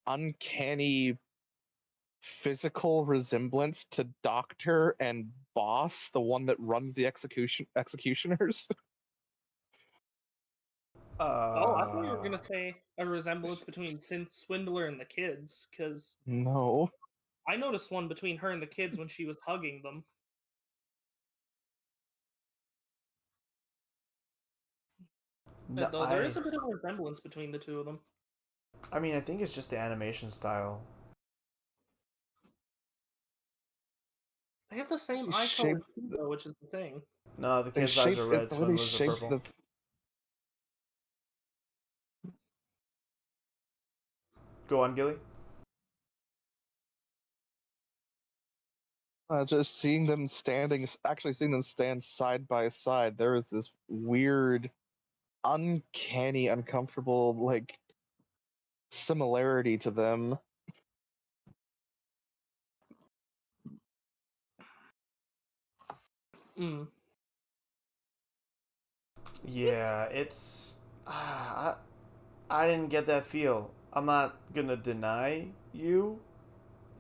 uncanny physical resemblance to Doctor and Boss, the one that runs the executioners? Oh, I thought you were gonna say a resemblance between Swindler and the kids, because No. I noticed one between her and the kids when she was hugging them. No, Though there is a bit of a resemblance between the two of them. I mean, I think it's just the animation style. They have the same They eye color shaped too, though, which is the thing. No, the they kid's eyes are shaped red, the way they Swindler's are shaped purple. the Go on, Gilly. just actually seeing them stand side by side, there is this weird, uncanny, uncomfortable, like, similarity to them. Mm. Yeah, it's. I didn't get that feel. I'm not gonna deny you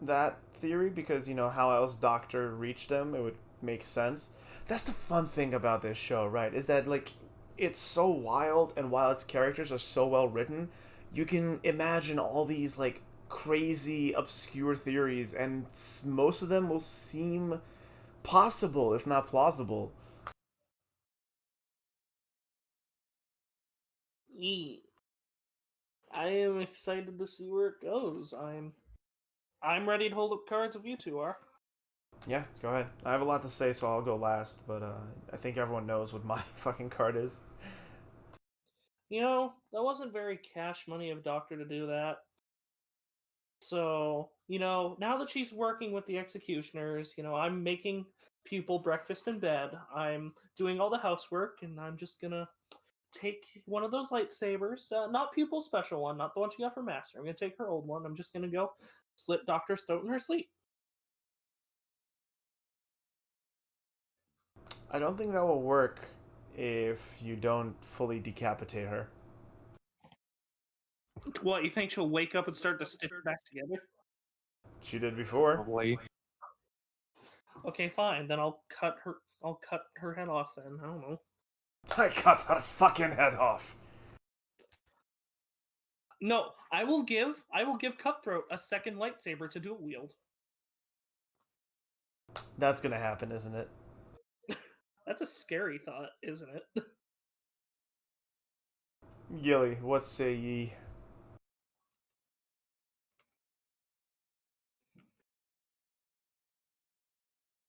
that theory because you know how else Doctor reached them. It would make sense. That's the fun thing about this show, right? Is that like it's so wild, and while its characters are so well written, you can imagine all these like crazy, obscure theories, and most of them will seem possible, if not plausible. I am excited to see where it goes. I'm ready to hold up cards if you two are. Yeah, go ahead. I have a lot to say, so I'll go last, but I think everyone knows what my fucking card is. You know, that wasn't very cash money of Doctor to do that. So, you know, now that she's working with the executioners, you know, I'm making people breakfast in bed. I'm doing all the housework, and I'm just gonna take one of those lightsabers, not Pupil's special one, not the one she got from Master. I'm gonna take her old one. I'm just gonna go slit Doctor's throat in her sleep. I don't think that will work if you don't fully decapitate her. What, you think she'll wake up and start to stitch back together? She did before. Probably. Okay, fine. Then I'll cut her. I'll cut her head off. Then I don't know. I cut her fucking head off. No, I will give. I will give Cutthroat a second lightsaber to dual wield. That's gonna happen, isn't it? That's a scary thought, isn't it? Gilly, what say ye?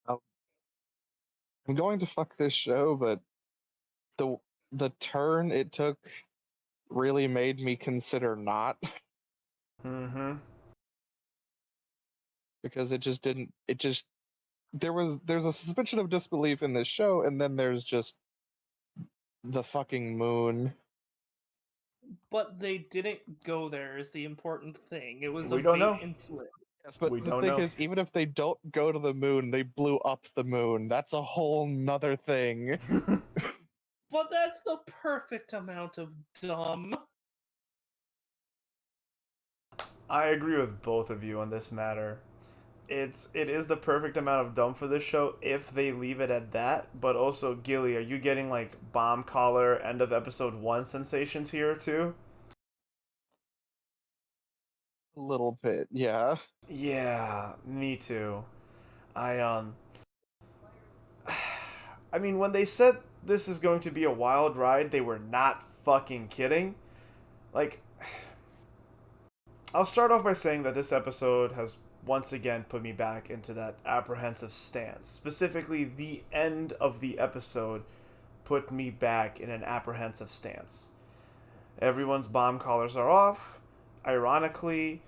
Oh, I'm going to fuck this show, but the the turn it took really made me consider not Mm-hmm. because it just didn't. It just there's a suspension of disbelief in this show, and then there's just the fucking moon. But they didn't go there is the important thing. It was a We don't bait know. and switch. Yes, but We the don't thing know. is, even if they don't go to the moon, they blew up the moon. That's a whole nother thing. But that's the perfect amount of dumb. I agree with both of you on this matter. It is the perfect amount of dumb for this show if they leave it at that. But also, Gilly, are you getting like bomb collar end of episode 1 sensations here too? A little bit, yeah. Yeah, me too. I I mean, when they said this is going to be a wild ride, they were not fucking kidding. Like, I'll start off by saying that this episode has once again put me back into that apprehensive stance. Specifically, the end of the episode put me back in an apprehensive stance. Everyone's bomb collars are off. Ironically,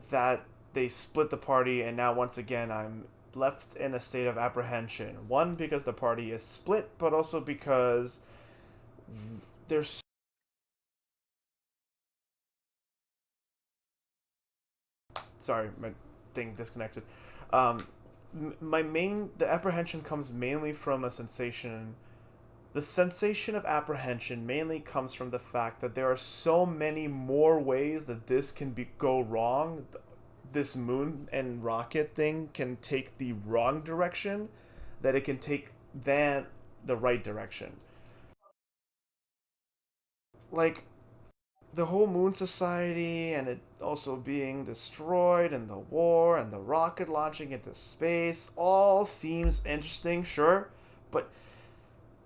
that they split the party, and now once again I'm left in a state of apprehension. One, because the party is split, but also because there's sorry, my thing disconnected. Um, the apprehension comes mainly from a sensation. The sensation of apprehension mainly comes from the fact that there are so many more ways that this can go wrong. This moon and rocket thing can take the wrong direction that it can take than the right direction. Like the whole Moon Society and it also being destroyed and the war and the rocket launching into space all seems interesting, sure, but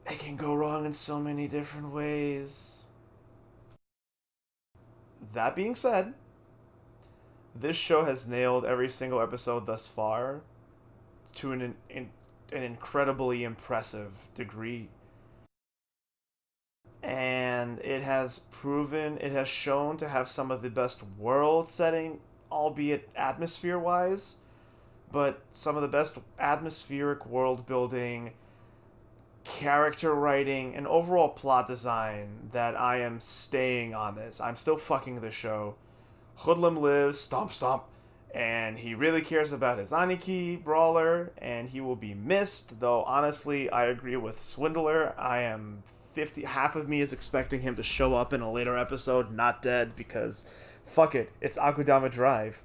it can go wrong in so many different ways. That being said, this show has nailed every single episode thus far to an incredibly impressive degree. And it has shown to have some of the best world setting, albeit atmosphere wise, but some of the best atmospheric world building, character writing, and overall plot design that I am staying on this. I'm still fucking the show. Hoodlum lives, stomp stomp, and he really cares about his Aniki brawler, and he will be missed, though honestly, I agree with Swindler. I am 50, half of me is expecting him to show up in a later episode, not dead, because fuck it, it's Akudama Drive.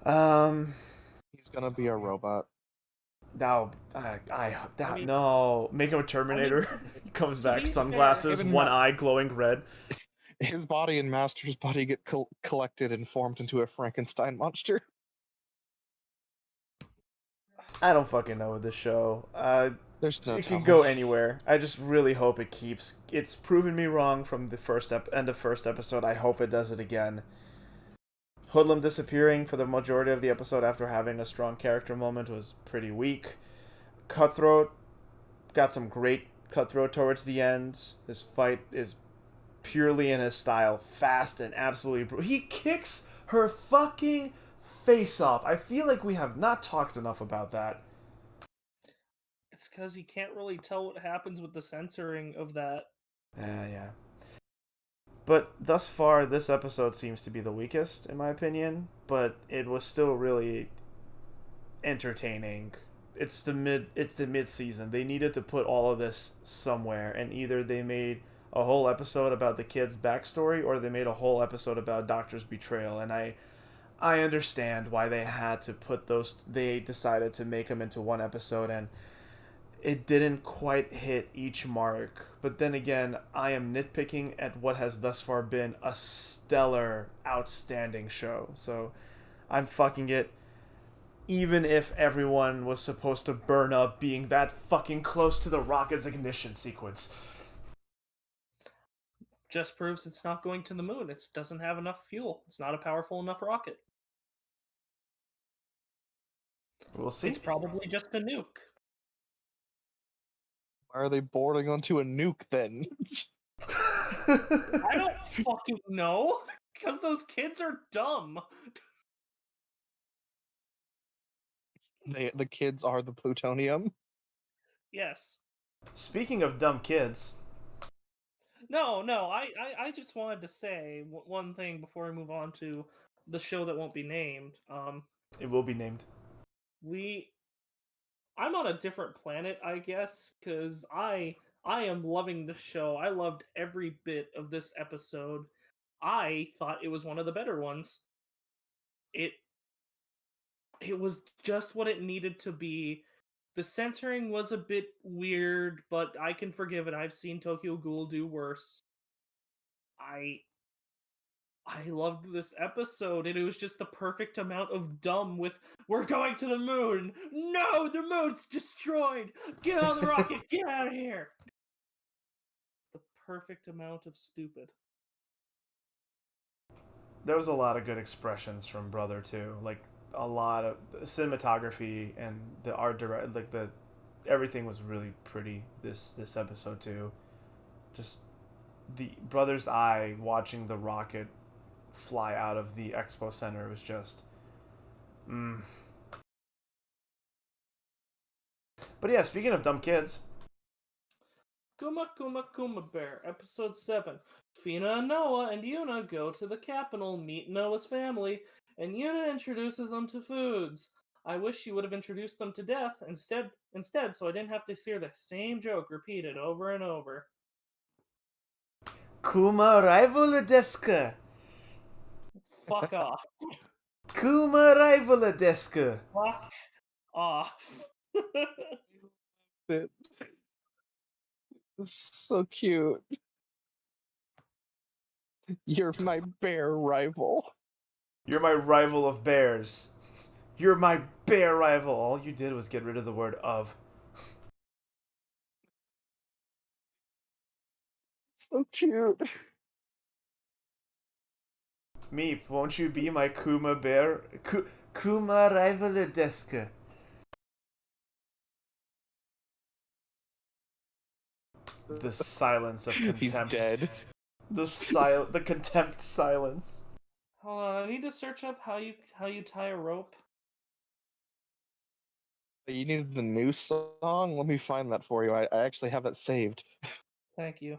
He's gonna be a robot. No, no, make him a Terminator. He comes back, sunglasses, one eye glowing red. His body and Master's body get collected and formed into a Frankenstein monster. I don't fucking know with this show. There's no it can telling. go anywhere. I just really hope it keeps. It's proven me wrong from the end of first episode. I hope it does it again. Hoodlum disappearing for the majority of the episode after having a strong character moment was pretty weak. Cutthroat got some great cutthroat towards the end. His fight is purely in his style, fast and absolutely he kicks her fucking face off. I feel like we have not talked enough about that. It's because he can't really tell what happens with the censoring of that. Yeah. But thus far, this episode seems to be the weakest, in my opinion. But it was still really entertaining. It's the mid season. They needed to put all of this somewhere, and either they made a whole episode about the kid's backstory, or they made a whole episode about Doctor's betrayal. And I understand why they had to put those. They decided to make them into one episode, and it didn't quite hit each mark. But then again, I am nitpicking at what has thus far been a stellar, outstanding show. So I'm fucking it. Even if everyone was supposed to burn up being that fucking close to the rocket's ignition sequence. Just proves it's not going to the moon. It doesn't have enough fuel. It's not a powerful enough rocket. We'll see. It's probably just a nuke. Why are they boarding onto a nuke then? I don't fucking know. Because those kids are dumb. The kids are the plutonium. Yes. Speaking of dumb kids, No, I just wanted to say one thing before we move on to the show that won't be named. it will be named. I'm on a different planet, I guess, because I am loving the show. I loved every bit of this episode. I thought it was one of the better ones. It was just what it needed to be. The censoring was a bit weird, but I can forgive it. I've seen Tokyo Ghoul do worse. I loved this episode, and it was just the perfect amount of dumb with, we're going to the moon! No, the moon's destroyed! Get on the rocket! Get out of here! The perfect amount of stupid. There was a lot of good expressions from Brother too, like a lot of cinematography and the art direct, like the everything was really pretty this episode too. Just the Brother's eye watching the rocket fly out of the expo center was just But yeah, speaking of dumb kids, Kuma Kuma Kuma Bear, Episode 7. Fina and Noah and Yuna go to the capital, meet Noah's family, and Yuna introduces them to foods. I wish she would have introduced them to death instead, so I didn't have to hear the same joke repeated over and over. Kuma rival deska. Fuck off. Kuma rival deska. Fuck off. It's so cute. You're my bear rival. You're my rival of bears. You're my bear rival. All you did was get rid of the word of. So cute. Meep, won't you be my Kuma bear? Kuma rival deska. The silence of contempt. He's dead. The contempt silence. Hold on, I need to search up how you tie a rope. You needed the new song? Let me find that for you. I actually have that saved. Thank you.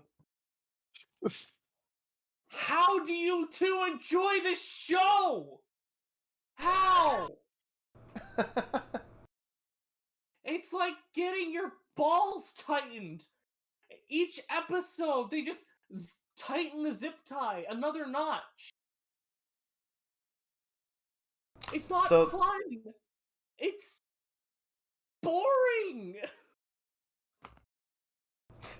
How do you two enjoy this show? How? It's like getting your balls tightened. Each episode, they just tighten the zip tie another notch. It's not fun. It's boring.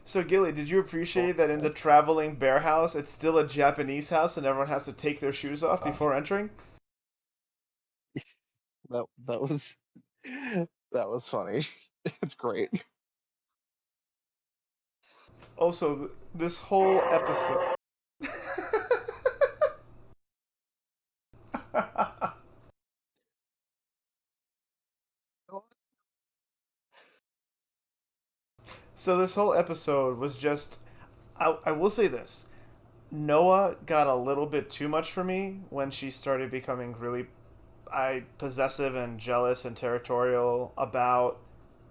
So, Gilly, did you appreciate that in the traveling bear house, it's still a Japanese house and everyone has to take their shoes off before entering? That was funny. It's great. Also, this whole episode. So this whole episode was just. I will say this. Noah got a little bit too much for me when she started becoming really possessive and jealous and territorial about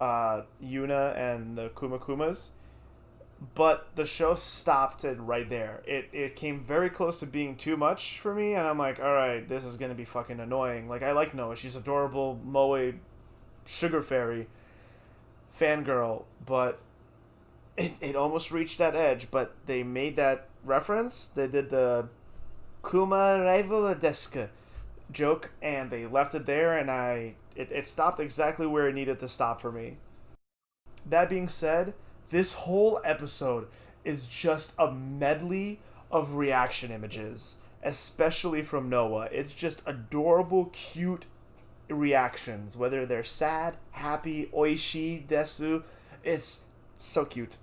Yuna and the Kuma Kumas. But the show stopped it right there. It came very close to being too much for me, and I'm like, alright, this is gonna be fucking annoying. Like, I like Noah. She's adorable, Moe, sugar fairy, fangirl, but it almost reached that edge, but they made that reference. They did the Kuma rival deska joke, and they left it there, and it stopped exactly where it needed to stop for me. That being said, this whole episode is just a medley of reaction images, especially from Noah. It's just adorable, cute reactions, whether they're sad, happy, oishi, desu. It's so cute.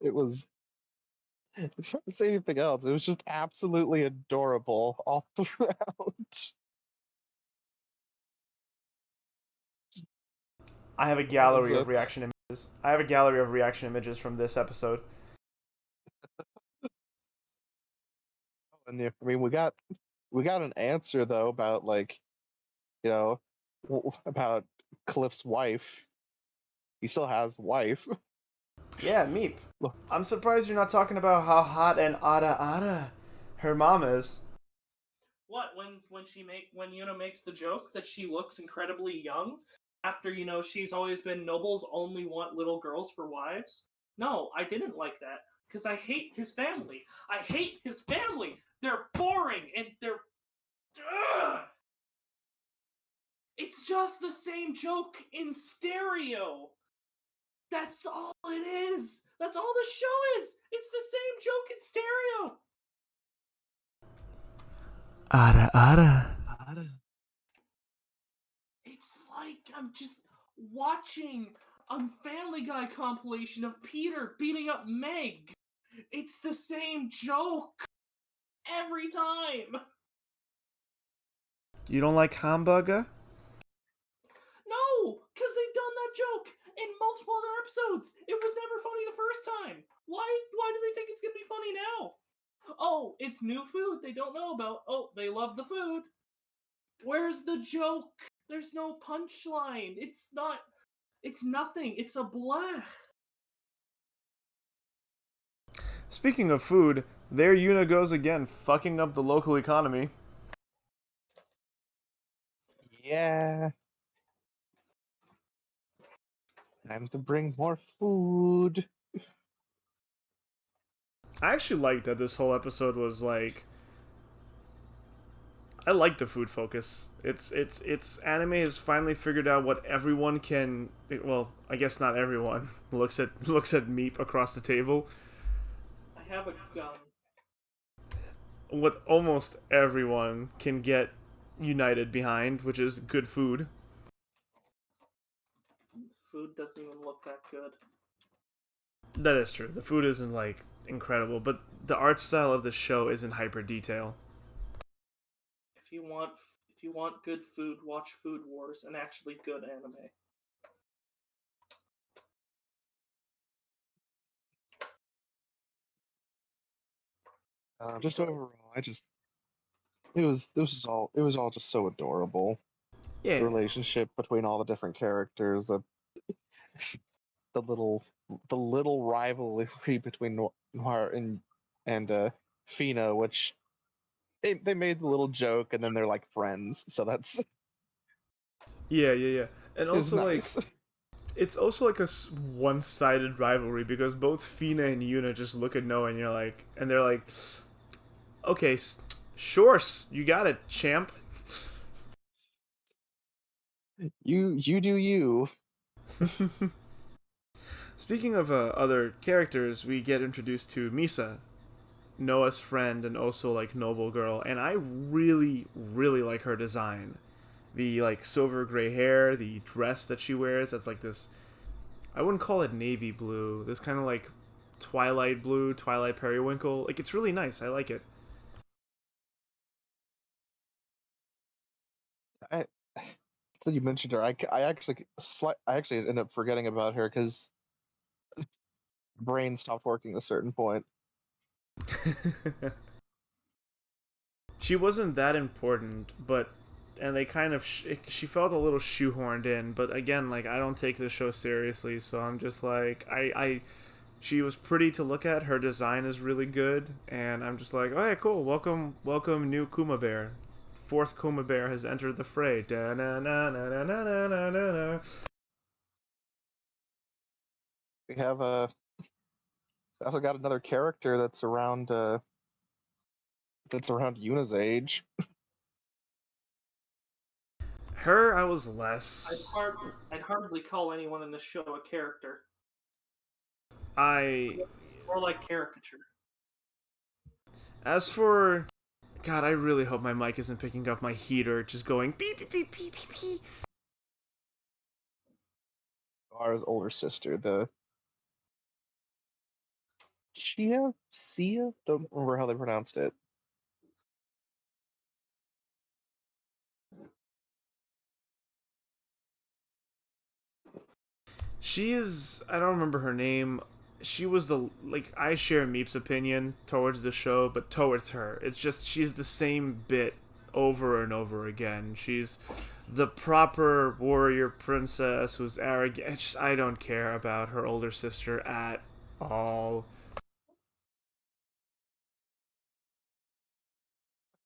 It's hard to say anything else. It was just absolutely adorable all throughout. I have a gallery of reaction images. I have a gallery of reaction images from this episode. And I mean, we got an answer though about like, you know, about Cliff's wife. He still has wife. Yeah, Meep. I'm surprised you're not talking about how hot and Ada her mom is. What when Yuna makes the joke that she looks incredibly young after she's always been nobles only want little girls for wives? No, I didn't like that because I hate his family. I hate his family. They're boring and they're. Ugh! It's just the same joke in stereo. That's all it is. That's all the show is. It's the same joke in stereo. Ada. It's like I'm just watching a Family Guy compilation of Peter beating up Meg. It's the same joke every time. You don't like hamburger? No, because they've done that joke in multiple other episodes. It was never funny the first time. Why do they think it's gonna be funny now? Oh, it's new food they don't know about. Oh, they love the food. Where's the joke? There's no punchline. It's nothing. It's a blah. Speaking of food, there Yuna goes again, fucking up the local economy. Yeah. Time to bring more food. I actually liked that this whole episode was like. I like the food focus. It's anime has finally figured out what everyone can. Well, I guess not everyone looks at Meep across the table. I have a gun. What almost everyone can get united behind, which is good food. Food doesn't even look that good. That is true. The food isn't like incredible, but the art style of the show isn't hyper detail. If you want good food, watch Food Wars, an actually good anime. Just overall, it was all just so adorable. Yeah. The relationship between all the different characters, the little rivalry between Noir and Fina, which they made the little joke and then they're like friends, so that's Yeah. And is also like nice. it's also like a one-sided rivalry because both Fina and Yuna just look at Noah and they're like, okay, sure, you got it, champ. You do you. Speaking of other characters, we get introduced to Misa, Noah's friend and also like noble girl, and I really like her design. The like silver gray hair, the dress that she wears, that's like this. I wouldn't call it navy blue. This kind of like twilight blue, twilight periwinkle. Like it's really nice. I like it. I, so you mentioned her. I actually ended up forgetting about her because brain stopped working at a certain point. She wasn't that important, but and they kind of she felt a little shoehorned in. But again, like I don't take this show seriously, so I'm just like I she was pretty to look at. Her design is really good, and I'm just like, oh yeah, cool. Welcome, new Kuma Bear. Fourth Kuma Bear has entered the fray. We have also got another character that's around Yuna's age. Her, I was less. I'd hardly call anyone in this show a character. I. More like caricature. As for. God, I really hope my mic isn't picking up my heater just going beep beep beep beep beep beep. Ara's older sister, the Sia? Don't remember how they pronounced it. She is. I don't remember her name. She was I share Meep's opinion towards the show, but towards her, it's just she's the same bit over and over again. She's the proper warrior princess who's arrogant. I don't care about her older sister at all.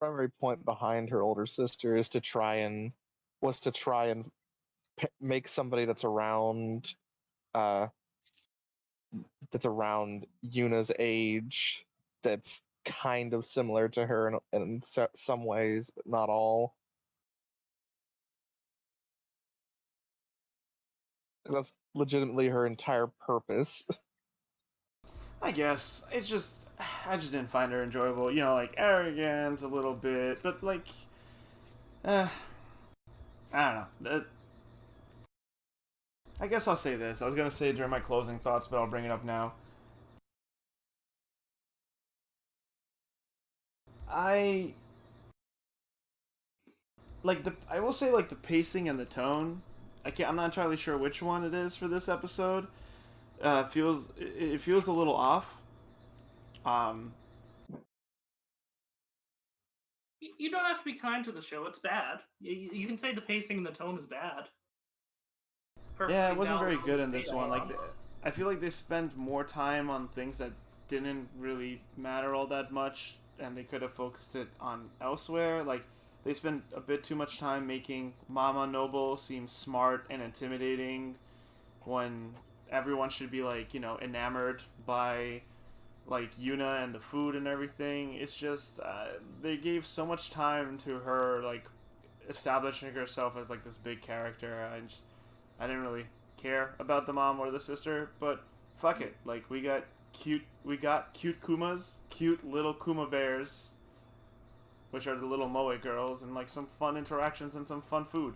Primary point behind her older sister is to try and make somebody uh that's around Yuna's age, that's kind of similar to her in some ways, but not all. That's legitimately her entire purpose. I guess it's just I just didn't find her enjoyable. You know, like arrogant a little bit, but uh, I don't know. I guess I'll say this. I was gonna say during my closing thoughts, but I'll bring it up now. I I will say the pacing and the tone. I'm not entirely sure which one it is for this episode. It feels a little off. Um, You don't have to be kind to the show. It's bad. You can say the pacing and the tone is bad. Yeah, it wasn't very good in this one. I feel like they spent more time on things that didn't really matter all that much, and they could have focused it on elsewhere. Like, they spent a bit too much time making Mama Noble seem smart and intimidating when everyone should be, enamored by, Yuna and the food and everything. It's just, they gave so much time to her, establishing herself as, this big character. I didn't really care about the mom or the sister, but fuck it. We got cute Kumas, cute little Kuma bears, which are the little Moe girls, and some fun interactions and some fun food.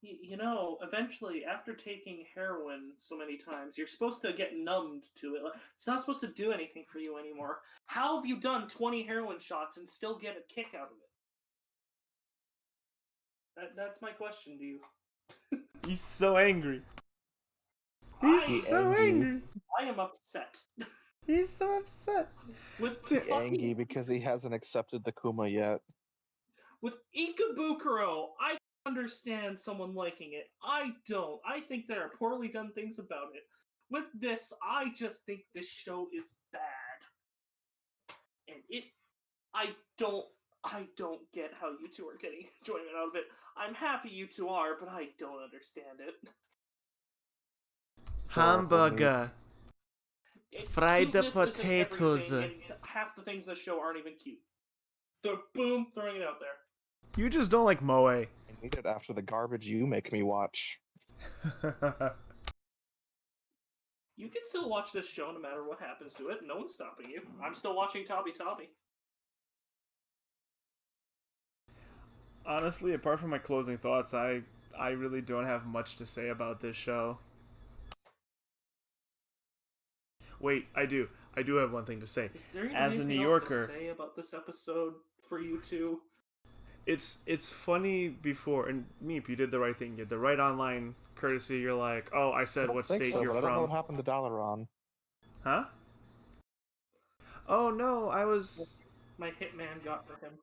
Eventually, after taking heroin so many times, you're supposed to get numbed to it. It's not supposed to do anything for you anymore. How have you done 20 heroin shots and still get a kick out of it? That's my question to you. He's so angry. He's so angry. I am upset. He's so upset. He's angry because he hasn't accepted the Kuma yet. With Ikebukuro, I understand someone liking it. I don't. I think there are poorly done things about it. With this, I just think this show is bad. And I don't get how you two are getting enjoyment out of it. I'm happy you two are, but I don't understand it. Hamburger. Fried potatoes. Half the things in the show aren't even cute. So, boom, throwing it out there. You just don't like Moe. I need it after the garbage you make me watch. You can still watch this show no matter what happens to it. No one's stopping you. I'm still watching Tabi Tabi. Honestly, apart from my closing thoughts, I really don't have much to say about this show. Wait, I do have one thing to say. Is there as a New Yorker, Yorker, to say about this episode for you two? It's funny before, and Meep, you did the right thing. You did the right online courtesy. You're like, oh, I said what state you're from. I don't know what from. happened to Dalaran. Huh? Oh no, I was. My hitman got for him.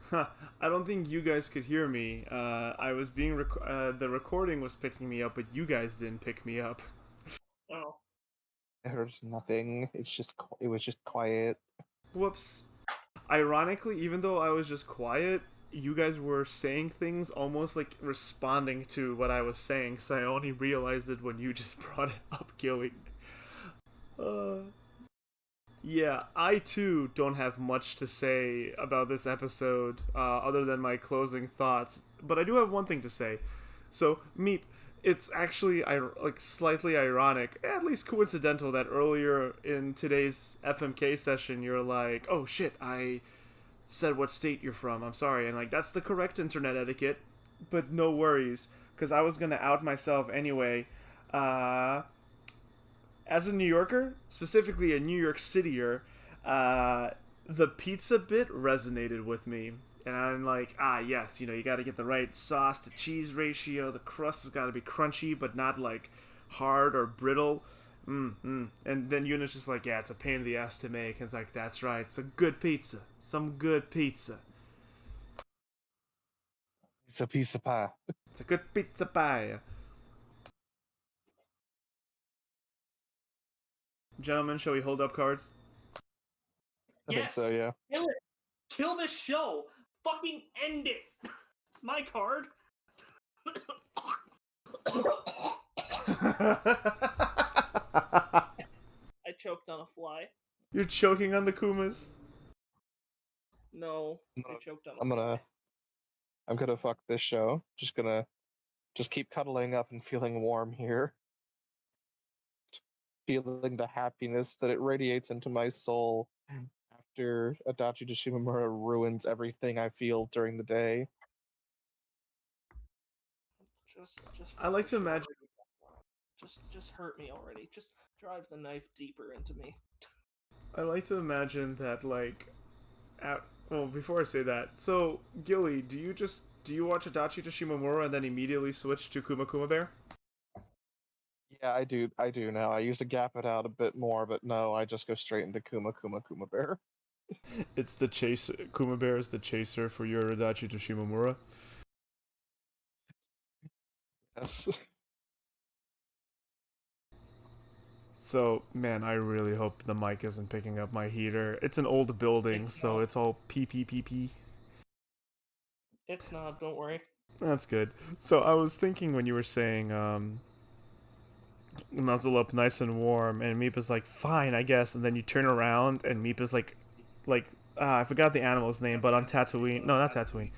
Huh. I don't think you guys could hear me. I was being the recording was picking me up, but you guys didn't pick me up. Oh. There's nothing. It was just quiet. Whoops. Ironically, even though I was just quiet, you guys were saying things almost like responding to what I was saying, so I only realized it when you just brought it up, Gilly. Yeah, I too don't have much to say about this episode, other than my closing thoughts, but I do have one thing to say. So, Meep, it's actually slightly ironic, at least coincidental, that earlier in today's FMK session you're like, oh shit, I said what state you're from, I'm sorry, and that's the correct internet etiquette, but no worries, because I was gonna out myself anyway. As a New Yorker, specifically a New York Cityer, the pizza bit resonated with me. And I'm like, yes, you gotta get the right sauce to cheese ratio, the crust has gotta be crunchy, but not hard or brittle. And then Yuna's just like, yeah, it's a pain in the ass to make. And it's like, that's right, it's a good pizza. Some good pizza. It's a piece of pie. It's a good pizza pie. Gentlemen, shall we hold up cards? I think so, yeah. Kill it. Kill this show. Fucking end it. It's my card. I choked on a fly. You're choking on the Kumas? No, I choked on a fly. I'm gonna fuck this show. Just keep cuddling up and feeling warm here. Feeling the happiness that it radiates into my soul after Adachi Shimamura ruins everything I feel during the day. Just I like to imagine. Just hurt me already. Just drive the knife deeper into me. I like to imagine that, like, well, before I say that, so Gilly, do you watch Adachi to Shimamura and then immediately switch to Kuma Kuma Bear? Yeah, I do now. I used to gap it out a bit more, but no, I just go straight into Kuma Bear. It's the chaser. Kuma Bear is the chaser for your Adachi to Shimamura. Yes. So, man, I really hope the mic isn't picking up my heater. It's an old building, so it's all pee. It's not, don't worry. That's good. So I was thinking when you were saying, nuzzle up nice and warm, and Meepa's like, fine, I guess, and then you turn around, and Meepa's like, I forgot the animal's name, but on Tatooine, no, not Tatooine,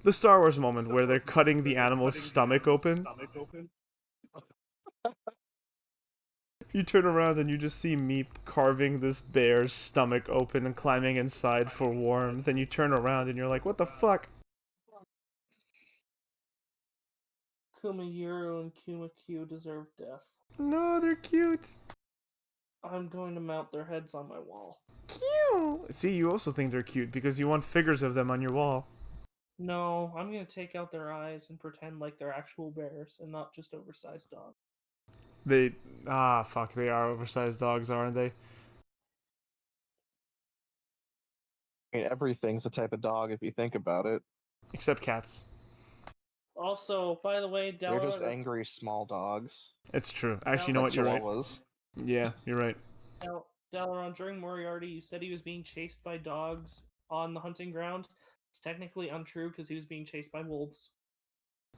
the Star Wars moment where they're cutting the animal's stomach open. You turn around and you just see Meep carving this bear's stomach open and climbing inside for warmth. Then you turn around and you're like, what the fuck? Kumayuru and Kumakyu deserve death. No, they're cute. I'm going to mount their heads on my wall. Cute. See, you also think they're cute because you want figures of them on your wall. No, I'm going to take out their eyes and pretend like they're actual bears and not just oversized dogs. They are oversized dogs, aren't they? I mean, everything's a type of dog if you think about it. Except cats. Also, by the way, They're just angry small dogs. It's true. Actually, you know what? You're right. Yeah, you're right. Dalaran, during Moriarty, you said he was being chased by dogs on the hunting ground. It's technically untrue because he was being chased by wolves.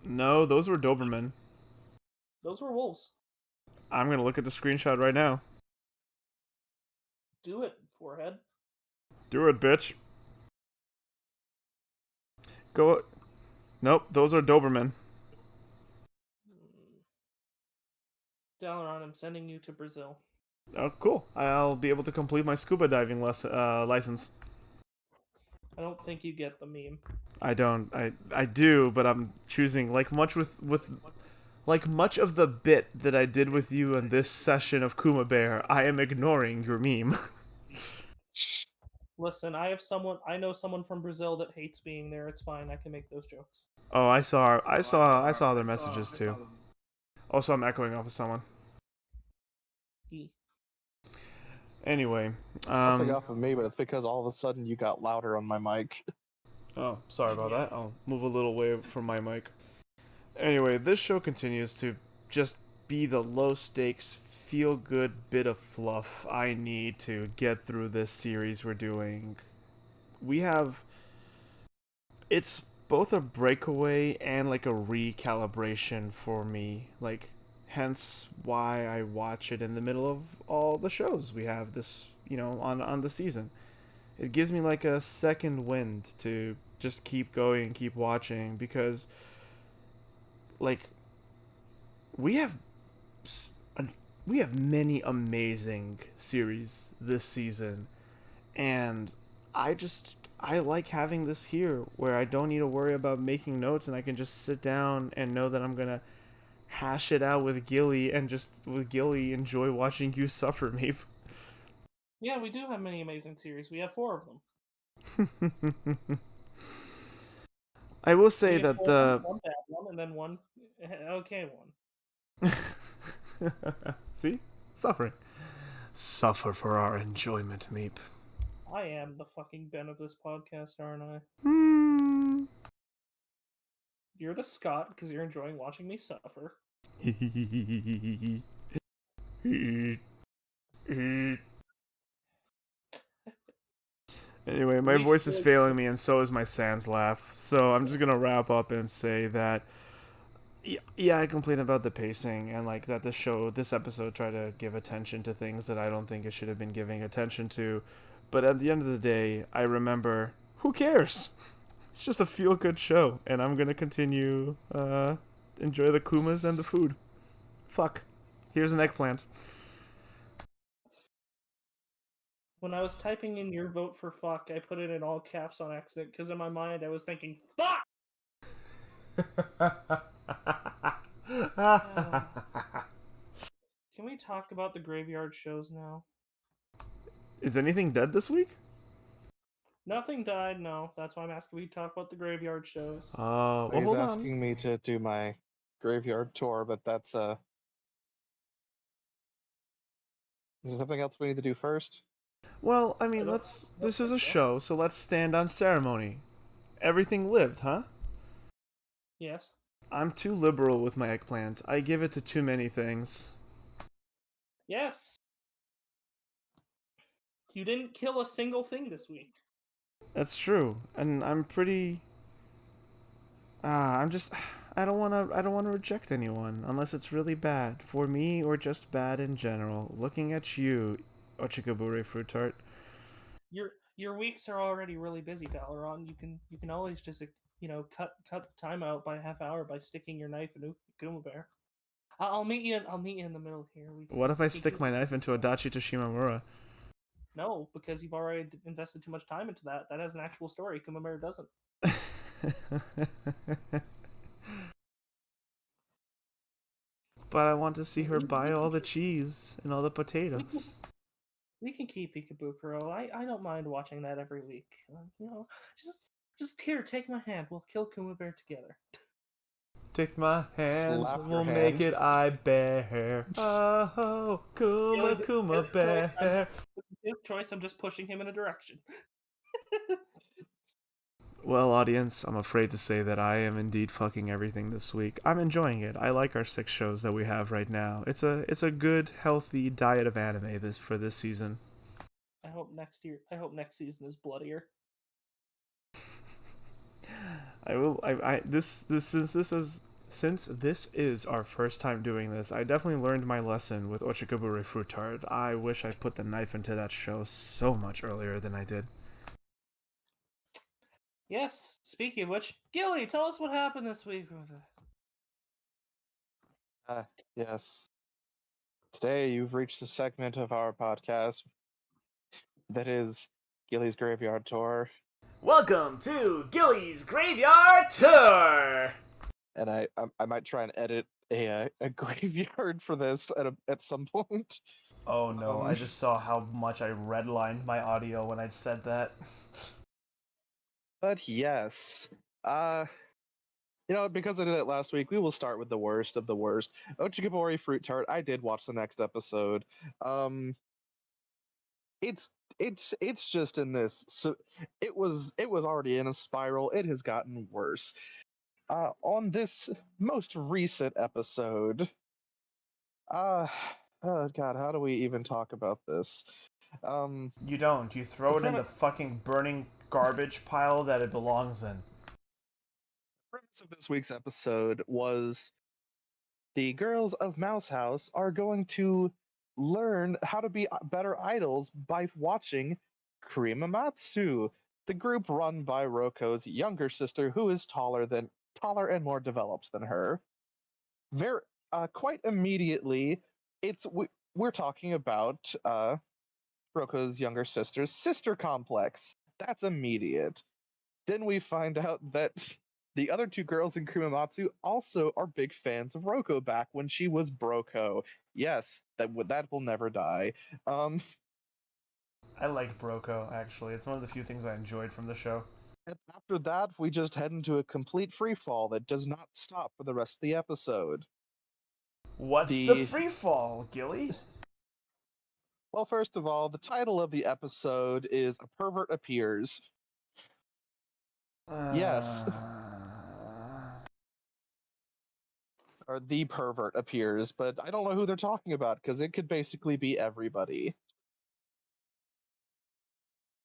No, those were Doberman. Those were wolves. I'm gonna look at the screenshot right now. Do it, forehead. Do it, bitch. Go. Nope, those are Doberman. Dalaran, I'm sending you to Brazil. Oh, cool. I'll be able to complete my scuba diving license. I don't think you get the meme. I don't. I do, but I'm choosing like much much of the bit that I did with you in this session of Kuma Bear. I am ignoring your meme. Listen, I know someone from Brazil that hates being there. It's fine. I can make those jokes. Oh, I saw their messages too. Also, I'm echoing off of someone. Anyway, I'll take off of me, but it's because all of a sudden you got louder on my mic. Oh, sorry about that. I'll move a little away from my mic. Anyway, this show continues to just be the low-stakes, feel-good bit of fluff I need to get through this series we're doing. It's both a breakaway and like a recalibration for me. Like, hence why I watch it in the middle of all the shows we have this, on the season. It gives me like a second wind to just keep going and keep watching because, like, we have many amazing series this season, and I like having this here where I don't need to worry about making notes and I can just sit down and know that I'm gonna hash it out with Gilly and just with Gilly enjoy watching you suffer, me. Yeah, we do have many amazing series. We have 4 of them. I will say that one bad one and then one okay one. See? Suffering. Suffer for our enjoyment, Meep. I am the fucking Ben of this podcast, aren't I? Hmm. You're the Scott because you're enjoying watching me suffer. Anyway, my At least voice is failing me, and so is my sans laugh. So I'm just gonna wrap up and say that, yeah, I complain about the pacing and like that this episode, tried to give attention to things that I don't think it should have been giving attention to. But at the end of the day, I remember, who cares? It's just a feel-good show, and I'm gonna continue enjoy the kumas and the food. Fuck. Here's an eggplant. When I was typing in your vote for fuck, I put it in all caps on accident because in my mind I was thinking fuck. Can we talk about the graveyard shows now? Is anything dead this week? Nothing died. No, that's why I'm asking. We talk about the graveyard shows. Well, He's hold asking on. me to do my graveyard tour, but that's is there something else we need to do first? Well, I mean, don't this is think a so. show, so let's stand on ceremony. Everything lived, huh? Yes. I'm too liberal with my eggplant. I give it to too many things. Yes. You didn't kill a single thing this week. That's true, and I'm pretty. I'm just. I don't wanna reject anyone unless it's really bad for me or just bad in general. Looking at you, Ochikabure fruit tart. Your weeks are already really busy, Valeron. You can always just cut the time out by a half hour by sticking your knife in a Kuma Bear. I'll meet you. I'll meet you in the middle here. What if I We can stick my knife into Adachi Toshimamura? No, because you've already invested too much time into that. That has an actual story. Kuma Bear doesn't. But I want to see her We, buy we, all can, the cheese and all the we, potatoes. we can keep Ikebukuro. I don't mind watching that every week. Just here, take my hand. We'll kill Kuma Bear together. Take my hand, Slap your we'll make hand. it I bear. Oh, Kuma Kuma bear. His choice. I'm just pushing him in a direction. Well, audience, I'm afraid to say that I am indeed fucking everything this week. I'm enjoying it. I like our 6 shows that we have right now. It's a good, healthy diet of anime for this season. I hope next season is bloodier. I will. This is since this is our first time doing this. I definitely learned my lesson with Ochikabure fruit tart. I wish I put the knife into that show so much earlier than I did. Yes. Speaking of which, Gilly, tell us what happened this week. Yes. Today you've reached a segment of our podcast that is Gilly's Graveyard Tour, Welcome to Gilly's Graveyard Tour. and I might try and edit a graveyard for this at some point. Oh no, I just saw how much I redlined my audio when I said that. But yes, because I did it last week, we will start with the worst of the worst. Ochigabori Fruit Tart. I did watch the next episode. It's it's just in this. So it was already in a spiral. It has gotten worse. On this most recent episode, uh, oh god, how do we even talk about this? You don't. You throw it in the fucking burning garbage pile that it belongs in. The premise of this week's episode was the girls of Mouse House are going to learn how to be better idols by watching Kurimamatsu, the group run by Roko's younger sister, who is taller and more developed than her. Very quite immediately, we're talking about Roko's younger sister's sister complex. That's immediate. Then we find out that the other 2 girls in Kumamatsu also are big fans of Roko back when she was Broko. Yes, that will never die. I like Broko, actually. It's one of the few things I enjoyed from the show. And after that, we just head into a complete free fall that does not stop for the rest of the episode. What's the free fall, Gilly? Well, first of all, the title of the episode is A Pervert Appears. Yes. Or the pervert appears, but I don't know who they're talking about because it could basically be everybody.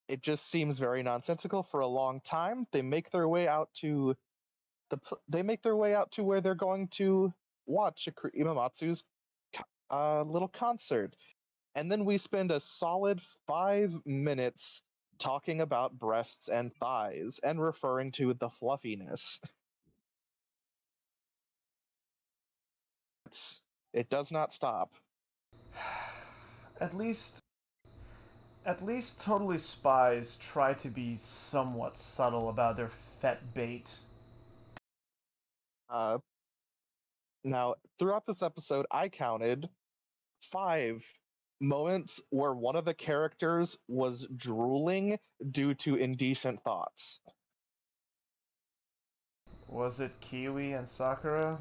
It just seems very nonsensical for a long time. They make their way out to where they're going to watch Imamatsu's little concert. And then we spend a solid 5 minutes talking about breasts and thighs and referring to the fluffiness. It does not stop. At least Totally Spies try to be somewhat subtle about their fet bait. Now, throughout this episode, I counted 5 moments where one of the characters was drooling due to indecent thoughts. Was it Kiwi and Sakura?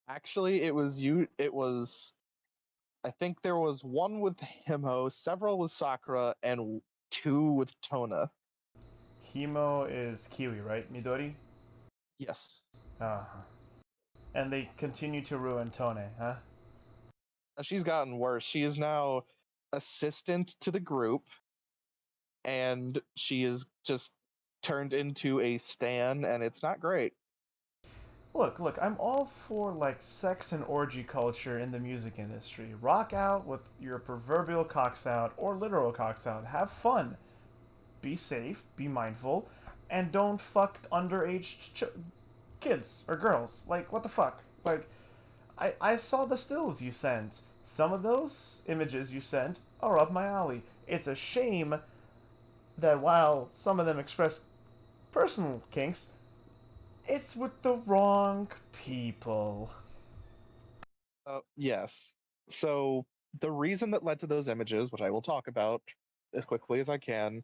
Actually, it was I think there was one with Himo, several with Sakura, and 2 with Tona. Himo is Kiwi, right? Midori? Yes. And they continue to ruin Tone, huh? She's gotten worse. She is now assistant to the group, and she is just turned into a stan, and it's not great. Look, I'm all for like sex and orgy culture in the music industry. Rock out with your proverbial cocks out or literal cocks out. Have fun. Be safe, be mindful, and don't fuck underage kids or girls. Like, what the fuck? Like, I saw the stills you sent. Some of those images you sent are up my alley. It's a shame that while some of them express personal kinks, it's with the wrong people. Yes. So the reason that led to those images, which I will talk about as quickly as I can,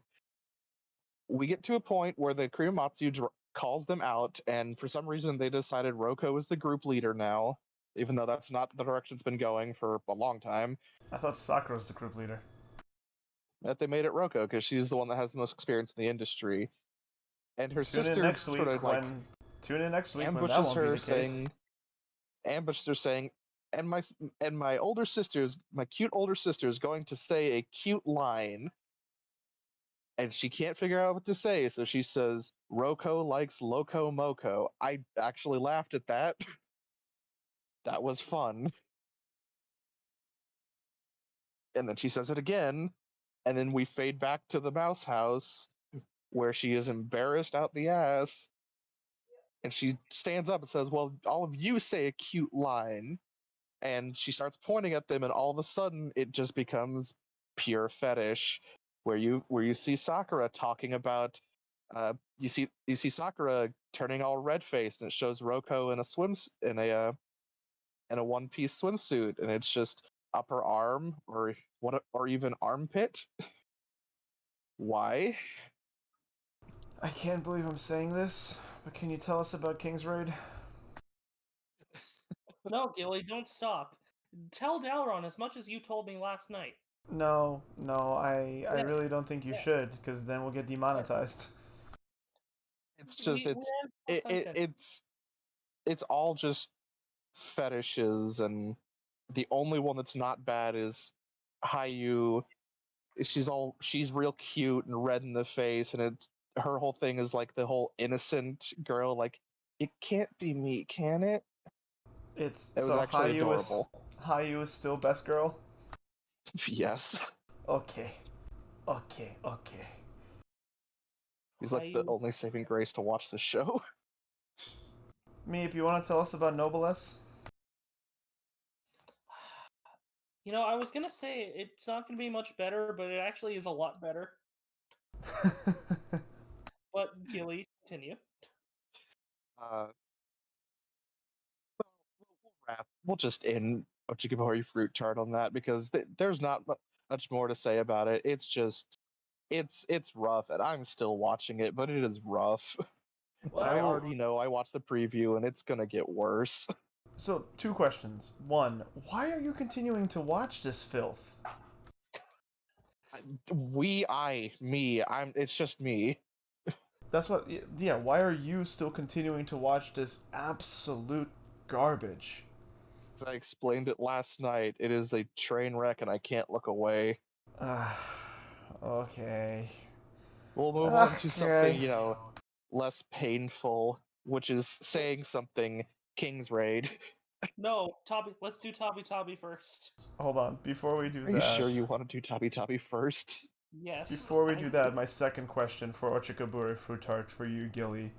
we get to a point where the Kurimatsu calls them out, and for some reason they decided Roko is the group leader now, even though that's not the direction it's been going for a long time. I thought Sakura was the group leader. That they made it Roko because she's the one that has the most experience in the industry, and her Tune in sister next sort week of like when. Tune in next week when that ambushes won't be her, the case. saying, and my older sister's my cute older sister is going to say a cute line, and she can't figure out what to say, so she says, Roko likes Loco Moco. I actually laughed at that. That was fun. And then she says it again, and then we fade back to the mouse house where she is embarrassed out the ass, and she stands up and says, well, all of you say a cute line. And she starts pointing at them, and all of a sudden it just becomes pure fetish, where you see Sakura talking about you see Sakura turning all red faced, and it shows Roko in a one piece swimsuit, and it's just upper arm or even armpit. Why? I can't believe I'm saying this, but can you tell us about King's Raid? No, Gilly, don't stop. Tell Dalron as much as you told me last night. No, I really don't think you should, because then we'll get demonetized. It's just it's all just fetishes, and the only one that's not bad is Hayu. She's real cute and red in the face, and it's her whole thing is like the whole innocent girl, like it can't be me, can it? It's It was so actually adorable. Hayu is still best girl. Yes, Okay. he's like the only saving grace to watch the show. Me, if you want to tell us about Noblesse. You know, I was gonna say it's not gonna be much better, but it actually is a lot better. But Gilly, continue. We'll wrap. We'll just end Ochikibori Fruit Chart on that because there's not much more to say about it. It's just it's rough, and I'm still watching it, but it is rough. Well, I already know. I watched the preview, and it's gonna get worse. So, two questions. One, why are you continuing to watch this filth? It's just me. That's what. Yeah, why are you still continuing to watch this absolute garbage? As I explained it last night, it is a train wreck and I can't look away. Okay. We'll move on to something, Okay. less painful, which is saying something King's Raid. No, Toby. Let's do Toby first. Hold on. Before we do Are you sure that, you want to do Tabi first? Yes. before we do that, my second question for Ochikaburi Fruit Tart for you, Gilly.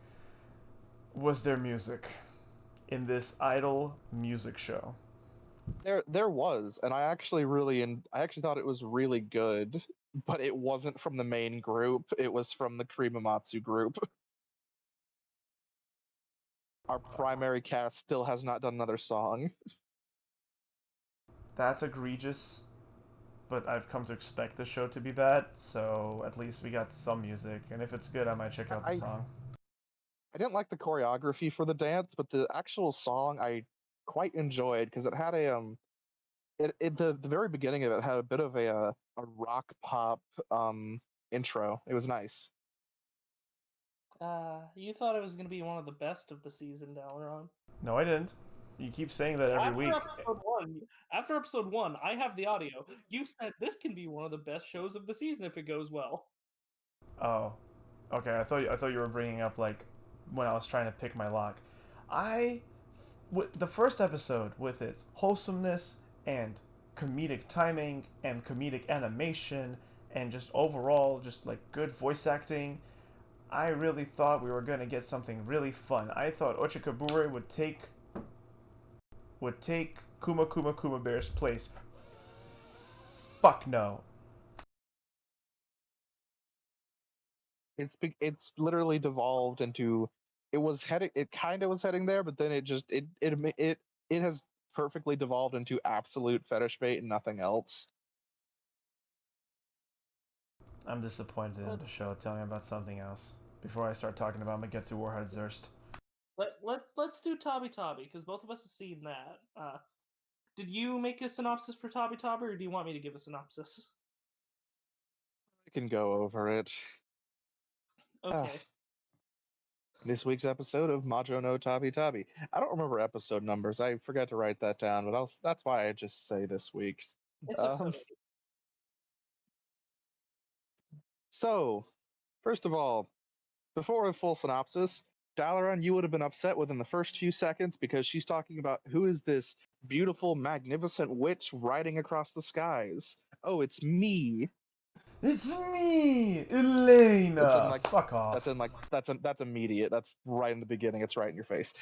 Was there music in this idol music show? There was, and I actually thought it was really good, but it wasn't from the main group. It was from the Krimamatsu group. Our primary cast still has not done another song. That's egregious, but I've come to expect the show to be bad, so at least we got some music, and if it's good, I might check out the I song. I didn't like the choreography for the dance, but the actual song I quite enjoyed because it had the very beginning of it had a bit of a rock pop intro. It was nice. You thought it was going to be one of the best of the season, Dalaran. No, I didn't. You keep saying that every week. After episode one, I have the audio. You said this can be one of the best shows of the season if it goes well. Oh, okay. I thought you were bringing up like when I was trying to pick my lock. The first episode with its wholesomeness and comedic timing and comedic animation and just overall just like good voice acting. I really thought we were gonna get something really fun. I thought Ochikabure would take Kuma Bear's place. Fuck no. It's literally devolved into it kind of was heading there, but then it has perfectly devolved into absolute fetish bait and nothing else. I'm disappointed in the show. Tell me about something else before I start talking about Magetsu Warhead Zerst. Let's do Toby because both of us have seen that. Did you make a synopsis for Toby, or do you want me to give a synopsis? I can go over it. Okay. This week's episode of Majo no Tabi Tabi. I don't remember episode numbers. I forgot to write that down, but that's why I just say this week's. It's episode 8. So, first of all, before a full synopsis, Dalaran, you would have been upset within the first few seconds because she's talking about who is this beautiful, magnificent witch riding across the skies. Oh, it's me. It's me, Elena. Fuck off. That's immediate. That's right in the beginning. It's right in your face.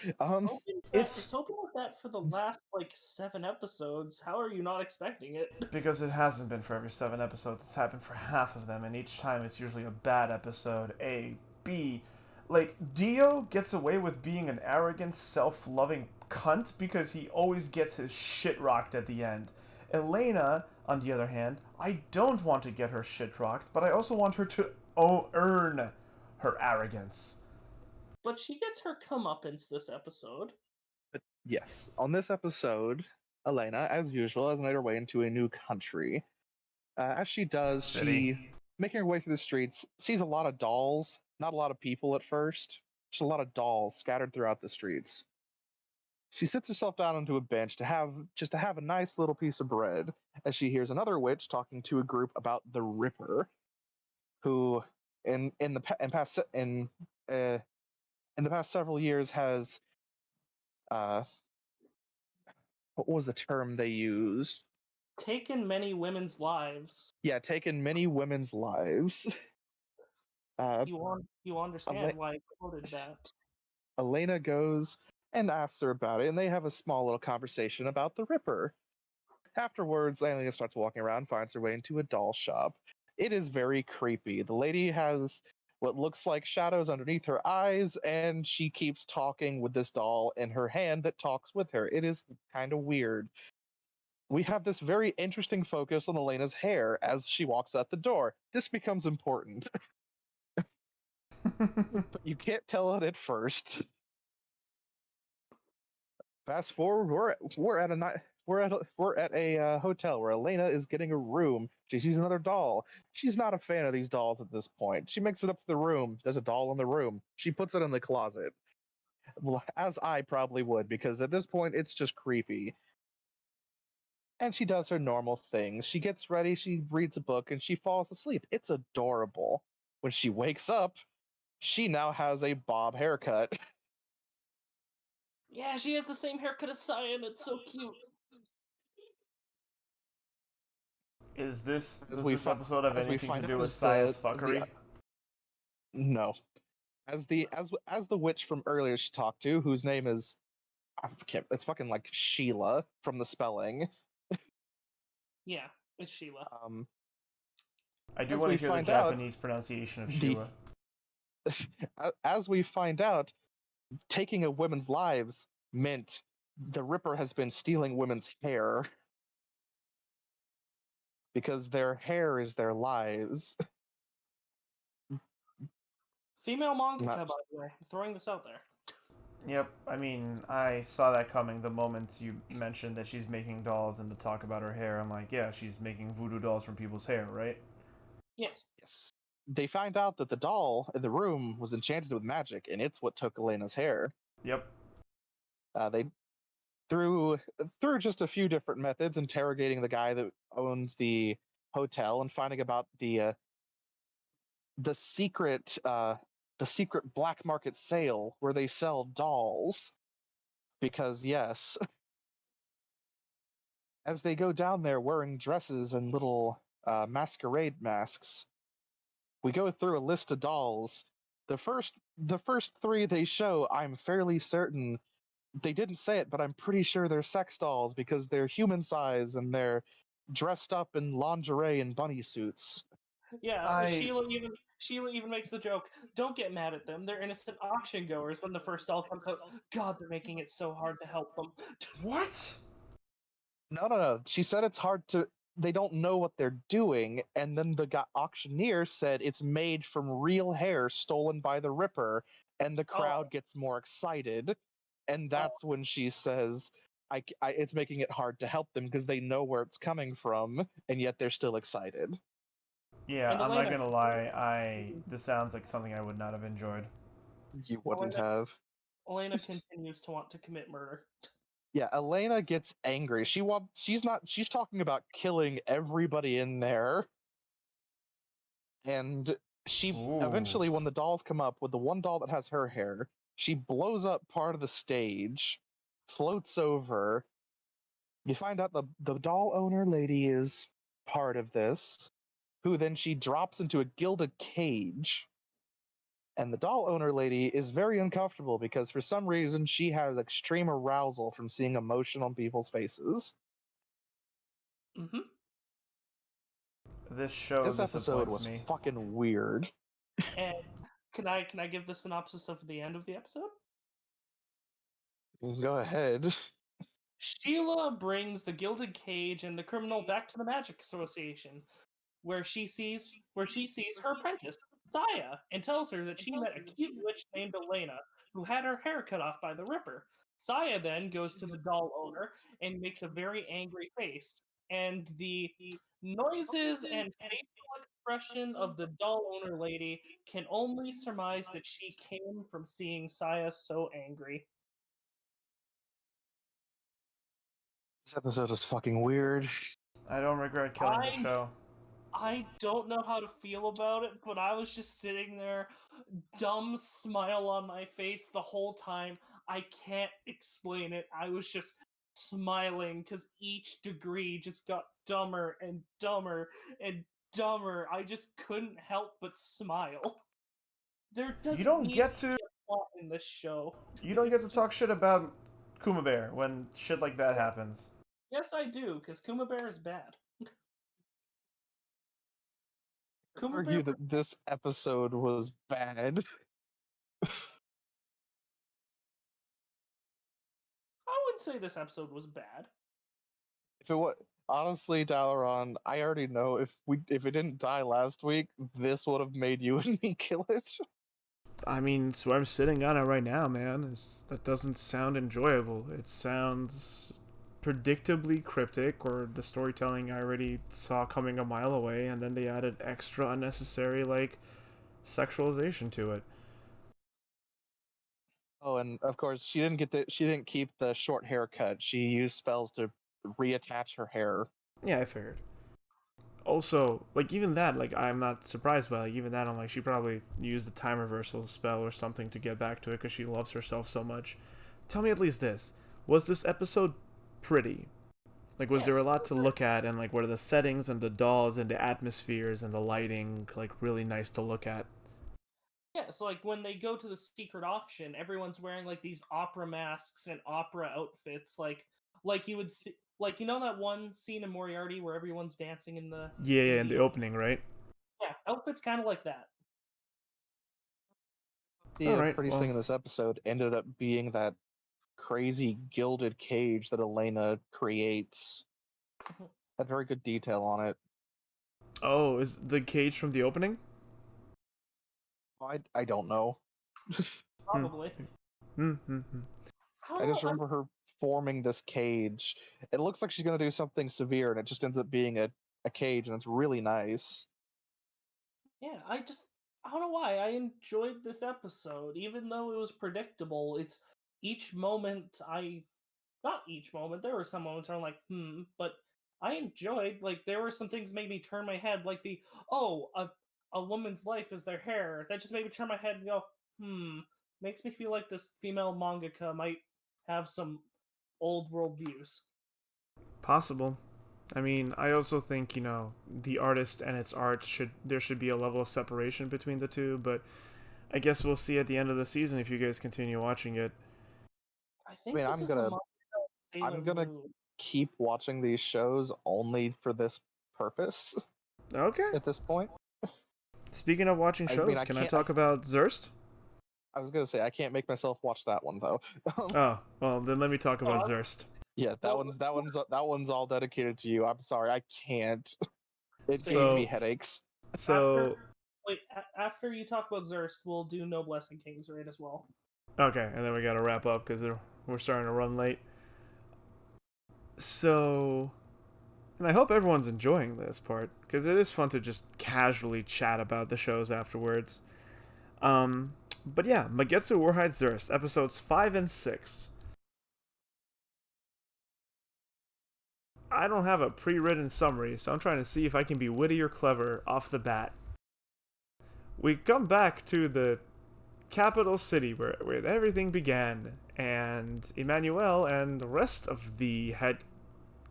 It's open with that for the last 7 episodes. How are you not expecting it? Because it hasn't been for every 7 episodes. It's happened for half of them, and each time it's usually a bad episode. A, B. Like, Dio gets away with being an arrogant, self-loving cunt because he always gets his shit rocked at the end. Elena, on the other hand, I don't want to get her shit rocked, but I also want her to earn her arrogance. But she gets her comeuppance this episode. But yes, on this episode, Elena, as usual, has made her way into a new country. As she does, she, making her way through the streets, sees a lot of dolls, not a lot of people at first. Just a lot of dolls scattered throughout the streets. She sits herself down onto a bench to have a nice little piece of bread as she hears another witch talking to a group about the Ripper, who in the past several years has what was the term they used? Taken many women's lives. Yeah, taken many women's lives. You understand why I quoted that. Elena goes and asks her about it, and they have a small little conversation about the Ripper. Afterwards, Elena starts walking around, finds her way into a doll shop. It is very creepy. The lady has what looks like shadows underneath her eyes, and she keeps talking with this doll in her hand that talks with her. It is kind of weird. We have this very interesting focus on Elena's hair as she walks out the door. This becomes important. But you can't tell it at first. Fast forward, we're at a hotel where Elena is getting a room. She sees another doll. She's not a fan of these dolls at this point. She makes it up to the room. There's a doll in the room. She puts it in the closet, as I probably would, because at this point it's just creepy. And she does her normal things. She gets ready. She reads a book and she falls asleep. It's adorable. When she wakes up, she now has a bob haircut. Yeah, she has the same haircut as Saya, and it's so cute. Does this As episode have as we anything to find do out with as Saya's the fuckery? no, as the witch from earlier she talked to, whose name is I can't, it's fucking like Sheila from the spelling. Yeah, it's Sheila. I do As want we to hear the find out, Japanese pronunciation of the Sheila. as we find out, taking of women's lives meant the Ripper has been stealing women's hair because their hair is their lives. Female mangaka, Not, by the way. I'm throwing this out there. Yep, I mean, I saw that coming the moment you mentioned that she's making dolls and to talk about her hair. I'm like, yeah, she's making voodoo dolls from people's hair, right? Yes. yes. They find out that the doll in the room was enchanted with magic, and it's what took Elena's hair. Yep. They through just a few different methods, interrogating the guy that owns the hotel and finding about the secret black market sale where they sell dolls. Because yes, as they go down there wearing dresses and little masquerade masks, we go through a list of dolls. The first three they show, I'm fairly certain they didn't say it, but I'm pretty sure they're sex dolls because they're human size and they're dressed up in lingerie and bunny suits. Yeah, Sheila even makes the joke, don't get mad at them. They're innocent auction goers. When the first doll comes out, God, they're making it so hard to help them. What? No. She said it's hard to. They don't know what they're doing, and then the auctioneer said it's made from real hair stolen by the Ripper, and the crowd Oh, gets more excited, and oh. that's when she says, "It's making it hard to help them because they know where it's coming from, and yet they're still excited." Yeah, And I'm not Elena, gonna lie. This sounds like something I would not have enjoyed. You wouldn't Elena, have. Elena continues to want to commit murder. Yeah, Elena gets angry. She's talking about killing everybody in there. And she Ooh. eventually, when the dolls come up with the one doll that has her hair, she blows up part of the stage, floats over. You find out the doll owner lady is part of this, who then she drops into a gilded cage. And the doll owner lady is very uncomfortable because for some reason she has extreme arousal from seeing emotion on people's faces. Mm-hmm. This show This episode disappoints was me. fucking weird. And can I give the synopsis of the end of the episode? Go ahead. Sheila brings the gilded cage and the criminal back to the Magic Association, where she sees her apprentice, Saya, and tells her that she met a cute witch named Elena who had her hair cut off by the Ripper. Saya then goes to the doll owner and makes a very angry face, and the noises and facial expression of the doll owner lady can only surmise that she came from seeing Saya so angry. This episode is fucking weird. I don't regret killing the show. I don't know how to feel about it, but I was just sitting there, dumb smile on my face the whole time. I can't explain it. I was just smiling because each degree just got dumber and dumber and dumber. I just couldn't help but smile. There You doesn't don't need get to to be a plot in this show. you don't get to talk shit about Kuma Bear when shit like that happens. Yes, I do, because Kuma Bear is bad. Kuma Bear. Argue that this episode was bad. I wouldn't say this episode was bad. If it was honestly, Dalaran, I already know if it didn't die last week, this would have made you and me kill it. I mean, it's where I'm sitting on it right now, man. That doesn't sound enjoyable. It sounds predictably cryptic, or the storytelling I already saw coming a mile away, and then they added extra unnecessary, like, sexualization to it. Oh, and of course, she didn't keep the short haircut. She used spells to reattach her hair. Yeah, I figured. Also, like, even that, like, I'm not surprised by, like, even that, I'm like, she probably used a time reversal spell or something to get back to it because she loves herself so much. Tell me at least this. Was this episode pretty? Like, was Yeah, there a lot to look at, and, like, were the settings and the dolls and the atmospheres and the lighting, like, really nice to look at? yeah. So like when they go to the secret auction, everyone's wearing like these opera masks and opera outfits, like you would see, like you know that one scene in Moriarty where everyone's dancing in the Yeah, in yeah, in the the opening, right? yeah, outfits kind of like that. The Alright, prettiest thing well, in this episode ended up being that crazy gilded cage that Elena creates. Had very good detail on it. oh, is the cage from the opening? I don't know. Hmm. Probably. Hmm. I don't I know. just remember her forming this cage. It looks like she's gonna do something severe, and it just ends up being a cage, and it's really nice. Yeah, I don't know why I enjoyed this episode, even though it was predictable. It's each moment I not each moment. There were some moments where I'm like, but I enjoyed. Like there were some things made me turn my head, like the oh, a woman's life is their hair. That just made me turn my head and go, makes me feel like this female mangaka might have some old world views. Possible. I mean, I also think, the artist and its art there should be a level of separation between the two, but I guess we'll see at the end of the season if you guys continue watching it. I I think mean, this is the manga Sailor I'm gonna Moon. keep watching these shows only for this purpose Okay. at this point. Speaking of watching I mean, shows, can I talk about Zurst? I was gonna say I can't make myself watch that one though. Oh, well, then let me talk about Oh, Zurst. Yeah, well, that one's all dedicated to you. I'm sorry, I can't. It gave same. me So, headaches. After so, wait, after you talk about Zurst, we'll do Noblesse and Kings right as well. okay, and then we gotta wrap up because we're starting to run late. So, and I hope everyone's enjoying this part because it is fun to just casually chat about the shows afterwards. Um, but yeah, Magetsu Warhide Zurst, episodes 5 and 6. I don't have a pre-written summary, so I'm trying to see if I can be witty or clever off the bat. We come back to the capital city where everything began, and Emmanuel and the rest of the head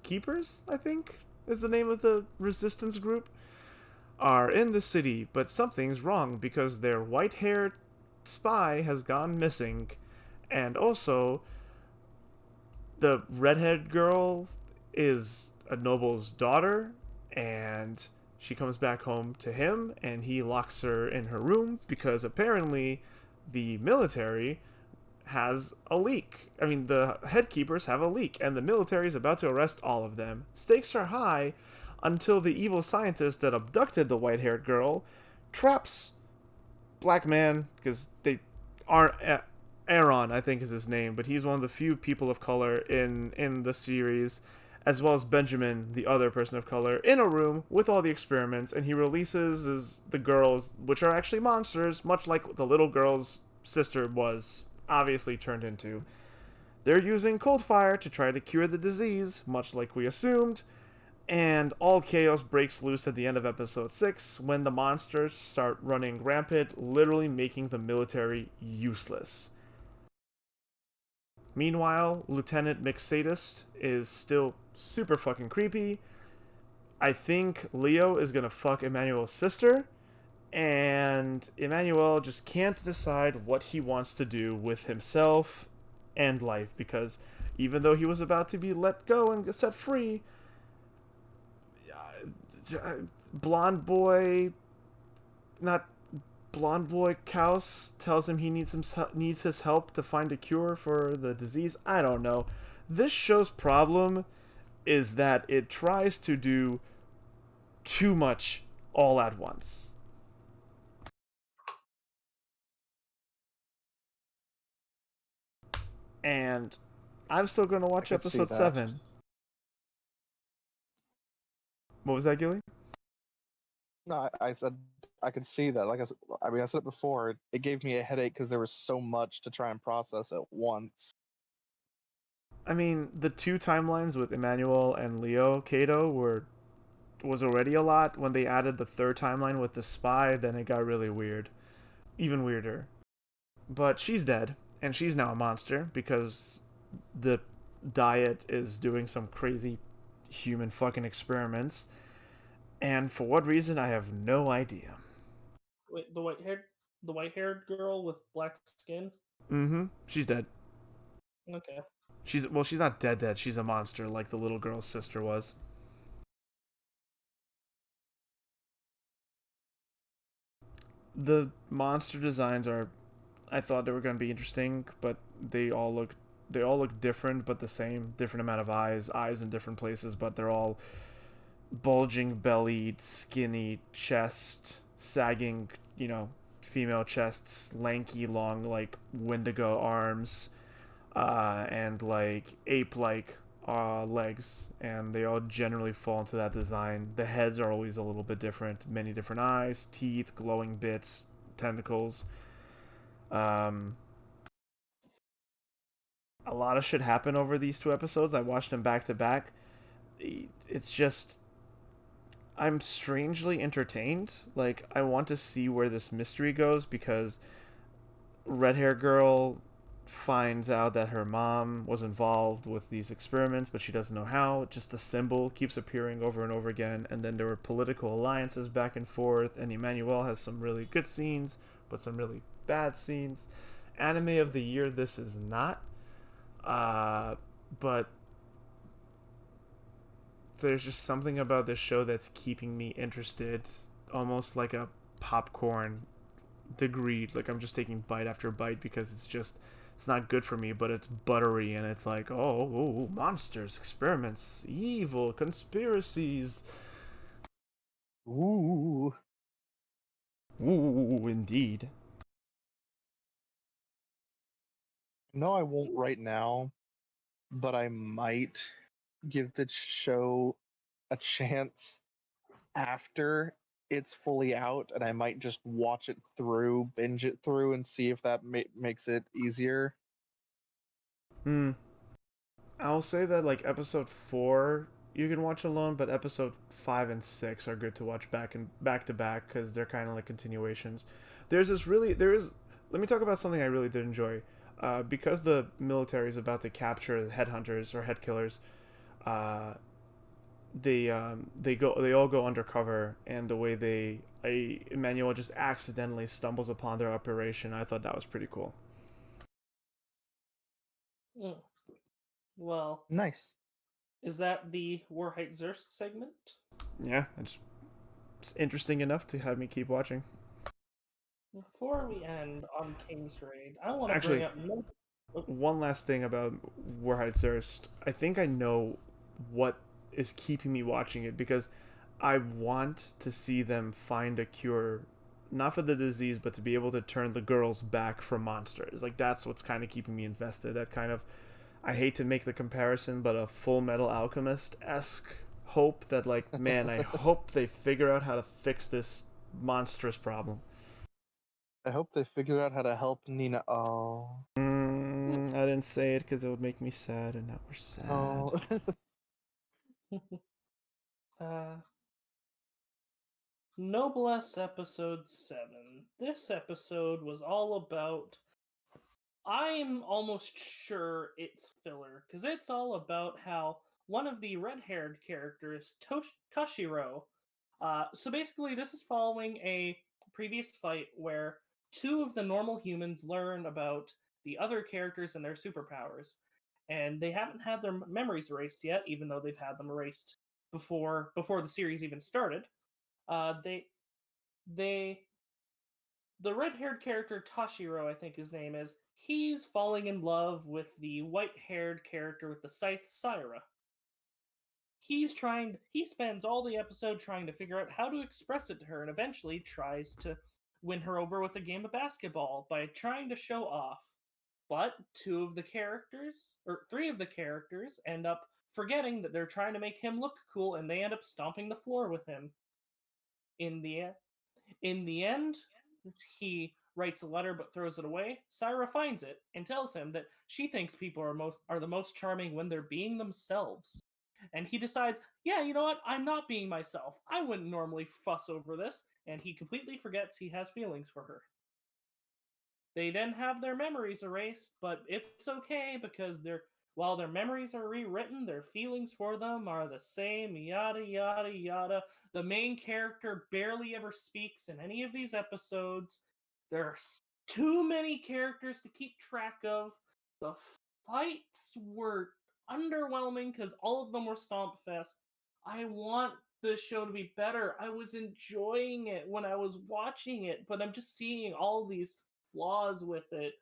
keepers, I think, is the name of the resistance group, are in the city, but something's wrong because their white-haired spy has gone missing, and also the redhead girl is a noble's daughter, and she comes back home to him, and he locks her in her room because apparently the military has a leak. I mean, the head keepers have a leak, and the military is about to arrest all of them. Stakes are high until the evil scientist that abducted the white haired girl traps Black Man, because they aren't. Aaron, I think, is his name, but he's one of the few people of color in the series, as well as Benjamin, the other person of color, in a room with all the experiments, and he releases the girls, which are actually monsters, much like the little girl's sister was obviously turned into. They're using cold fire to try to cure the disease, much like we assumed, and all chaos breaks loose at the end of episode 6 when the monsters start running rampant, literally making the military useless. Meanwhile, Lieutenant McSadist is still super fucking creepy. I think Leo is gonna fuck Emmanuel's sister, and Emmanuel just can't decide what he wants to do with himself and life because even though he was about to be let go and set free, blonde boy, not blonde boy Kaus tells him he needs his help to find a cure for the disease. I don't know. This show's problem is that it tries to do too much all at once. and I'm still going to I watch could see episode that. 7. What was that, Gilly? No, I said I could see that. I mean, I said it before. It gave me a headache because there was so much to try and process at once. I mean, the 2 timelines with Emmanuel and Leo Kato was already a lot. When they added the 3rd timeline with the spy, then it got really weird. Even weirder. But she's dead, and she's now a monster because the diet is doing some crazy human fucking experiments. And for what reason, I have no idea. Wait, the white-haired girl with black skin. Mm-hmm. She's dead. Okay. She's not dead. She's a monster, like the little girl's sister was. The monster designs are, I thought they were going to be interesting, but they all look different, but the same. Different amount of eyes in different places, but they're all bulging bellied, skinny chest, sagging, female chests, lanky, long, like Wendigo arms, and like ape-like legs, and they all generally fall into that design. The heads are always a little bit different, many different eyes, teeth, glowing bits, tentacles. Um, a lot of shit happened over these 2 episodes. I watched them back to back. It's just I'm strangely entertained. Like, I want to see where this mystery goes because red hair girl finds out that her mom was involved with these experiments, but she doesn't know how. Just the symbol keeps appearing over and over again, and then there were political alliances back and forth, and Emmanuel has some really good scenes, but some really bad scenes. Anime of the year, this is not. But there's just something about this show that's keeping me interested, almost like a popcorn degree. Like I'm just taking bite after bite because it's not good for me, but it's buttery and it's like, oh, monsters, experiments, evil, conspiracies. Ooh. Ooh, indeed. No, I won't right now, but I might give the show a chance after it's fully out, and I might just watch it through, binge it through, and see if that makes it easier. Hmm. I'll say that like episode 4 you can watch alone, but episode 5 and 6 are good to watch back to back because they're kind of like continuations. There is. Let me talk about something I really did enjoy. Because the military is about to capture headhunters or head killers, uh, they all go undercover, and the way Emmanuel just accidentally stumbles upon their operation, I thought that was pretty cool. Mm. Well, Nice. is that the Warheit Zerst segment? Yeah, it's interesting enough to have me keep watching. Before we end on King's Raid, I want to bring Actually, up one last thing about Warheit Zerst. I think I know what is keeping me watching it because I want to see them find a cure, not for the disease, but to be able to turn the girls back from monsters. Like that's what's kind of keeping me invested. That kind of, I hate to make the comparison, but a Full Metal Alchemist esque hope that like, man, I hope they figure out how to fix this monstrous problem. I hope they figure out how to help Nina. Oh. I didn't say it because it would make me sad, and now we're sad. Oh. uh, Noblesse episode 7. This episode was all about. I'm almost sure it's filler because it's all about how one of the red-haired characters, Toshiro. So basically, this is following a previous fight where two of the normal humans learn about the other characters and their superpowers, and they haven't had their memories erased yet, even though they've had them erased before the series even started. Uh, they they the red-haired character Toshiro, I think his name is, he's falling in love with the white-haired character with the scythe, Syra. He spends all the episode trying to figure out how to express it to her and eventually tries to win her over with a game of basketball by trying to show off. But three of the characters, end up forgetting that they're trying to make him look cool, and they end up stomping the floor with him. In the end, he writes a letter but throws it away. Syra finds it and tells him that she thinks people are the most charming when they're being themselves. And he decides, yeah, you know what? I'm not being myself. I wouldn't normally fuss over this. And he completely forgets he has feelings for her. They then have their memories erased, but it's okay because while their memories are rewritten, their feelings for them are the same, yada yada yada. The main character barely ever speaks in any of these episodes. There's too many characters to keep track of. The fights were underwhelming because all of them were stomp fest. I want the show to be better. I was enjoying it when I was watching it, but I'm just seeing all these flaws with it.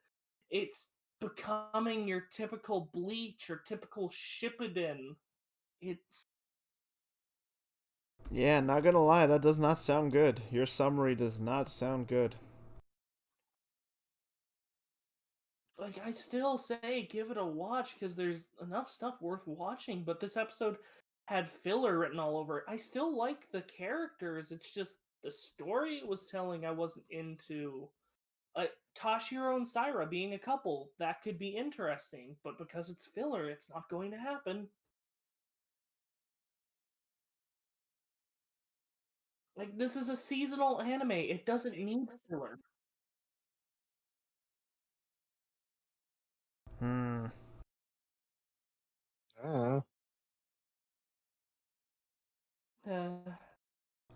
It's becoming your typical Bleach or typical Shippuden. It's Yeah, not gonna lie, that does not sound good. Your summary does not sound good. like, I still say give it a watch because there's enough stuff worth watching, but this episode had filler written all over it. I still like the characters, it's just the story it was telling I wasn't into. Toshiro and Syra being a couple, that could be interesting, but because it's filler, it's not going to happen. Like, this is a seasonal anime. It doesn't need filler. Hmm. Uh, Uh,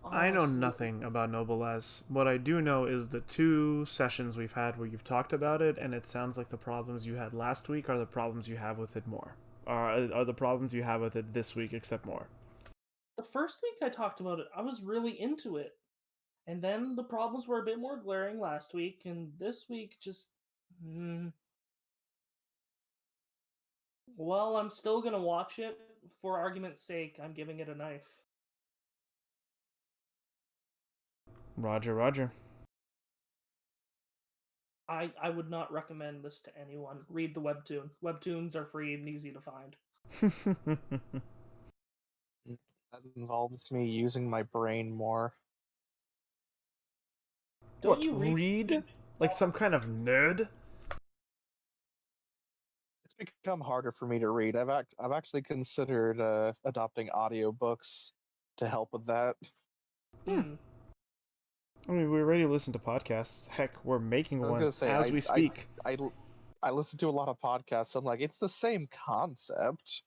I know honestly, nothing about Noblesse. What I do know is the 2 sessions we've had where you've talked about it, and it sounds like the problems you had last week are the problems you have with it more. Are the problems you have with it this week, except more? the first week I talked about it, I was really into it. And then the problems were a bit more glaring last week, and this week just. Mm, well, I'm still gonna watch it. For argument's sake, I'm giving it a knife. Roger, Roger. I would not recommend this to anyone. Read the webtoon. Webtoons are free and easy to find. that involves me using my brain more. Don't What, you read? Like some kind of nerd? It's become harder for me to read. I've actually considered adopting audiobooks to help with that. Hmm. I mean, we already listen to podcasts. Heck, we're making I was one gonna say as we speak. I listen to a lot of podcasts. So I'm like, it's the same concept,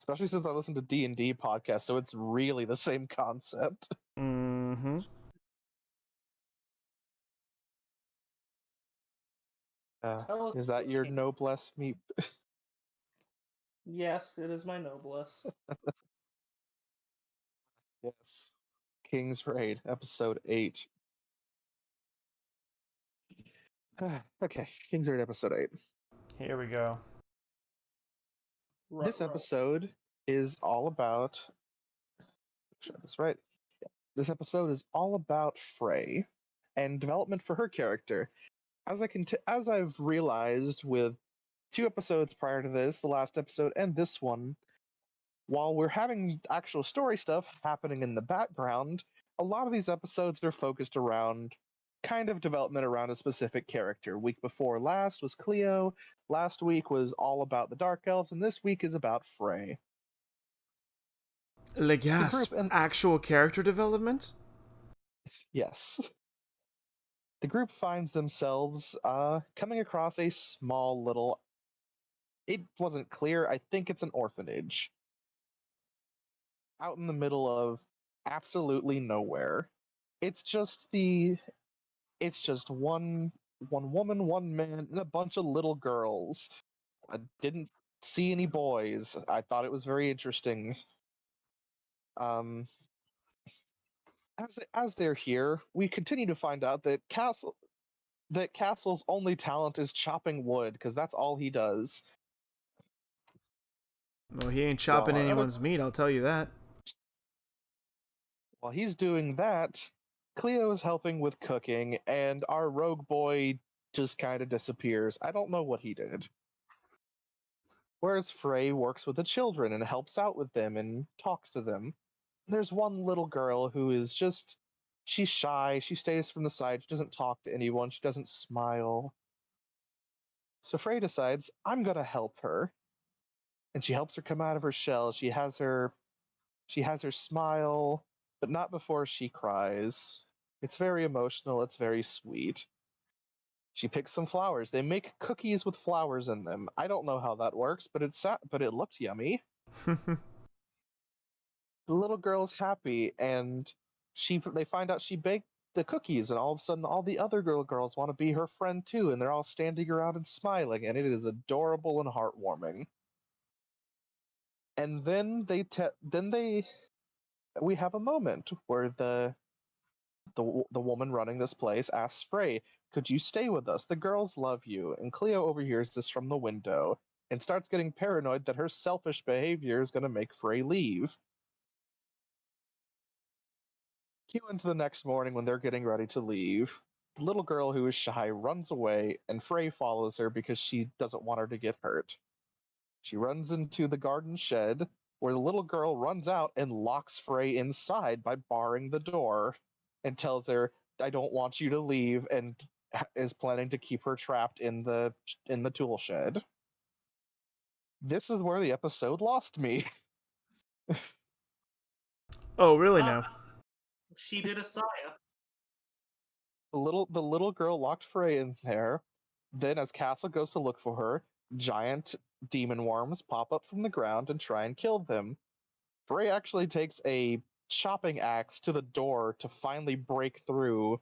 especially since I listen to D&D podcasts. So it's really the same concept. Mm-hmm. Tell us Is that your king. noblesse meet? Yes, it is my noblesse. Yes. King's Raid, episode 8. Okay, King's Raid, episode 8. Here we go. This Ruh-roh. episode is all about. Make this right. This episode is all about Frey and development for her character. As I've realized with 2 episodes prior to this, the last episode and this one, while we're having actual story stuff happening in the background, a lot of these episodes are focused around kind of development around a specific character. Week before last was Cleo, last week was all about the Dark Elves, and this week is about Frey. Le The group gasp! and Actual character development? yes. The group finds themselves coming across a small little. It wasn't clear. I think it's an orphanage out in the middle of absolutely nowhere. It's just the. It's just one woman, one man, and a bunch of little girls. I didn't see any boys. I thought it was very interesting. Um, as they're here, we continue to find out that Castle's only talent is chopping wood because that's all he does. Well, he ain't While chopping our other anyone's meat, I'll tell you that. while he's doing that, Cleo is helping with cooking, and our rogue boy just kind of disappears. I don't know what he did. Whereas Frey works with the children and helps out with them and talks to them. There's one little girl who is just, she's shy, she stays from the side, she doesn't talk to anyone, she doesn't smile. So Frey decides, I'm gonna help her. And she helps her come out of her shell. She has her smile, but not before she cries. It's very emotional, it's very sweet. She picks some flowers. They make cookies with flowers in them. I don't know how that works, but it looked yummy. The little girl's happy, and they find out she baked the cookies, and all of a sudden all the other little girls want to be her friend too, and they're all standing around and smiling, and it is adorable and heartwarming. And then we have a moment where the woman running this place asks Frey, "Could you stay with us? The girls love you." And Cleo overhears this from the window and starts getting paranoid that her selfish behavior is going to make Frey leave. Cue into the next morning when they're getting ready to leave. The little girl who is shy runs away, and Frey follows her because she doesn't want her to get hurt. She runs into the garden shed, where the little girl runs out and locks Frey inside by barring the door and tells her, "I don't want you to leave," and is planning to keep her trapped in the tool shed. This is where the episode lost me. Oh, really now? She did a Saya. The little girl locked Frey in there. Then, as Castle goes to look for her, giant demon worms pop up from the ground and try and kill them. Frey actually takes a chopping axe to the door to finally break through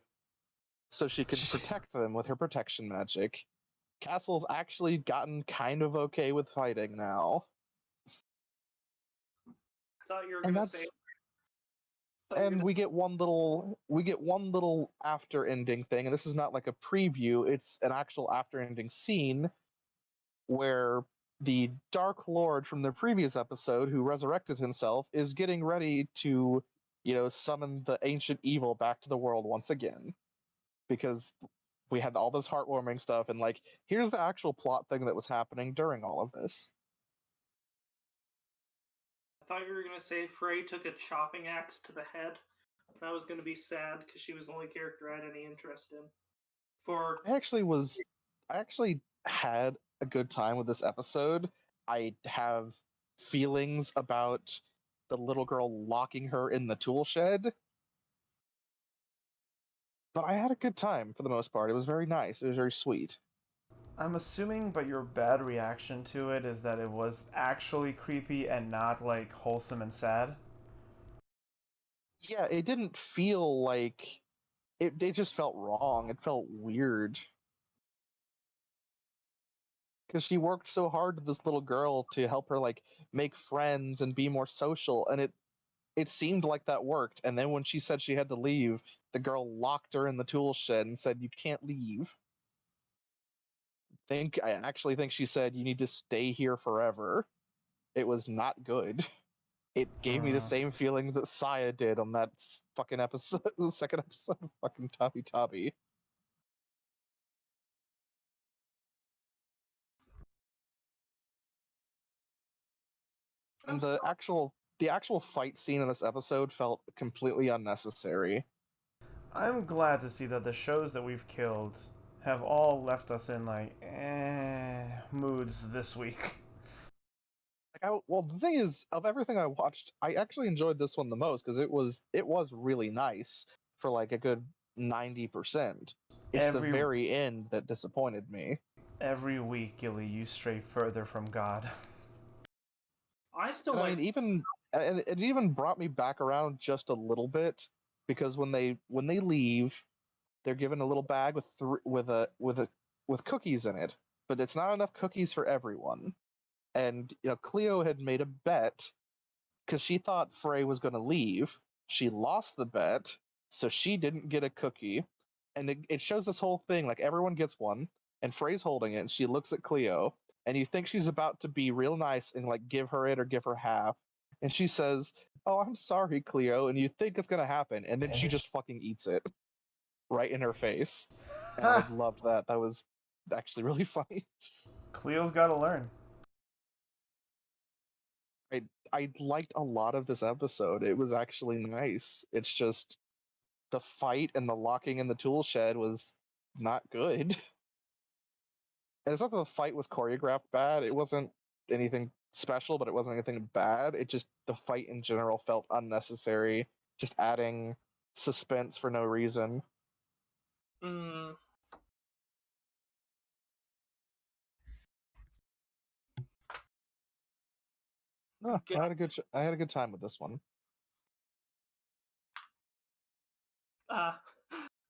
so she can protect them with her protection magic. Castle's actually gotten kind of okay with fighting now. I thought you were And gonna say. that's and we get one little after ending thing, and this is not like a preview, it's an actual after ending scene where the Dark Lord from the previous episode, who resurrected himself, is getting ready to, summon the ancient evil back to the world once again. Because we had all this heartwarming stuff, and here's the actual plot thing that was happening during all of this. I thought you were gonna say Frey took a chopping axe to the head. That was gonna be sad because she was the only character I had any interest in. I actually had a good time with this episode. I have feelings about the little girl locking her in the tool shed, but I had a good time for the most part. It was very nice. It was very sweet. I'm assuming, but your bad reaction to it is that it was actually creepy and not like wholesome and sad. Yeah, it didn't feel like it just felt wrong. It felt weird. Because she worked so hard with this little girl to help her make friends and be more social, and it seemed like that worked. And then when she said she had to leave, the girl locked her in the tool shed and said, "You can't leave." I actually think she said, "You need to stay here forever." It was not good. It gave me the same feelings that Saya did on that fucking episode, the second episode of fucking Tabi Tabi. And the actual fight scene in this episode felt completely unnecessary. I'm glad to see that the shows that we've killed have all left us in moods this week. Well, the thing is, of everything I watched, I actually enjoyed this one the most because it was really nice for a good 90%. It's the Every very end that disappointed me. every week, Gilly, you stray further from God. I still And I like. mean, and it even brought me back around just a little bit because when they leave, they're given a little bag with cookies in it, but it's not enough cookies for everyone. And Cleo had made a bet because she thought Frey was going to leave. She lost the bet, so she didn't get a cookie. And it shows this whole thing everyone gets one, and Frey's holding it, and she looks at Cleo, and you think she's about to be real nice and give her it or give her half. And she says, "Oh, I'm sorry, Cleo," and you think it's going to happen, and then she just fucking eats it. right in her face. And I loved that. That was actually really funny. Cleo's gotta learn. I liked a lot of this episode. It was actually nice. It's just the fight and the locking in the tool shed was not good. And it's not that the fight was choreographed bad. It wasn't anything special, but it wasn't anything bad. It just the fight in general felt unnecessary, just adding suspense for no reason. Mm. Oh, I had a good time with this one. Uh,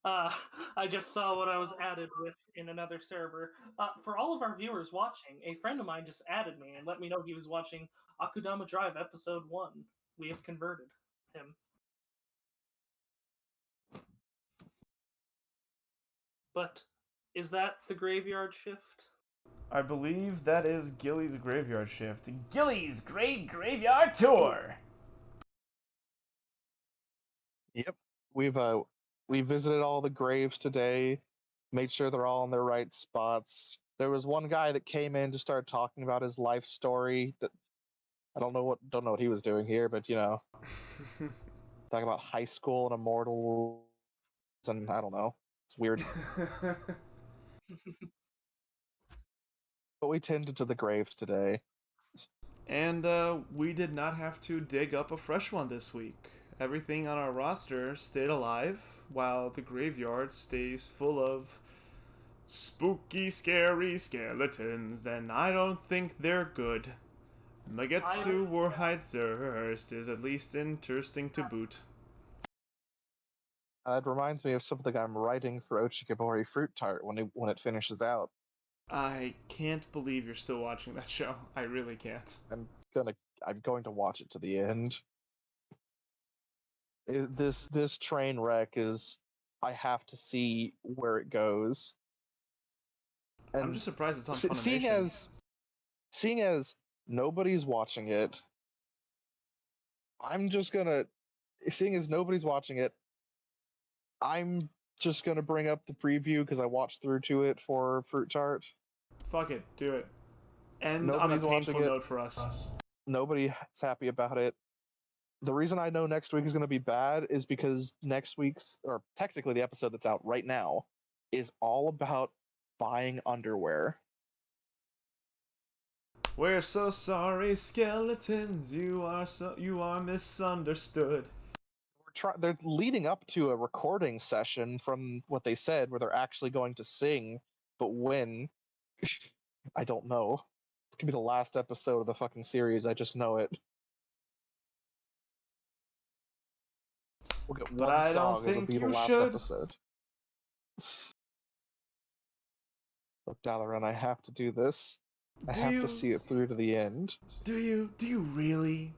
I just saw what I was added with in another server. For all of our viewers watching, a friend of mine just added me and let me know he was watching Akudama Drive Episode 1. We have converted him. But is that the graveyard shift? I believe that is Gilly's graveyard shift. Gilly's Great Graveyard Tour! Yep. We visited all the graves today, made sure they're all in their right spots. There was one guy that came in to start talking about his life story that I don't know what he was doing here, but talking about high school and immortals and I don't know. It's weird. But we tended to the graves today. And we did not have to dig up a fresh one this week. Everything on our roster stayed alive, while the graveyard stays full of spooky, scary skeletons, and I don't think they're good. Magetsu Warheitshurst is at least interesting to boot. It reminds me of something I'm writing for Ochikabori Fruit Tart when it finishes out. I can't believe you're still watching that show. I really can't. I'm going to watch it to the end. This train wreck is I have to see where it goes. And I'm just surprised it's on Funimation. seeing as nobody's watching it, I'm just gonna seeing as nobody's watching it, I'm just gonna bring up the preview because I watched through to it for Fruit Tart. Fuck it, do it. And Nobody's on a watching painful it. note for us. Nobody's happy about it. The reason I know next week is going to be bad is because next week's, or technically the episode that's out right now, is all about buying underwear. We're so sorry, skeletons. You are misunderstood. They're leading up to a recording session from what they said, where they're actually going to sing, but when, I don't know. It's gonna be the last episode of the fucking series. I just know it. We'll get But one I don't song. It'll think be the you last should. episode. Look, Dalaran, I have to do this. I have to see it through to the end. Do you really?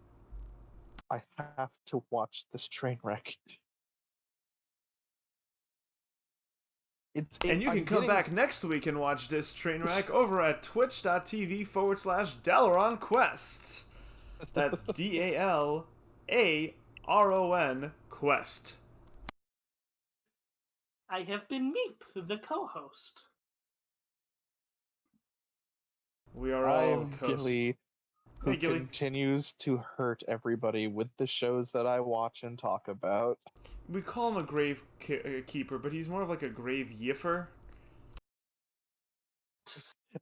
I have to watch this train wreck. And you can come back next week and watch this train wreck over at twitch.tv/DalaronQuest. That's DALARON Quest. I have been Meep, the co-host. We are I'm Gilly, who Hey, Gilly. continues to hurt everybody with the shows that I watch and talk about. We call him a grave keeper, but he's more of like a grave yiffer.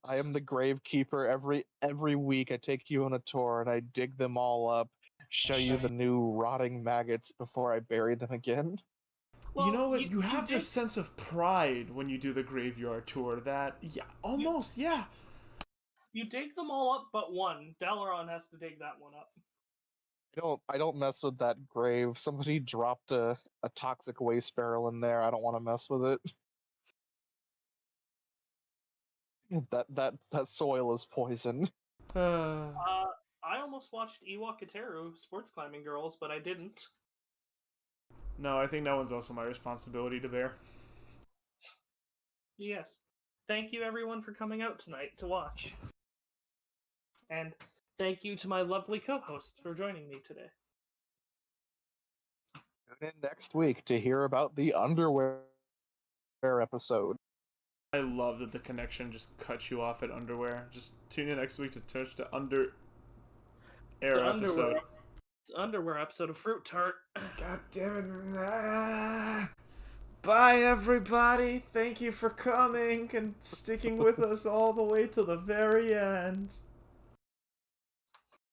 I am the gravekeeper. Every week I take you on a tour and I dig them all up, show you the new rotting maggots before I bury them again. Well, you know what? You have this sense of pride when you do the graveyard tour that, yeah, almost, yeah. You dig them all up but one. Dalaran has to dig that one up. I don't mess with that grave. Somebody dropped a toxic waste barrel in there. I don't want to mess with it. That soil is poison. I almost watched Iwakateru Sports Climbing Girls, but I didn't. No, I think that one's also my responsibility to bear. Yes. Thank you everyone for coming out tonight to watch. And thank you to my lovely co-hosts for joining me today. Tune in next week to hear about the underwear episode. I love that the connection just cuts you off at underwear. Just tune in next week to touch the underwear episode. Underwear episode of Fruit Tart. God damn it. Bye, everybody. Thank you for coming and sticking with us all the way to the very end.